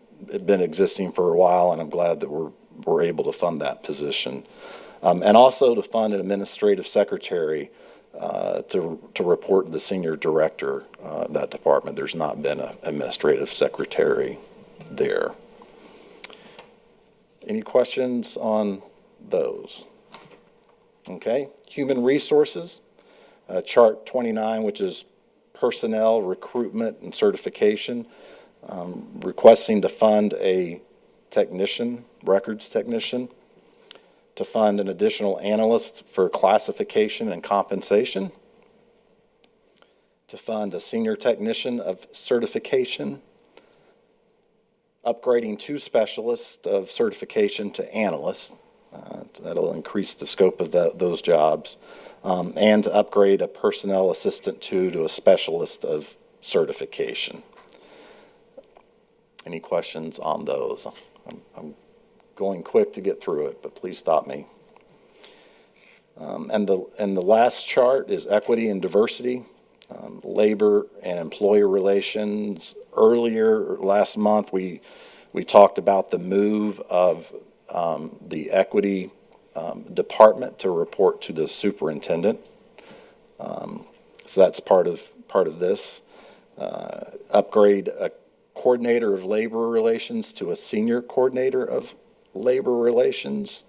been existing for a while, and I'm glad that we're able to fund that position. And also to fund an administrative secretary to report to the senior director of that department. There's not been an administrative secretary there. Any questions on those? Okay, human resources, chart 29, which is personnel, recruitment, and certification, requesting to fund a technician, records technician, to fund an additional analyst for classification and compensation, to fund a senior technician of certification, upgrading 2 specialists of certification to analysts, That'll increase the scope of those jobs. And to upgrade a personnel assistant to a specialist of certification. Any questions on those? I'm going quick to get through it, but please stop me. And the last chart is equity and diversity, labor and employer relations. Earlier last month, we talked about the move of the equity department to report to the superintendent. So that's part of this. Upgrade a coordinator of labor relations to a senior coordinator of labor relations.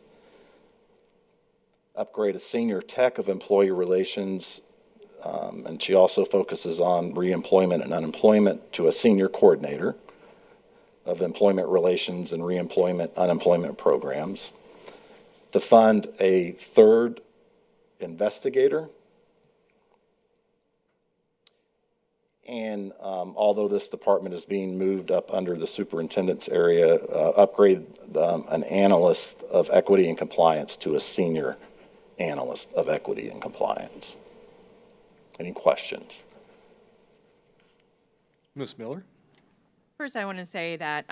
Upgrade a senior tech of employee relations, and she also focuses on reemployment and unemployment, to a senior coordinator of employment relations and reemployment unemployment programs. To fund a third investigator. And although this department is being moved up under the superintendent's area, upgrade an analyst of equity and compliance to a senior analyst of equity and compliance. Any questions? Ms. Miller? First, I want to say that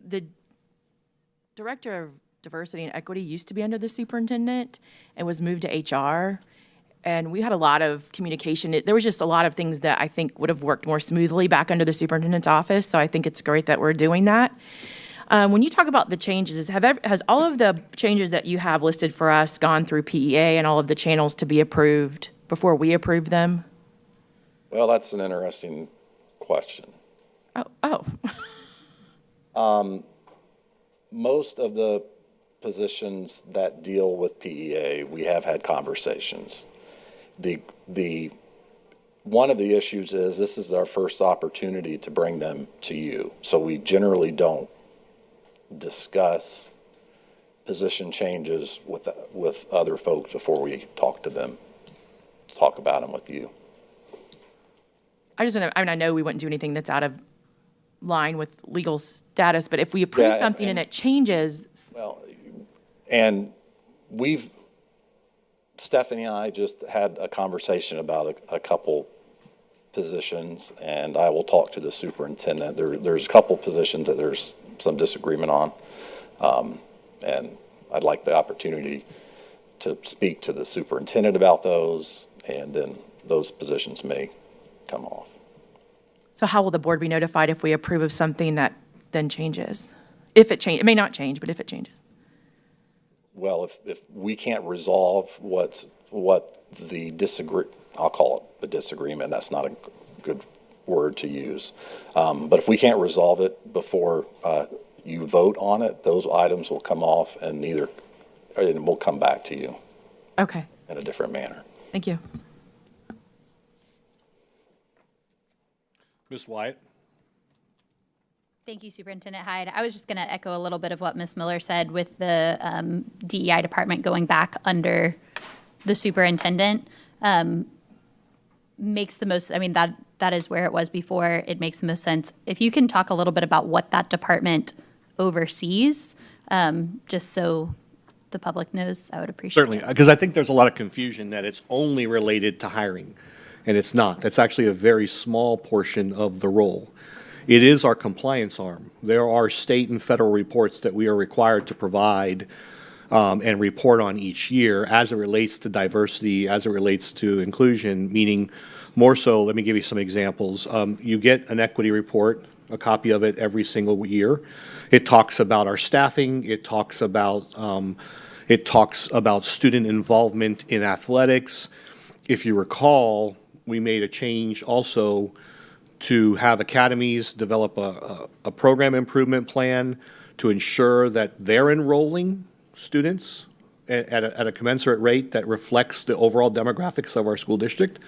the Director of Diversity and Equity used to be under the superintendent and was moved to HR. And we had a lot of communication. There was just a lot of things that I think would have worked more smoothly back under the superintendent's office. So I think it's great that we're doing that. When you talk about the changes, has all of the changes that you have listed for us gone through PEA and all of the channels to be approved before we approve them? Well, that's an interesting question. Most of the positions that deal with PEA, we have had conversations. One of the issues is this is our first opportunity to bring them to you. So we generally don't discuss position changes with other folks before we talk to them, talk about them with you. I know we wouldn't do anything that's out of line with legal status, but if we approve something and it changes. Well, and Stephanie and I just had a conversation about a couple positions, and I will talk to the superintendent. There's a couple positions that there's some disagreement on, and I'd like the opportunity to speak to the superintendent about those, and then those positions may come off. So how will the board be notified if we approve of something that then changes? If it changes, it may not change, but if it changes. Well, if we can't resolve what I'll call it the disagreement, that's not a good word to use. But if we can't resolve it before you vote on it, those items will come off and we'll come back to you. Okay. In a different manner. Thank you. Ms. Wyatt? Thank you, Superintendent Hyde. I was just going to echo a little bit of what Ms. Miller said with the DEI department going back under the superintendent. Makes the most, that is where it was before. It makes the most sense. If you can talk a little bit about what that department oversees, just so the public knows, I would appreciate it. Certainly, because I think there's a lot of confusion that it's only related to hiring, and it's not. That's actually a very small portion of the role. It is our compliance arm. There are state and federal reports that we are required to provide and report on each year as it relates to diversity, as it relates to inclusion, meaning more so, let me give you some examples. You get an equity report, a copy of it every single year. It talks about our staffing. It talks about student involvement in athletics. If you recall, we made a change also to have academies develop a program improvement plan to ensure that they're enrolling students at a commensurate rate that reflects the overall demographics of our school district.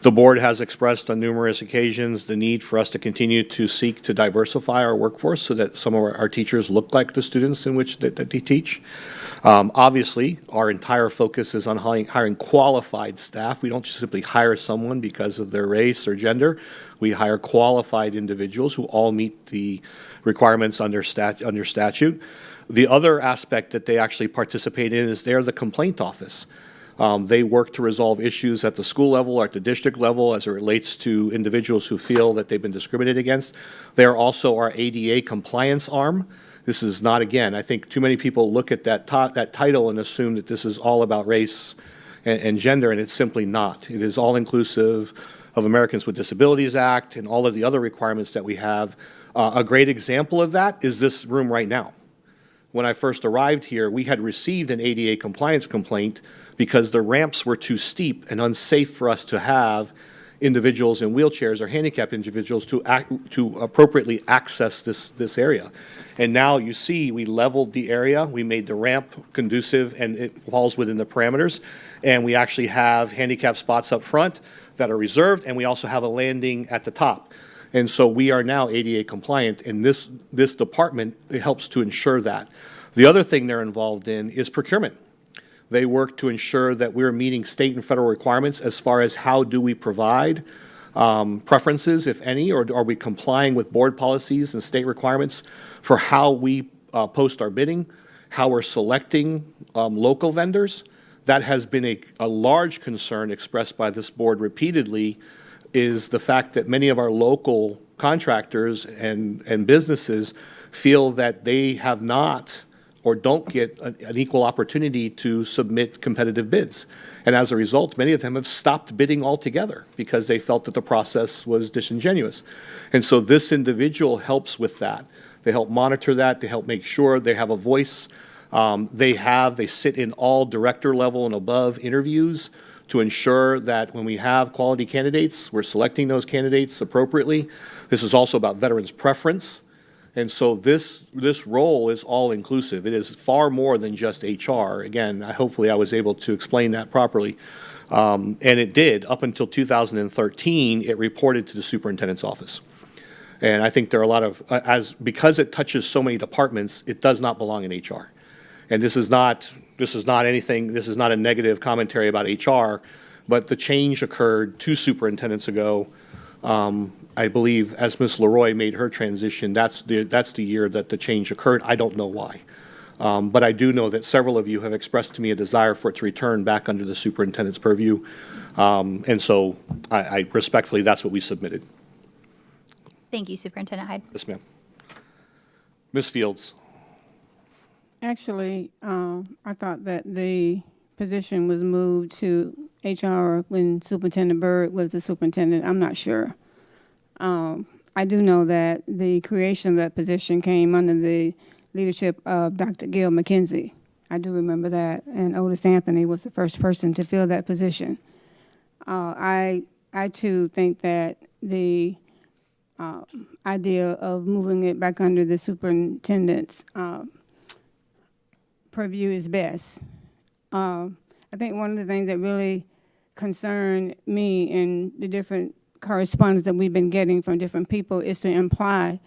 The board has expressed on numerous occasions the need for us to continue to seek to diversify our workforce so that some of our teachers look like the students in which that they teach. Obviously, our entire focus is on hiring qualified staff. We don't just simply hire someone because of their race or gender. We hire qualified individuals who all meet the requirements under statute. The other aspect that they actually participate in is they're the complaint office. They work to resolve issues at the school level or at the district level as it relates to individuals who feel that they've been discriminated against. They are also our ADA compliance arm. This is not, again, I think too many people look at that title and assume that this is all about race and gender, and it's simply not. It is all inclusive of Americans with Disabilities Act and all of the other requirements that we have. A great example of that is this room right now. When I first arrived here, we had received an ADA compliance complaint because the ramps were too steep and unsafe for us to have individuals in wheelchairs or handicapped individuals to appropriately access this area. And now you see we leveled the area, we made the ramp conducive, and it falls within the parameters. And we actually have handicap spots up front that are reserved, and we also have a landing at the top. And so we are now ADA compliant, and this department, it helps to ensure that. The other thing they're involved in is procurement. They work to ensure that we're meeting state and federal requirements as far as how do we provide preferences, if any, or are we complying with board policies and state requirements for how we post our bidding, how we're selecting local vendors. That has been a large concern expressed by this board repeatedly, is the fact that many of our local contractors and businesses feel that they have not or don't get an equal opportunity to submit competitive bids. And as a result, many of them have stopped bidding altogether because they felt that the process was disingenuous. And so this individual helps with that. They help monitor that. They help make sure they have a voice. They sit in all director level and above interviews to ensure that when we have quality candidates, we're selecting those candidates appropriately. This is also about veterans' preference. And so this role is all inclusive. It is far more than just HR. Again, hopefully I was able to explain that properly. And it did. Up until 2013, it reported to the superintendent's office. And I think there are a lot of, because it touches so many departments, it does not belong in HR. And this is not anything, this is not a negative commentary about HR, but the change occurred 2 superintendents ago. I believe as Ms. Leroy made her transition, that's the year that the change occurred. I don't know why. But I do know that several of you have expressed to me a desire for it to return back under the superintendent's purview. And so I respectfully, that's what we submitted. Thank you, Superintendent Hyde. Yes, ma'am. Ms. Fields. Actually, I thought that the position was moved to HR when Superintendent Byrd was the superintendent. I'm not sure. I do know that the creation of that position came under the leadership of Dr. Gail McKenzie. I do remember that, and Otis Anthony was the first person to fill that position. I too think that the idea of moving it back under the superintendent's purview is best. I think one of the things that really concerned me in the different correspondence that we've been getting from different people is to imply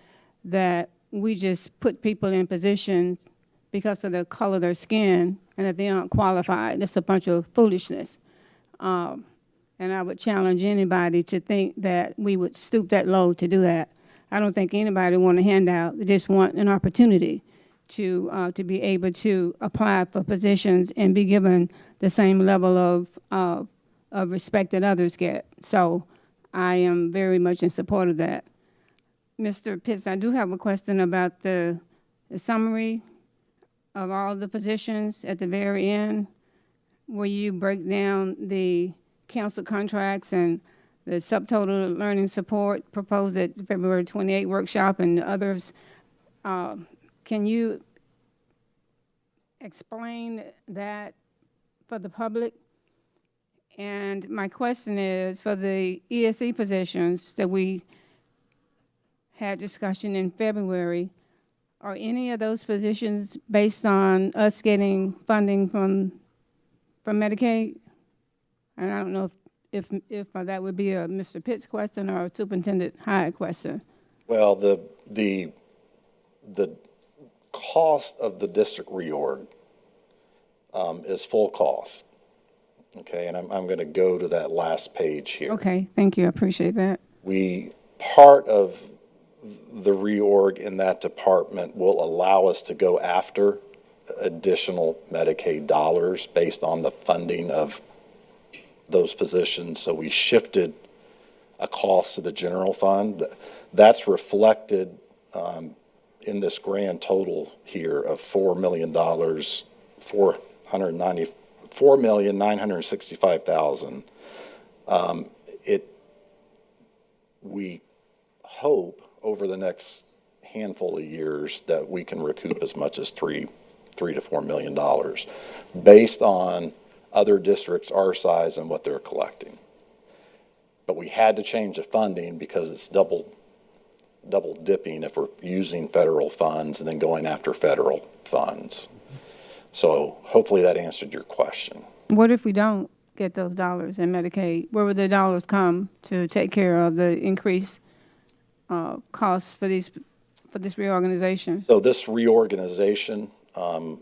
that we just put people in positions because of the color of their skin and that they aren't qualified. That's a bunch of foolishness. And I would challenge anybody to think that we would stoop that low to do that. I don't think anybody want a handout. They just want an opportunity to be able to apply for positions and be given the same level of respect that others get. So I am very much in support of that. Mr. Pitts, I do have a question about the summary of all the positions at the very end, where you break down the council contracts and the subtotal learning support proposed at the February 28 workshop and others. Can you explain that for the public? And my question is, for the ESE positions that we had discussion in February, are any of those positions based on us getting funding from Medicaid? And I don't know if that would be a Mr. Pitts question or a Superintendent Hyde question. Well, the cost of the district reorg is full cost. Okay, and I'm going to go to that last page here. Okay, thank you, I appreciate that. Part of the reorg in that department will allow us to go after additional Medicaid dollars based on the funding of those positions. So we shifted a cost to the general fund. That's reflected in this grand total here of $4,965,000. We hope over the next handful of years that we can recoup as much as $3 to $4 million based on other districts our size and what they're collecting. But we had to change the funding because it's double dipping if we're using federal funds and then going after federal funds. So hopefully that answered your question. What if we don't get those dollars in Medicaid? Where would the dollars come to take care of the increased costs for this reorganization? So this reorganization, and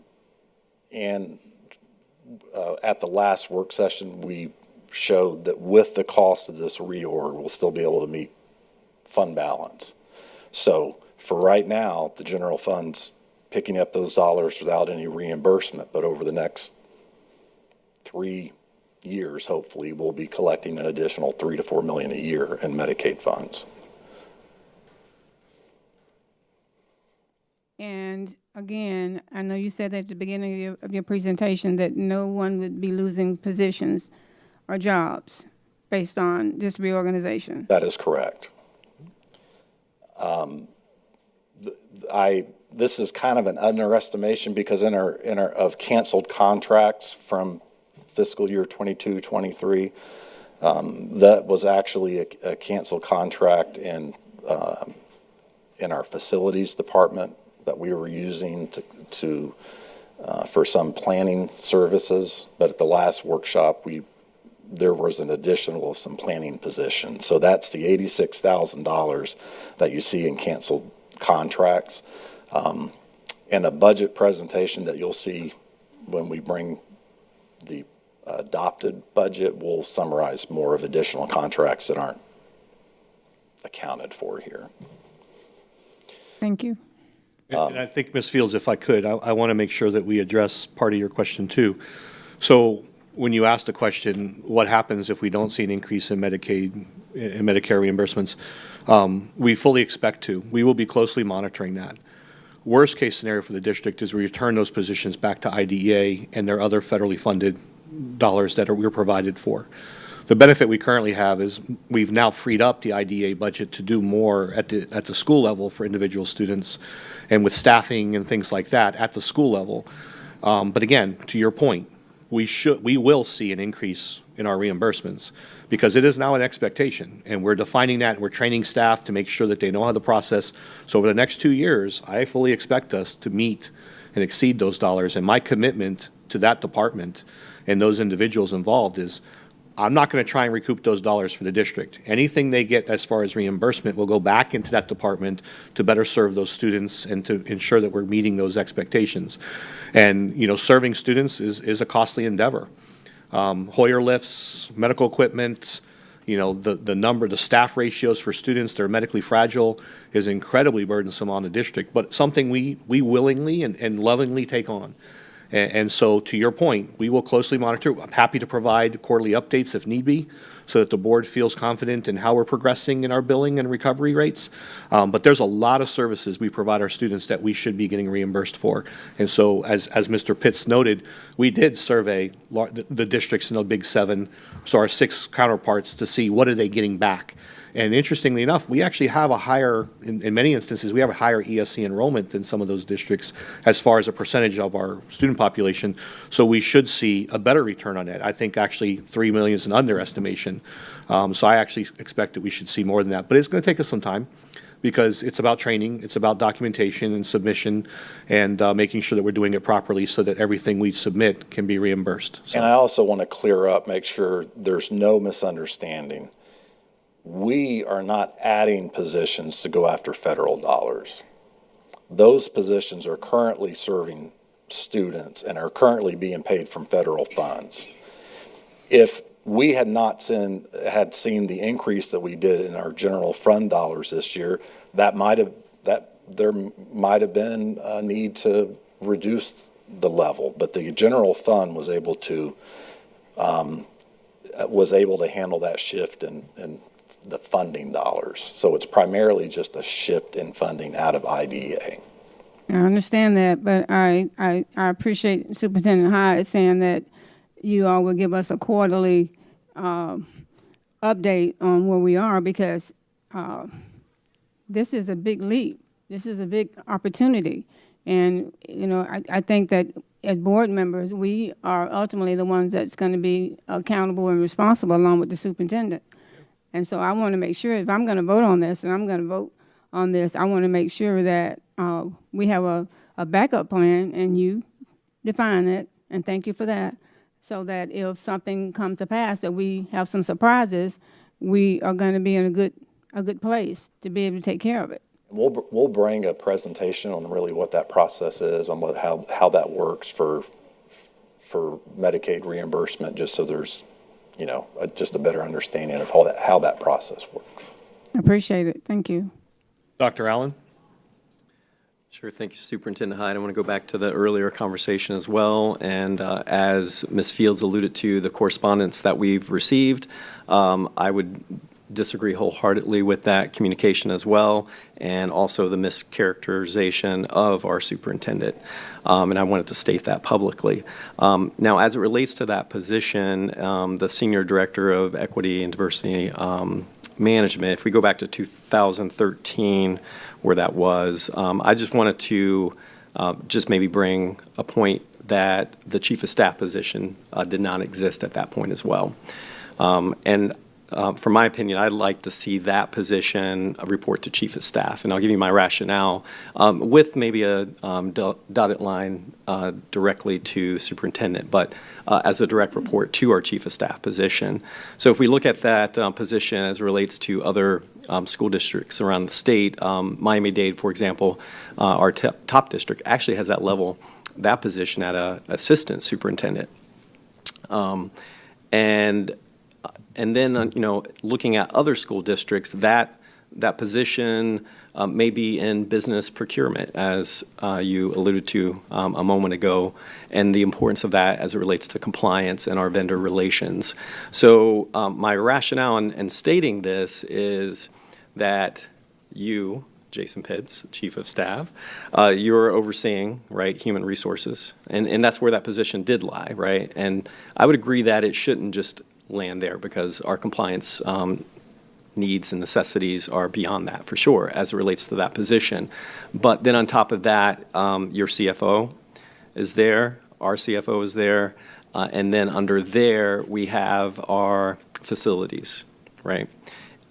at the last work session, we showed that with the cost of this reorg, we'll still be able to meet fund balance. So for right now, the general fund's picking up those dollars without any reimbursement, but over the next 3 years, hopefully, we'll be collecting an additional $3 to $4 million a year in Medicaid funds. And again, I know you said at the beginning of your presentation that no one would be losing positions or jobs based on this reorganization. That is correct. This is kind of an underestimation because in our of canceled contracts from fiscal year 22-23, that was actually a canceled contract in our facilities department that we were using for some planning services. But at the last workshop, there was an additional of some planning positions. So that's the $86,000 that you see in canceled contracts. And a budget presentation that you'll see when we bring the adopted budget will summarize more of additional contracts that aren't accounted for here. Thank you. And I think, Ms. Fields, if I could, I want to make sure that we address part of your question too. So when you asked the question, what happens if we don't see an increase in Medicaid and Medicare reimbursements, we fully expect to. We will be closely monitoring that. Worst case scenario for the district is we return those positions back to IDEA and their other federally funded dollars that we're provided for. The benefit we currently have is we've now freed up the IDEA budget to do more at the school level for individual students and with staffing and things like that at the school level. But again, to your point, we will see an increase in our reimbursements because it is now an expectation, and we're defining that, and we're training staff to make sure that they know how to process. So over the next 2 years, I fully expect us to meet and exceed those dollars, and my commitment to that department and those individuals involved is I'm not going to try and recoup those dollars for the district. Anything they get as far as reimbursement will go back into that department to better serve those students and to ensure that we're meeting those expectations. And, you know, serving students is a costly endeavor. Hoyer lifts, medical equipment, you know, the staff ratios for students that are medically fragile is incredibly burdensome on the district, but something we willingly and lovingly take on. And so, to your point, we will closely monitor. I'm happy to provide quarterly updates if need be, so that the board feels confident in how we're progressing in our billing and recovery rates. But there's a lot of services we provide our students that we should be getting reimbursed for. And so, as Mr. Pitts noted, we did survey the districts in the Big Seven, so our 6 counterparts, to see what are they getting back. And interestingly enough, we actually have a higher, in many instances, we have a higher ESC enrollment than some of those districts as far as a percentage of our student population. So we should see a better return on that. I think actually 3 million is an underestimation. So I actually expect that we should see more than that. But it's going to take us some time. because it's about training, it's about documentation and submission, and making sure that we're doing it properly so that everything we submit can be reimbursed. So- And I also want to clear up, make sure there's no misunderstanding. We are not adding positions to go after federal dollars. Those positions are currently serving students and are currently being paid from federal funds. If we had not seen the increase that we did in our general fund dollars this year, there might have been a need to reduce the level, but the general fund was able to handle that shift in the funding dollars. So it's primarily just a shift in funding out of IDEA. I understand that, but I appreciate Superintendent Hyde saying that you all will give us a quarterly update on where we are, because this is a big leap. This is a big opportunity. And, you know, I think that as board members, we are ultimately the ones that's going to be accountable and responsible along with the superintendent. And so I want to make sure if I'm going to vote on this, and I'm going to vote on this, I want to make sure that we have a backup plan, and you define it, and thank you for that, so that if something comes to pass, that we have some surprises, we are going to be in a good place to be able to take care of it. We'll bring a presentation on really what that process is, on how that works for Medicaid reimbursement, just so there's, you know, just a better understanding of how that process works. I appreciate it. Thank you. Dr. Allen? Sure, thank you, Superintendent Hyde. I want to go back to the earlier conversation as well, and as Ms. Fields alluded to, the correspondence that we've received, I would disagree wholeheartedly with that communication as well, and also the mischaracterization of our superintendent, and I wanted to state that publicly. Now, as it relates to that position, the Senior Director of Equity and Diversity Management, if we go back to 2013, where that was, I just wanted to just maybe bring a point that the Chief of Staff position did not exist at that point as well. And from my opinion, I'd like to see that position report to Chief of Staff, and I'll give you my rationale with maybe a dotted line directly to Superintendent, but as a direct report to our Chief of Staff position. So if we look at that position as it relates to other school districts around the state, Miami-Dade, for example, our top district actually has that level, that position at a assistant superintendent. And then, you know, looking at other school districts, that position may be in business procurement, as you alluded to a moment ago, and the importance of that as it relates to compliance and our vendor relations. So my rationale in stating this is that you, Jason Pitts, Chief of Staff, you're overseeing, right, human resources, and that's where that position did lie, right? And I would agree that it shouldn't just land there, because our compliance needs and necessities are beyond that, for sure, as it relates to that position. But then on top of that, your CFO is there, our CFO is there, and then under there, we have our facilities, right?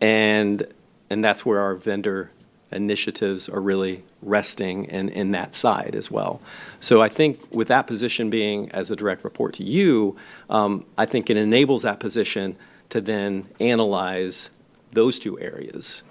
And that's where our vendor initiatives are really resting in that side as well. So I think with that position being as a direct report to you, I think it enables that position to then analyze those two areas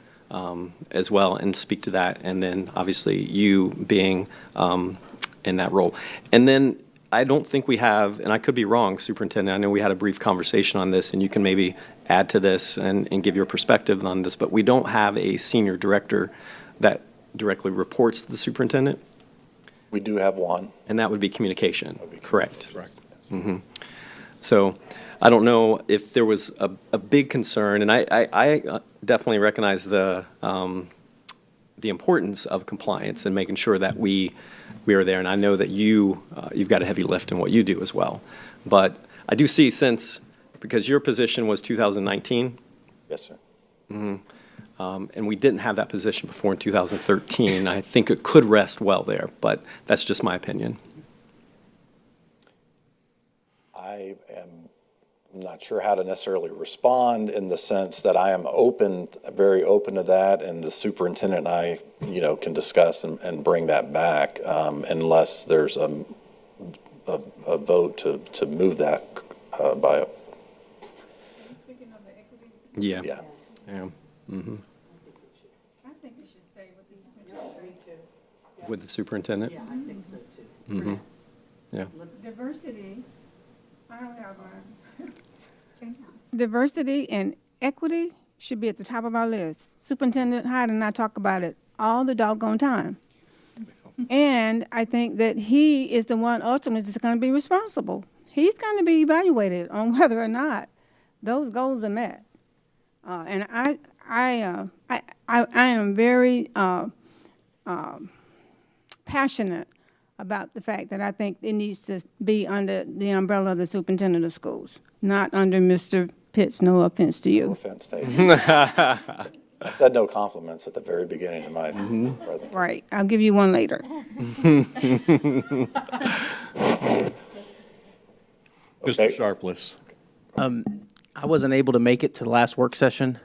as well and speak to that, and then obviously you being in that role. And then I don't think we have, and I could be wrong, Superintendent, I know we had a brief conversation on this, and you can maybe add to this and give your perspective on this, but we don't have a senior director that directly reports to the superintendent? We do have one. And that would be communication, correct? Correct. Yes. Mm-hmm. So I don't know if there was a big concern, and I definitely recognize the importance of compliance and making sure that we are there, and I know that you've got a heavy lift in what you do as well. But I do see, because your position was 2019? Yes, sir. Mm-hmm. And we didn't have that position before in 2013. I think it could rest well there, but that's just my opinion. I am I'm not sure how to necessarily respond in the sense that I am open, very open to that, and the superintendent and I, can discuss and bring that back, unless there's a vote to move that by. Yeah. Yeah. Yeah. Mm-hmm. I think it should stay with the superintendent. Me too. With the superintendent? Yeah, I think so too. Mm-hmm. Yeah. Diversity, I don't have mine. Diversity and equity should be at the top of our list. Superintendent Hyde and I talk about it all the doggone time. And I think that he is the one ultimately that's going to be responsible. He's going to be evaluated on whether or not those goals are met. And I am very passionate about the fact that I think it needs to be under the umbrella of the superintendent of schools, not under Mr. Pitts. No offense to No you. offense taken. I said no compliments at the very beginning of my presentation. Right. I'll give you one later. Mr. Sharpless. I wasn't able to make it to the last work session,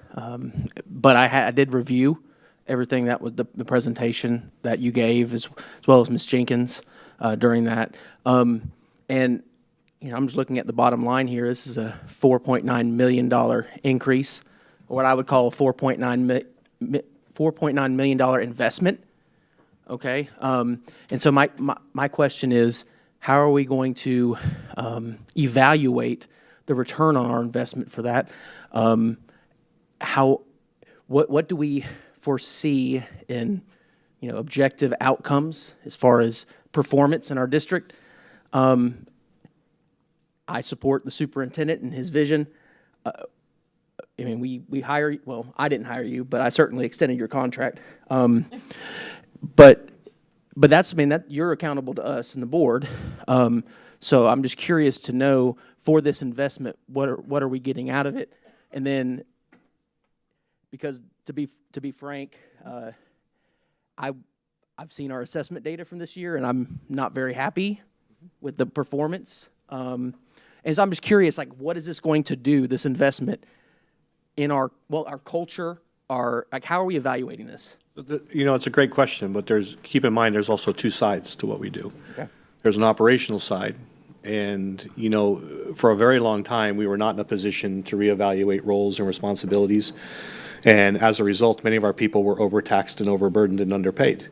but I did review everything that was the presentation that you gave, as well as Ms. Jenkins during that. And I'm just looking at the bottom line here. This is a $4.9 million increase, or what I would call a $4.9 million investment. Okay, and so my question is, how are we going to evaluate the return on our investment for that? What do we foresee in objective outcomes as far as performance in our district? I support the superintendent and his vision. I mean, we hire, well, I didn't hire you, but I certainly extended your contract. But that's, that you're accountable to us and the board. So I'm just curious to know, for this investment, what are we getting out of it? And then, because to be frank, I've seen our assessment data from this year, and I'm not very happy with the performance. And so I'm just curious, what is this going to do, this investment, in our culture, how are we evaluating this? It's a great question, but keep in mind, there's also two sides to what we do. Okay. There's an operational side, and, for a very long time, we were not in a position to reevaluate roles and responsibilities. And as a result, many of our people were overtaxed and overburdened and underpaid.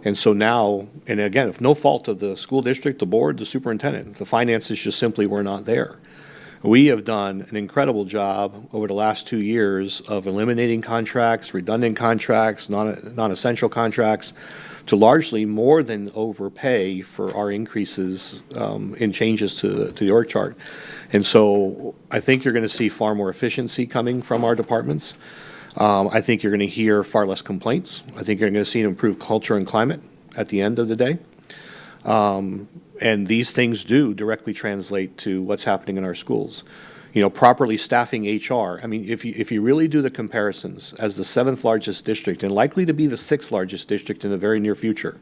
And so now, and again, if no fault of the school district, the board, the superintendent, the finances just simply were not there. We have done an incredible job over the last 2 years of eliminating contracts, redundant contracts, non-essential contracts, to largely more than overpay for our increases in changes to the org chart. And so I think you're going to see far more efficiency coming from our departments. I think you're going to hear far less complaints. I think you're going to see an improved culture and climate at the end of the day. And these things do directly translate to what's happening in our schools. Properly staffing HR. If you really do the comparisons, as the 7th largest district, and likely to be the 6th largest district in the very near future,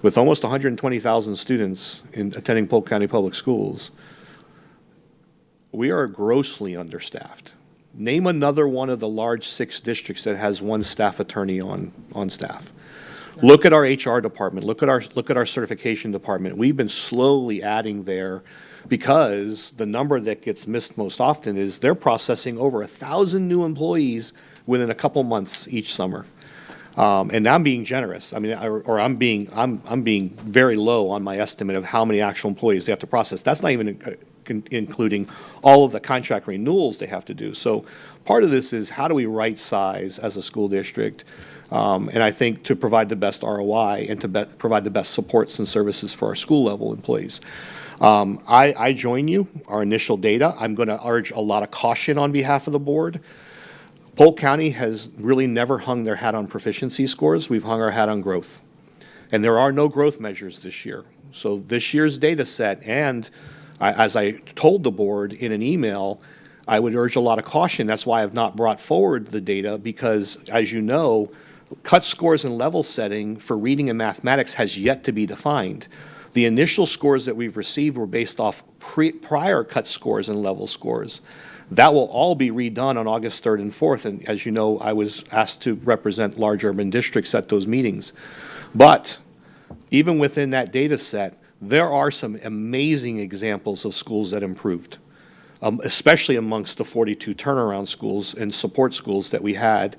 with almost 120,000 students attending Polk County Public Schools, we are grossly understaffed. Name another one of the large 6 districts that has one staff attorney on staff. Look at our HR department. Look at our certification department. We've been slowly adding there, because the number that gets missed most often is they're processing over 1,000 new employees within a couple months each summer. And I'm being generous. I'm being very low on my estimate of how many actual employees they have to process. That's not even including all of the contract renewals they have to do. So part of this is, how do we right size as a school district? And I think to provide the best ROI and to provide the best supports and services for our school level employees. I join you. Our initial data, I'm going to urge a lot of caution on behalf of the board. Polk County has really never hung their hat on proficiency scores. We've hung our hat on growth. And there are no growth measures this year. So this year's data set, and as I told the board in an email, I would urge a lot of caution. That's why I've not brought forward the data, because, as you know, cut scores and level setting for reading and mathematics has yet to be defined. The initial scores that we've received were based off prior cut scores and level scores. That will all be redone on August 3rd and 4th. And as you know, I was asked to represent large urban districts at those meetings. But even within that data set, there are some amazing examples of schools that improved, especially amongst the 42 turnaround schools and support schools that we had.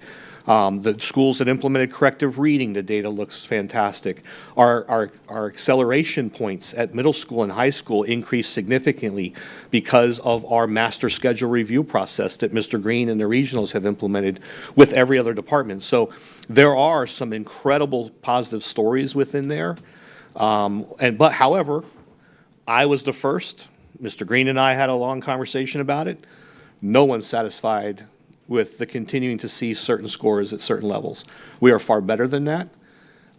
The schools that implemented corrective reading, the data looks fantastic. Our acceleration points at middle school and high school increased significantly because of our master schedule review process that Mr. Green and the regionals have implemented with every other department. So there are some incredible positive stories within there. However, I was the first. Mr. Green and I had a long conversation about it. No one's satisfied with the continuing to see certain scores at certain levels. We are far better than that,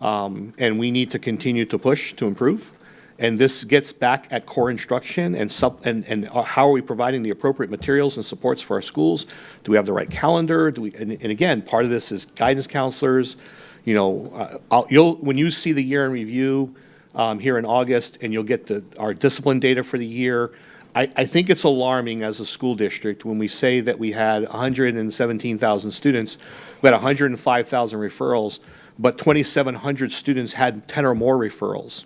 and we need to continue to push to improve. And this gets back at core instruction and how are we providing the appropriate materials and supports for our schools? Do we have the right calendar? And again, part of this is guidance counselors. You know, when you see the year in review here in August, and you'll get our discipline data for the year, I think it's alarming as a school district when we say that we had 117,000 students, we had 105,000 referrals, but 2,700 students had 10 or more referrals.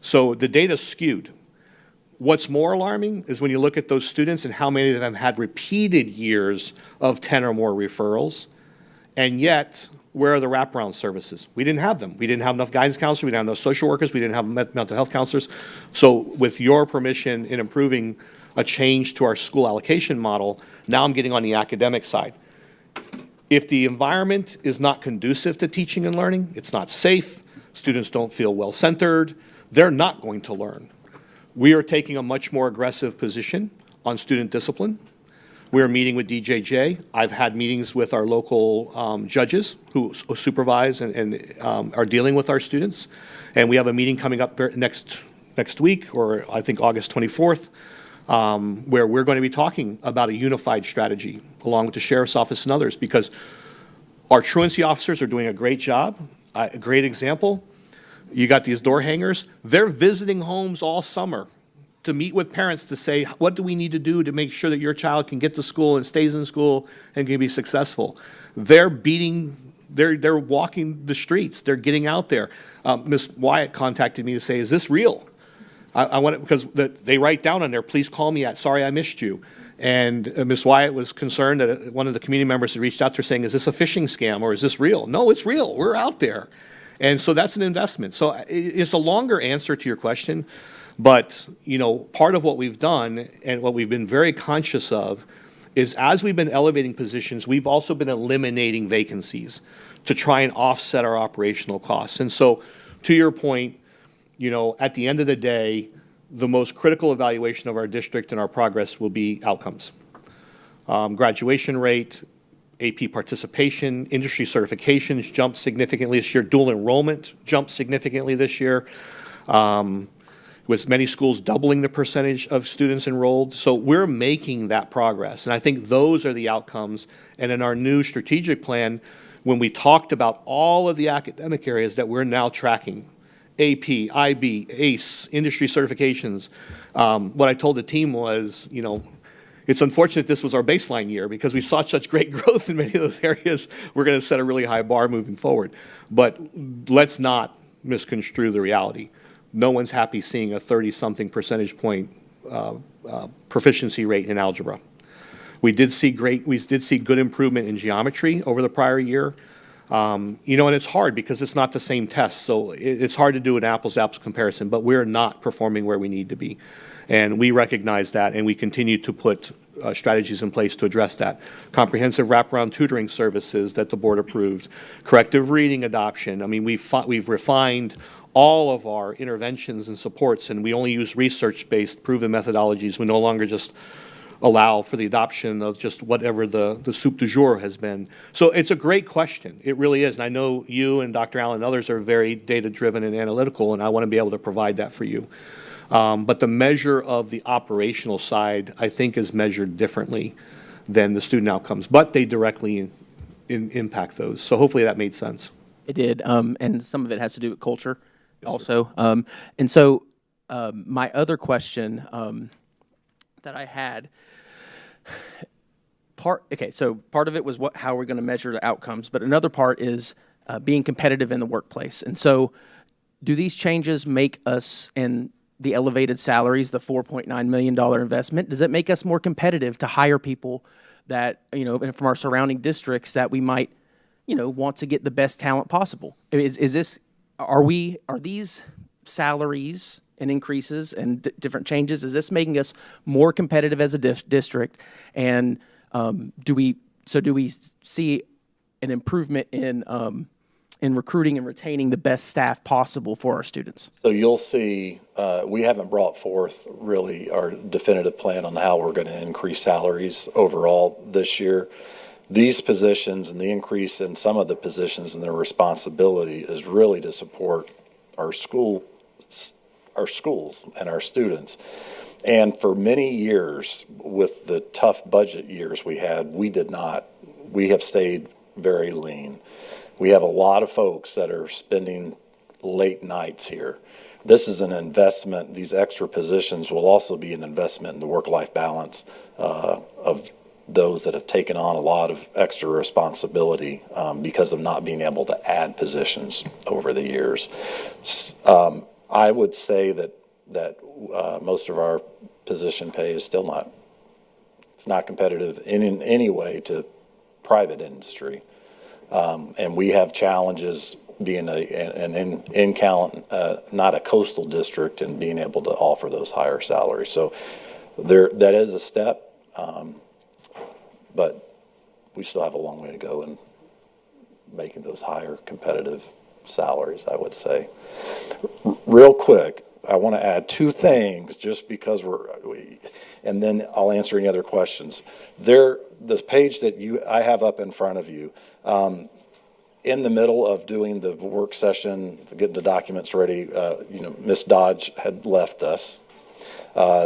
So the data's skewed. What's more alarming is when you look at those students and how many of them had repeated years of 10 or more referrals, and yet, where are the wraparound services? We didn't have them. We didn't have enough guidance counselors. We didn't have enough social workers. We didn't have mental health counselors. So with your permission in improving a change to our school allocation model, now I'm getting on the academic side. If the environment is not conducive to teaching and learning, it's not safe, students don't feel well-centered, they're not going to learn. We are taking a much more aggressive position on student discipline. We're meeting with DJJ. I've had meetings with our local judges who supervise and are dealing with our students. And we have a meeting coming up next week, or I think August 24th, where we're going to be talking about a unified strategy along with the sheriff's office and others, because our truancy officers are doing a great job. A great example, you got these door hangers. They're visiting homes all summer to meet with parents to say, what do we need to do to make sure that your child can get to school and stays in school and can be successful? They're walking the streets. They're getting out there. Ms. Wyatt contacted me to say, is this real? I want it because they write down on there, please call me at, sorry I missed you. And Ms. Wyatt was concerned that one of the community members had reached out to her saying, is this a phishing scam or is this real? No, it's real. We're out there. And so that's an investment. So it's a longer answer to your question. But, you know, part of what we've done and what we've been very conscious of is as we've been elevating positions, we've also been eliminating vacancies to try and offset our operational costs. And so, to your point, you know, at the end of the day, the most critical evaluation of our district and our progress will be outcomes. Graduation rate, AP participation, industry certifications jumped significantly this year. Dual enrollment jumped significantly this year. With many schools doubling the percentage of students enrolled. So we're making that progress. And I think those are the outcomes. And in our new strategic plan, when we talked about all of the academic areas that we're now tracking, AP, IB, ACE, industry certifications, what I told the team was, you know, it's unfortunate this was our baseline year because we saw such great growth in many of those areas. We're going to set a really high bar moving forward. But let's not misconstrue the reality. No one's happy seeing a 30-something percentage point proficiency rate in algebra. We did see good improvement in geometry over the prior year. You know, and it's hard because it's not the same test, so it's hard to do an apples-to-apples comparison, but we're not performing where we need to be. And we recognize that, and we continue to put strategies in place to address that. Comprehensive wraparound tutoring services that the board approved, corrective reading adoption. I mean, we've refined all of our interventions and supports, and we only use research-based proven methodologies. We no longer just allow for the adoption of just whatever the soup du jour has been. So it's a great question. It really is. And I know you and Dr. Allen and others are very data-driven and analytical, and I want to be able to provide that for you. But the measure of the operational side, I think, is measured differently than the student outcomes, but they directly impact those. So hopefully that made sense. It did, and some of it has to do with culture. also. And so my other question that I had, so part of it was how we're going to measure the outcomes, but another part is being competitive in the workplace. And so do these changes make us, and the elevated salaries, the $4.9 million investment, does it make us more competitive to hire people that, from our surrounding districts that we might, want to get the best talent possible? Are these salaries and increases and different changes, is this making us more competitive as a district? And do we see an improvement in recruiting and retaining the best staff possible for our students? So you'll see, we haven't brought forth really our definitive plan on how we're going to increase salaries overall this year. These positions and the increase in some of the positions and their responsibility is really to support our schools and our students. And for many years, with the tough budget years we had, we have stayed very lean. We have a lot of folks that are spending late nights here. This is an investment. These extra positions will also be an investment in the work-life balance of those that have taken on a lot of extra responsibility because of not being able to add positions over the years. I would say that most of our position pay is still not competitive in any way to private industry. And we have challenges being an in-count, not a coastal district, and being able to offer those higher salaries. So that is a step, but we still have a long way to go in making those higher competitive salaries, I would say. Real quick, I want to add two things just because and then I'll answer any other questions. This page that I have up in front of you, in the middle of doing the work session, getting the documents ready, Ms. Dodge had left us.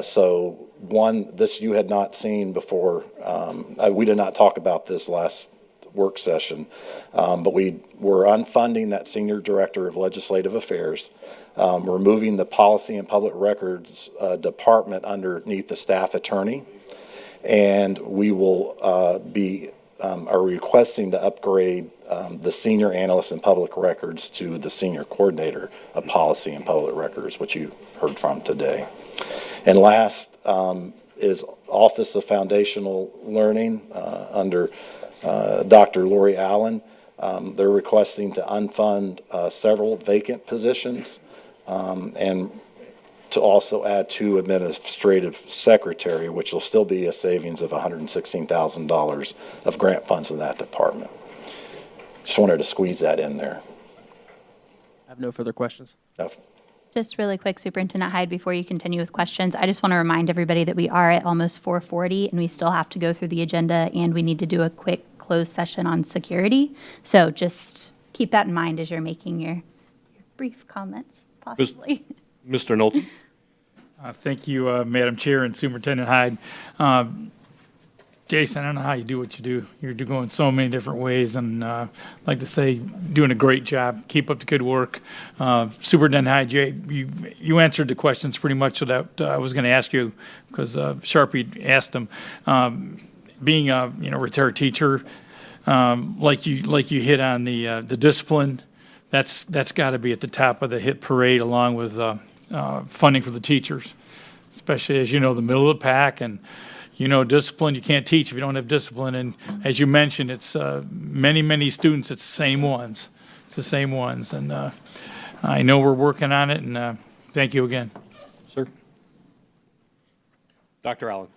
So this you had not seen before. We did not talk about this last work session, but we were unfunding that Senior Director of Legislative Affairs. We're moving the Policy and Public Records Department underneath the Staff Attorney, and we will are requesting to upgrade the Senior Analyst in Public Records to the Senior Coordinator of Policy and Public Records, which you heard from today. And last is Office of Foundational Learning under Dr. Lori Allen. They're requesting to unfund several vacant positions and to also add 2 administrative secretary, which will still be a savings of $116,000 of grant funds in that department. Just wanted to squeeze that in there. I have no further questions. No. Just really quick, Superintendent Hyde, before you continue with questions, I just want to remind everybody that we are at almost 4:40 and we still have to go through the agenda and we need to do a quick closed session on security. So just keep that in mind as you're making your brief comments, possibly. Mr. Knowlton. Thank you, Madam Chair and Superintendent Hyde. Jason, I don't know how you do what you do. You're going so many different ways, and I'd like to say, doing a great job. Keep up the good work. Superintendent Hyde, you answered the questions pretty much that I was going to ask you because Sharpie asked them. Being a retired teacher, like you hit on the discipline, that's got to be at the top of the hit parade, along with funding for the teachers, especially as the middle of the pack and. Discipline, you can't teach if you don't have discipline. And as you mentioned, it's many students, it's the same ones. It's the same ones. And I know we're working on it, and thank you again. Sir. Dr. Allen.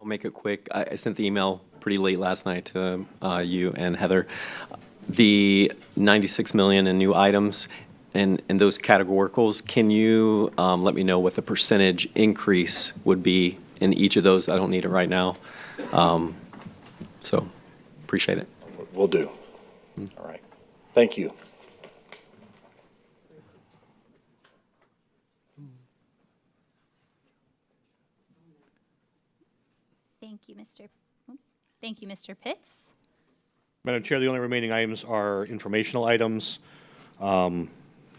I'll make it quick. I sent the email pretty late last night to you and Heather. The $96 million in new items and those categoricals, can you let me know what the percentage increase would be in each of those? I don't need it right now. So appreciate it. Will do. All right. Thank you. Thank you, Mr. Pitts. Madam Chair, the only remaining items are informational items.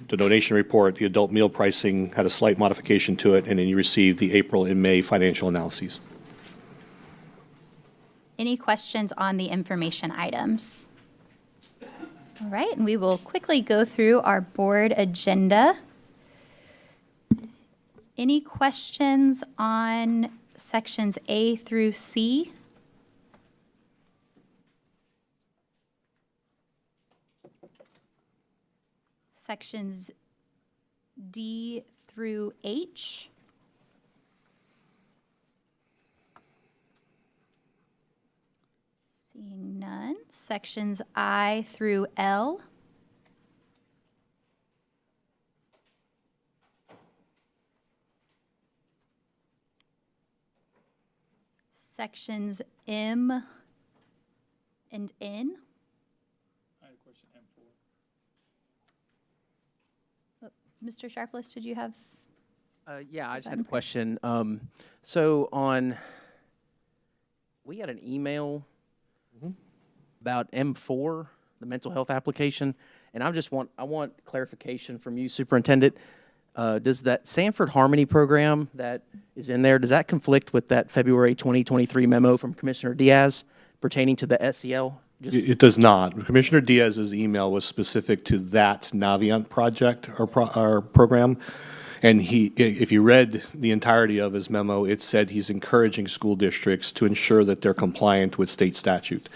the donation report, the adult meal pricing had a slight modification to it, and then you received the April and May financial analyses. Any questions on the information items? All right, and we will quickly go through our board agenda. Any questions on sections A through C? Sections D through H? Seeing none. Sections I through L? Sections M and N? I had a question, M4. Mr. Sharpless, did you have? Yeah, I just had a question. So we had an email about M4, the mental health application, and I want clarification from you, Superintendent. Does that Sanford Harmony program that is in there, does that conflict with that February 2023 memo from Commissioner Diaz pertaining to the SEL? It does not. Commissioner Diaz's email was specific to that Navient project or program. And if you read the entirety of his memo, it said he's encouraging school districts to ensure that they're compliant with state statute.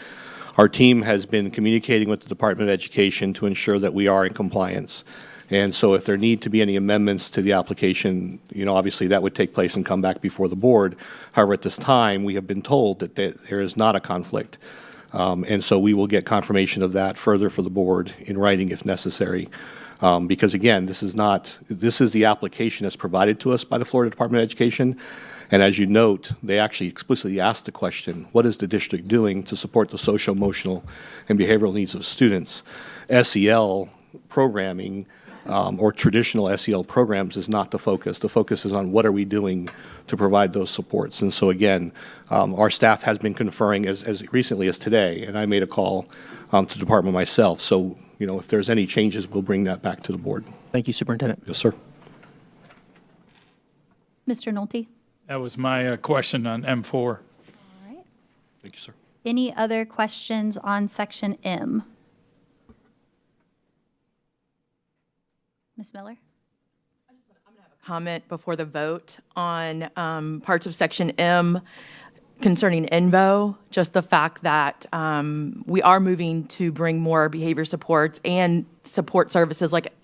Our team has been communicating with the Department of Education to ensure that we are in compliance. And so if there need to be any amendments to the application, obviously that would take place and come back before the board. However, at this time, we have been told that there is not a conflict. And so we will get confirmation of that further for the board in writing if necessary. Because again, this is the application that's provided to us by the Florida Department of Education. And as you note, they actually explicitly asked the question, what is the district doing to support the social, emotional, and behavioral needs of students? SEL programming or traditional SEL programs is not the focus. The focus is on what are we doing to provide those supports. And so again, our staff has been conferring as recently as today, and I made a call to the department myself. So, if there's any changes, we'll bring that back to the board. Thank you, Superintendent. Yes, sir. Mr. Nolte? That was my question on M4. All right. Thank you, sir. Any other questions on section M? Ms. Miller? Comment before the vote on parts of section M concerning INVO, just the fact that we are moving to bring more behavior supports and support services like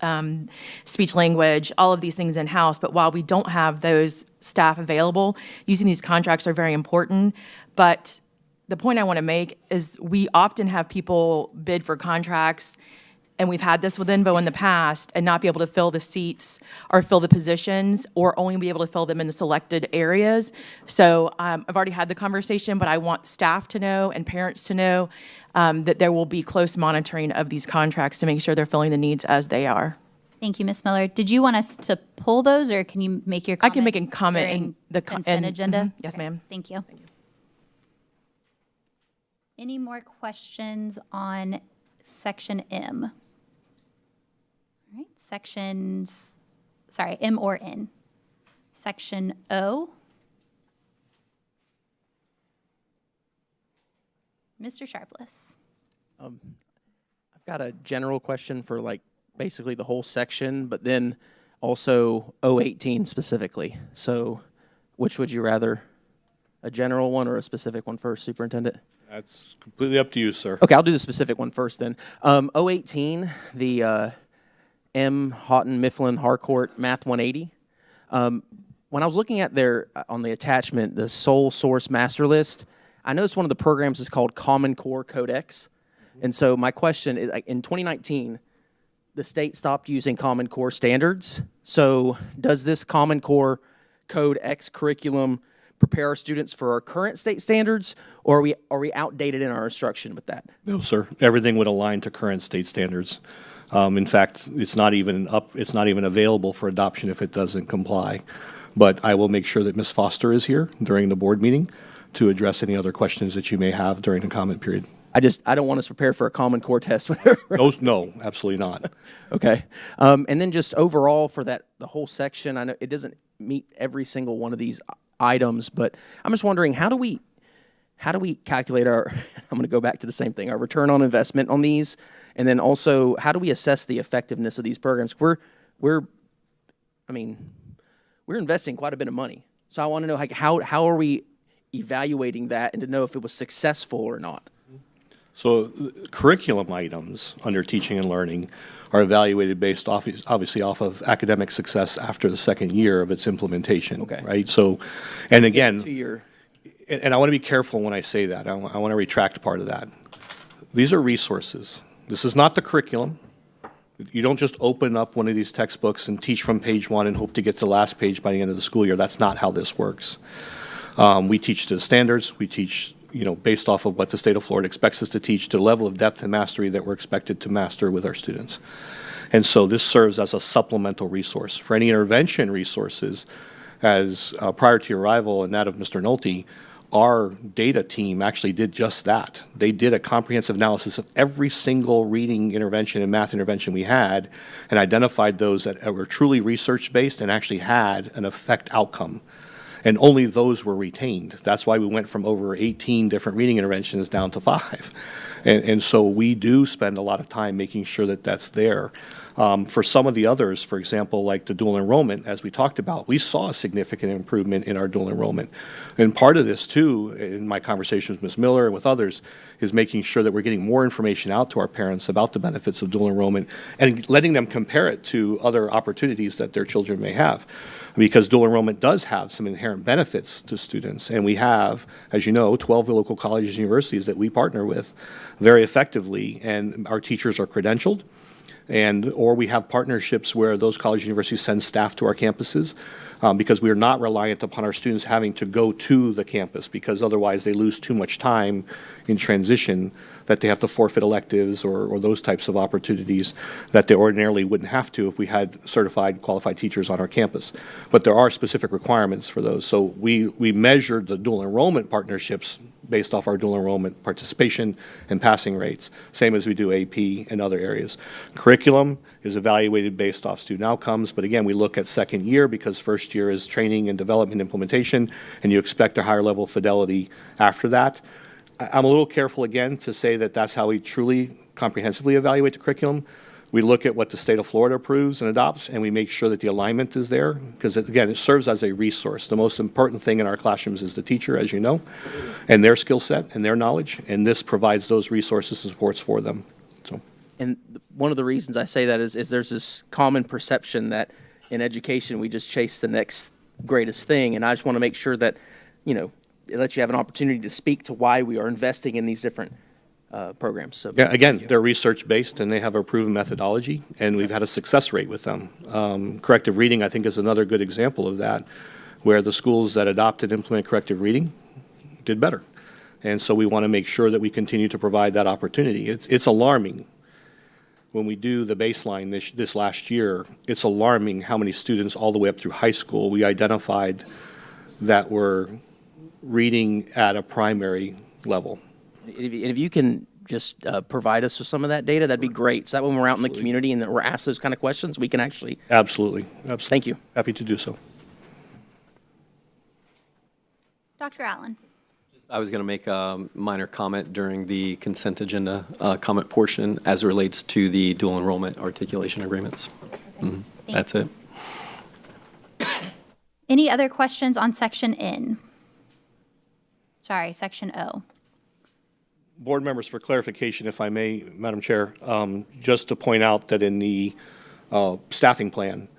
speech language, all of these things in-house. But while we don't have those staff available, using these contracts are very important. But the point I want to make is we often have people bid for contracts, and we've had this with INVO in the past, and not be able to fill the seats or fill the positions, or only be able to fill them in the selected areas. So I've already had the conversation, but I want staff to know and parents to know that there will be close monitoring of these contracts to make sure they're filling the needs as they are. Thank you, Ms. Miller. Did you want us to pull those, or can you make your comments? I can make a comment during in the consent agenda? Yes, ma'am. Thank you. Any more questions on section M? All right, M or N. Section O. Mr. Sharpless. I've got a general question for basically the whole section, but then also 018 specifically. So which would you rather, a general one or a specific one first, Superintendent? That's completely up to you, sir. Okay, I'll do the specific one first then. 018, the M. Houghton Mifflin Harcourt Math 180. When I was looking at on the attachment, the sole source master list, I noticed one of the programs is called Common Core Codex. And so my question is, in 2019, the state stopped using Common Core standards. So does this Common Core Codex curriculum prepare our students for our current state standards, or are we outdated in our instruction with that? No, sir. Everything would align to current state standards. In fact, it's not even available for adoption if it doesn't comply. But I will make sure that Ms. Foster is here during the board meeting to address any other questions that you may have during the comment period. I don't want us to prepare for a Common Core test. Whenever. No, absolutely not. Okay. And then just overall for the whole section, I know it doesn't meet every single one of these items, but I'm just wondering, how do we calculate our, I'm going to go back to the same thing, our return on investment on these, and then also how do we assess the effectiveness of these programs? We're investing quite a bit of money. So I want to know how are we evaluating that and to know if it was successful or not? So curriculum items under teaching and learning are evaluated based obviously off of academic success after the second year of its implementation. Okay. Right? So, and again, 2 year. and I want to be careful when I say that. I want to retract part of that. These are resources. This is not the curriculum. You don't just open up one of these textbooks and teach from page 1 and hope to get to the last page by the end of the school year. That's not how this works. We teach to the standards. We teach, based off of what the state of Florida expects us to teach, to the level of depth and mastery that we're expected to master with our students. And so this serves as a supplemental resource. For any intervention resources, as prior to your arrival and that of Mr. Nolte, our data team actually did just that. They did a comprehensive analysis of every single reading intervention and math intervention we had and identified those that were truly research-based and actually had an effect outcome. And only those were retained. That's why we went from over 18 different reading interventions down to 5. And so we do spend a lot of time making sure that that's there. For some of the others, for example, like the dual enrollment, as we talked about, we saw a significant improvement in our dual enrollment. And part of this, too, in my conversation with Ms. Miller and with others, is making sure that we're getting more information out to our parents about the benefits of dual enrollment and letting them compare it to other opportunities that their children may have. Because dual enrollment does have some inherent benefits to students. And we have, as you know, 12 local colleges and universities that we partner with very effectively, and our teachers are credentialed. Or we have partnerships where those colleges and universities send staff to our campuses because we are not reliant upon our students having to go to the campus, because otherwise they lose too much time in transition that they have to forfeit electives or those types of opportunities that they ordinarily wouldn't have to if we had certified, qualified teachers on our campus. But there are specific requirements for those. So we measured the dual enrollment partnerships based off our dual enrollment participation and passing rates, same as we do AP and other areas. Curriculum is evaluated based off student outcomes, but again, we look at second year because first year is training and development implementation, and you expect a higher level of fidelity after that. I'm a little careful again to say that that's how we truly comprehensively evaluate the curriculum. We look at what the state of Florida approves and adopts, and we make sure that the alignment is there, because again, it serves as a resource. The most important thing in our classrooms is the teacher, as you know, and their skill set and their knowledge, and this provides those resources and supports for them. So. And one of the reasons I say that is there's this common perception that in education we just chase the next greatest thing, and I just want to make sure that, it lets you have an opportunity to speak to why we are investing in these different programs. So, yeah, again, they're research-based and they have a proven methodology, and we've had a success rate with them. Corrective reading, I think, is another good example of that, where the schools that adopt and implement corrective reading did better. And so we want to make sure that we continue to provide that opportunity. It's alarming. When we do the baseline this last year, it's alarming how many students all the way up through high school we identified that were reading at a primary level. If you can just provide us with some of that data, that'd be great. So that when we're out in the community and we're asked those kind of questions, we can actually. Absolutely. Thank you. Happy to do so. Dr. Allen. I was going to make a minor comment during the consent agenda comment portion as it relates to the dual enrollment articulation agreements. That's it. Any other questions on section section O? Board members, for clarification, if I may, Madam Chair, just to point out that in the staffing plan,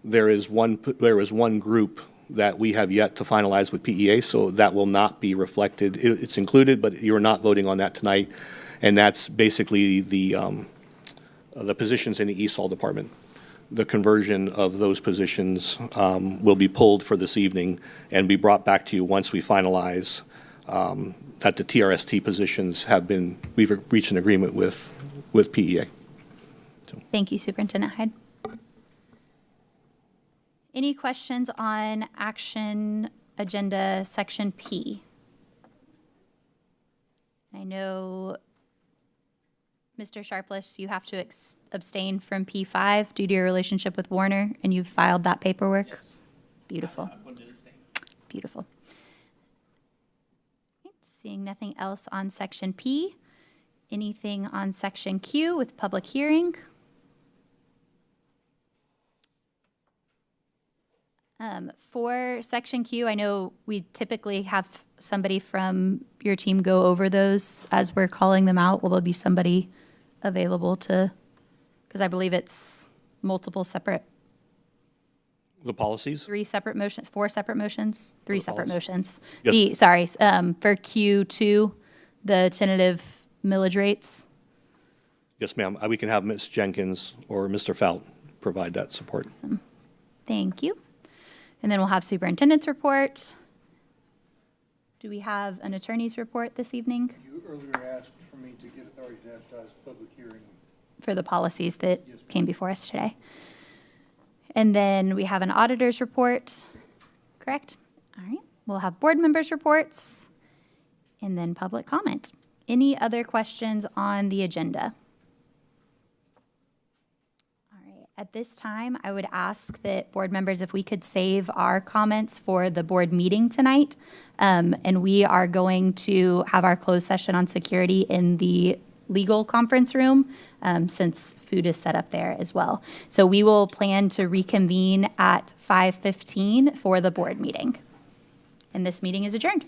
there is one group that we have yet to finalize with PEA, so that will not be reflected. It's included, but you're not voting on that tonight, and that's basically the positions in the ESOL department. The conversion of those positions will be pulled for this evening and be brought back to you once we finalize that the TRST positions we've reached an agreement with PEA. Thank you, Superintendent Hyde. Any questions on action agenda section P? I know Mr. Sharpless, you have to abstain from P5 due to your relationship with Warner, and you've filed that paperwork? Yes. Beautiful. Beautiful. Right, seeing nothing else on section P, anything on section Q with public hearing? For section Q, I know we typically have somebody from your team go over those as we're calling them out. Will there be somebody available to, because I believe it's multiple separate, The policies? 4 separate motions, 3 separate motions. Yes. For Q2, the tentative millage rates. Yes, ma'am. We can have Ms. Jenkins or Mr. Fout provide that support. Thank you. And then we'll have superintendent's report. Do we have an attorney's report this evening You earlier asked for me to get authority to advertise public hearing. for the policies that came before us today? And then we have an auditor's report, correct? All right. We'll have board members' reports and then public comment. Any other questions on the agenda? At this time, I would ask that board members, if we could save our comments for the board meeting tonight. And we are going to have our closed session on security in the legal conference room, since food is set up there as well. So we will plan to reconvene at 5:15 for the board meeting. And this meeting is adjourned.